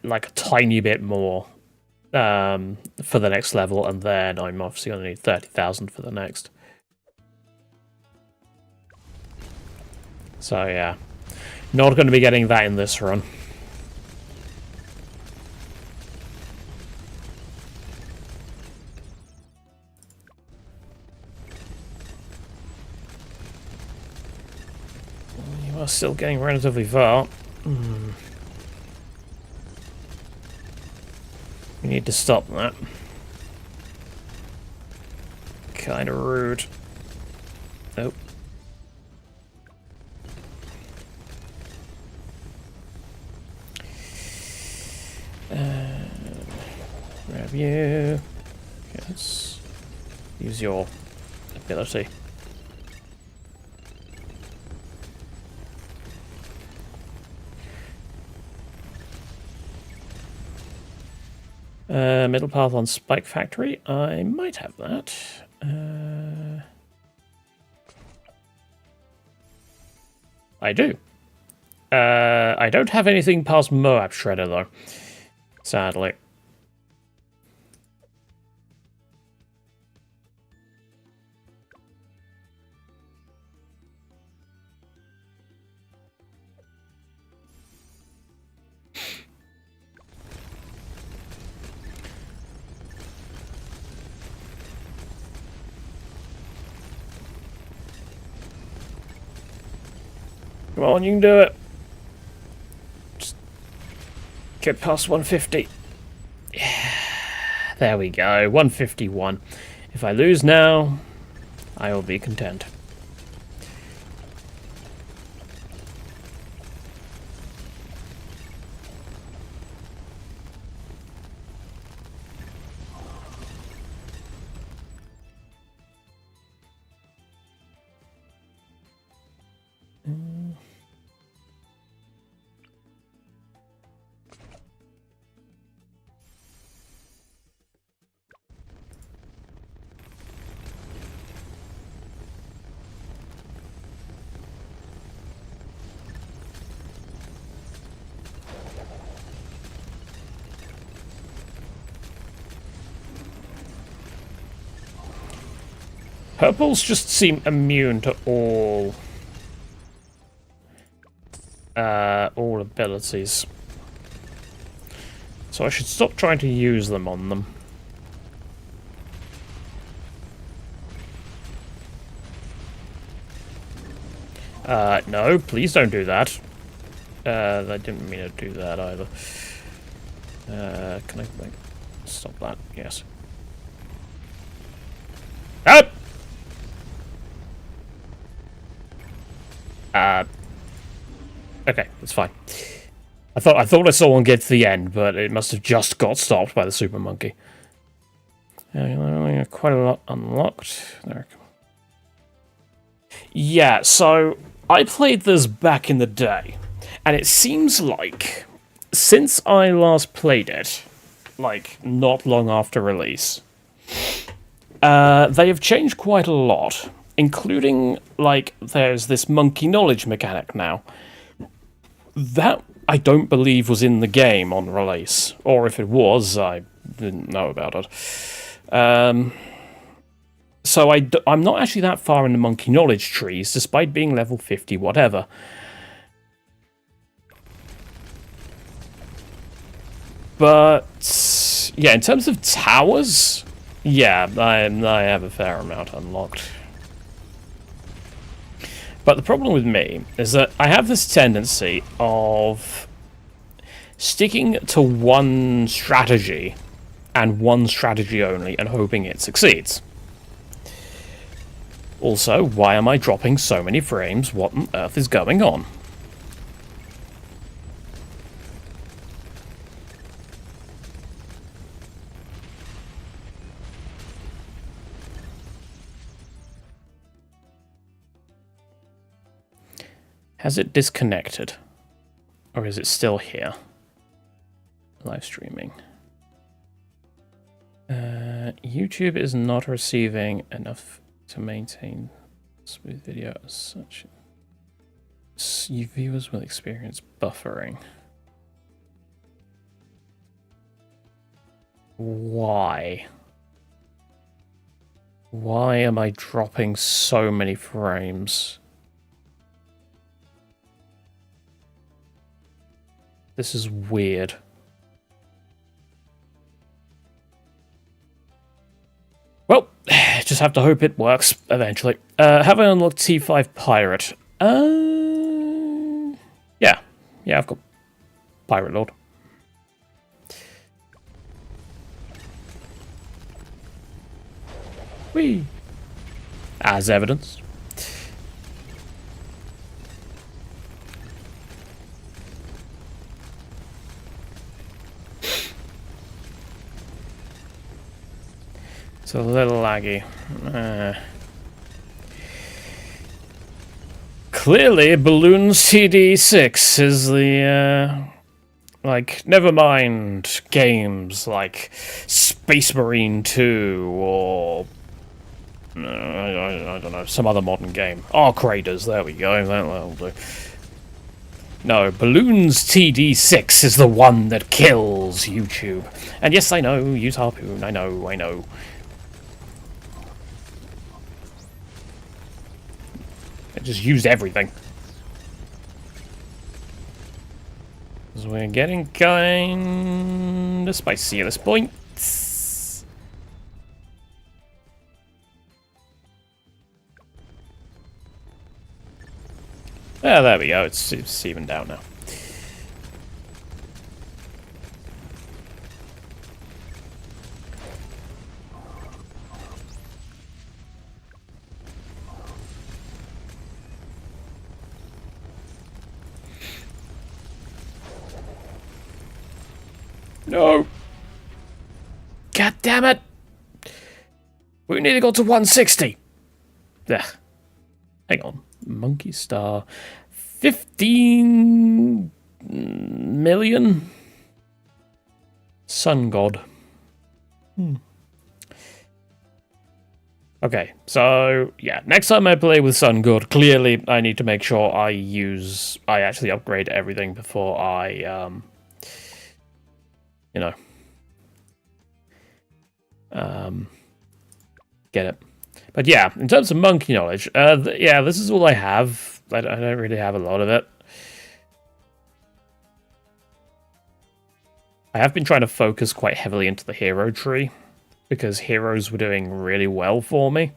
like a tiny bit more for the next level, and then I'm obviously going to need 30,000 for the next. So yeah, not going to be getting that in this run. You are still getting relatively far. We need to stop that. Kind of rude. Nope. Grab you. Yes. Use your ability. Middle path on Spike Factory. I might have that. I do. I don't have anything past Moab Shredder, though. Sadly. Come on, you can do it. Just get past 150. Yeah, there we go. 151. If I lose now, I will be content. Purples just seem immune to all abilities. So I should stop trying to use them on them. No, please don't do that. I didn't mean to do that either. Can I stop that? Yes. Up! Okay, that's fine. I thought I saw one get to the end, but it must have just got stopped by the Super Monkey. Quite a lot unlocked. There. Yeah, so I played this back in the day, and it seems like since I last played it, like not long after release, they have changed quite a lot, including like there's this monkey knowledge mechanic now. That I don't believe was in the game on release, or if it was, I didn't know about it. So I'm not actually that far in the monkey knowledge trees, despite being level 50, whatever. But yeah, in terms of towers, yeah, I have a fair amount unlocked. But the problem with me is that I have this tendency of sticking to one strategy and one strategy only and hoping it succeeds. Also, why am I dropping so many frames? What on earth is going on? Has it disconnected? Or is it still here? Live streaming. YouTube is not receiving enough to maintain smooth video as such. Viewers will experience buffering. Why? Why am I dropping so many frames? This is weird. Well, just have to hope it works eventually. Have I unlocked T5 Pirate? Yeah. Yeah, I've got Pirate Lord. Whee! As evidence. It's a little laggy. Clearly, Bloons TD 6 is the, like, never mind games like Space Marine 2 or, I don't know, some other modern game. Arc Raiders, there we go, that'll do. No, Bloons TD 6 is the one that kills YouTube. And yes, I know, use Harpoon, I know. I just used everything. Because we're getting kinda spicy at this point. Ah, there we go. It's evened out now. No! God damn it! We need to go to 160! Ugh. Hang on. Monkey Star. 15 million? Sun God. Okay, so, yeah. Next time I play with Sun God, clearly I need to make sure I actually upgrade everything before I, you know, get it. But yeah, in terms of monkey knowledge, yeah, this is all I have. I don't really have a lot of it. I have been trying to focus quite heavily into the hero tree, because heroes were doing really well for me.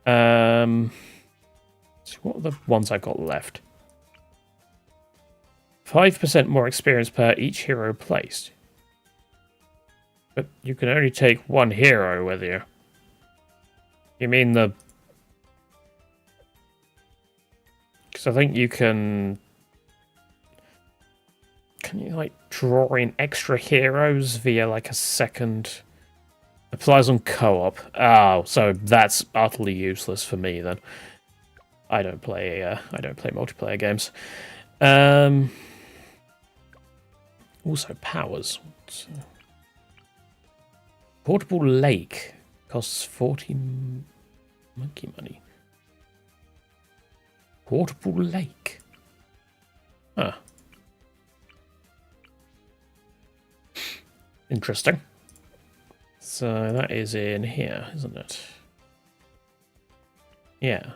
So what are the ones I've got left? 5% more experience per each hero placed. But you can only take one hero with you. You mean the... Because I think you can... Can you, like, draw in extra heroes via, like, a second... Applies on co-op. Oh, so that's utterly useless for me, then. I don't play multiplayer games. Also, powers. Portable lake costs 40 monkey money. Portable lake. Huh. Interesting. So that is in here, isn't it? Yeah.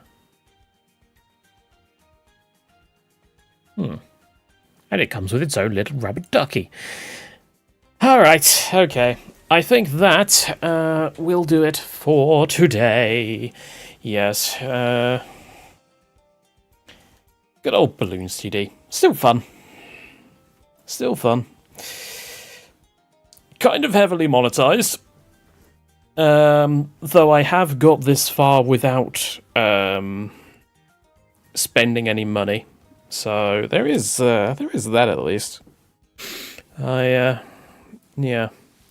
And it comes with its own little rubber ducky. Alright, okay. I think that will do it for today. Yes. Good old Bloons TD. Still fun. Still fun. Kind of heavily monetized. Though I have got this far without spending any money, so there is that at least. Yeah,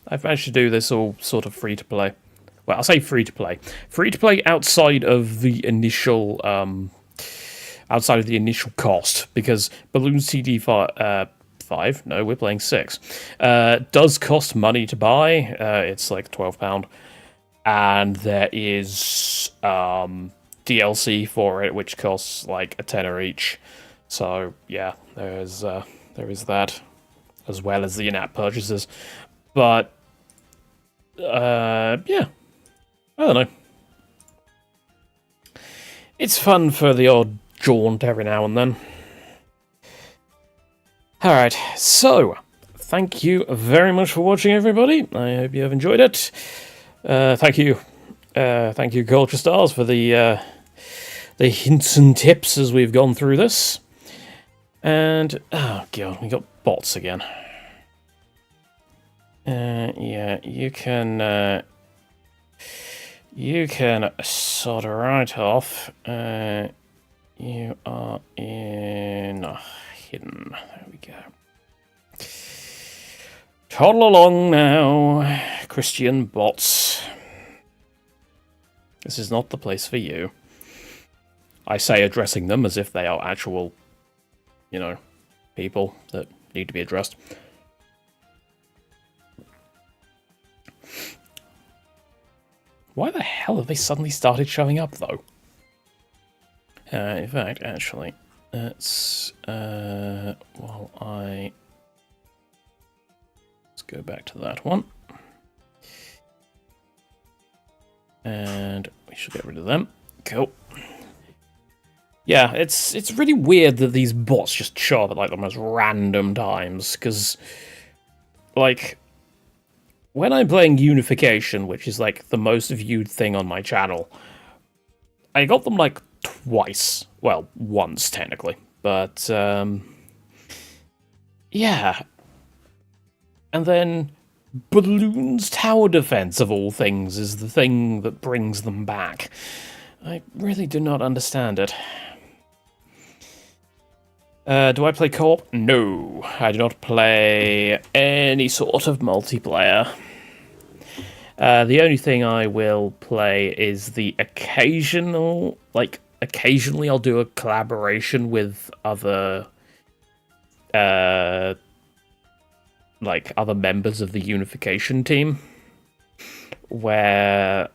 I've managed to do this all sort of free to play. Well, I'll say free to play outside of the initial cost, because Bloons TD 5, no, we're playing 6, does cost money to buy. It's like £12, and there is DLC for it, which costs like a tenner each. So yeah, there is that, as well as the in-app purchases. But yeah, I don't know. It's fun for the odd jaunt every now and then. Alright, so thank you very much for watching, everybody. I hope you have enjoyed it. Thank you, Culture Stars, for the hints and tips as we've gone through this. And oh god, we got bots again. Yeah, you can sort of right off. You are in hidden. There we go. Toddle along now, Christian bots. This is not the place for you. I say, addressing them as if they are actual, people that need to be addressed. Why the hell have they suddenly started showing up, though? In fact, actually, let's let's go back to that one, and we should get rid of them. Cool. Yeah, it's really weird that these bots just show up at like the most random times, because like when I'm playing Unification, which is like the most viewed thing on my channel, I got them like twice. Well, once technically, but yeah. And then Bloons Tower Defense, of all things, is the thing that brings them back. I really do not understand it. Do I play co-op? No, I do not play any sort of multiplayer. The only thing I will play is the occasional, occasionally I'll do a collaboration with other, other members of the Unification team, where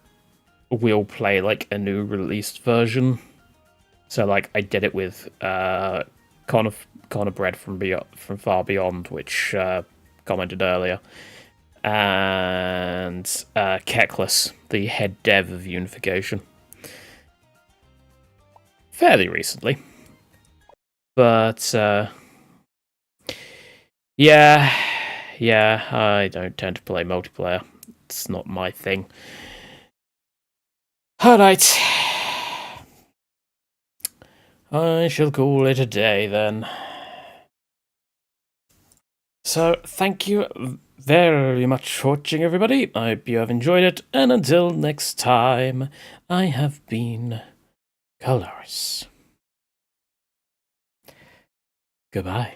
we'll play, a new released version. So, I did it with, Connor Bread from Far Beyond, which commented earlier, and Keklis, the head dev of Unification, fairly recently. But yeah, I don't tend to play multiplayer. It's not my thing. Alright. I shall call it a day, then. So, thank you very much for watching, everybody. I hope you have enjoyed it, and until next time, I have been Caldaris. Goodbye.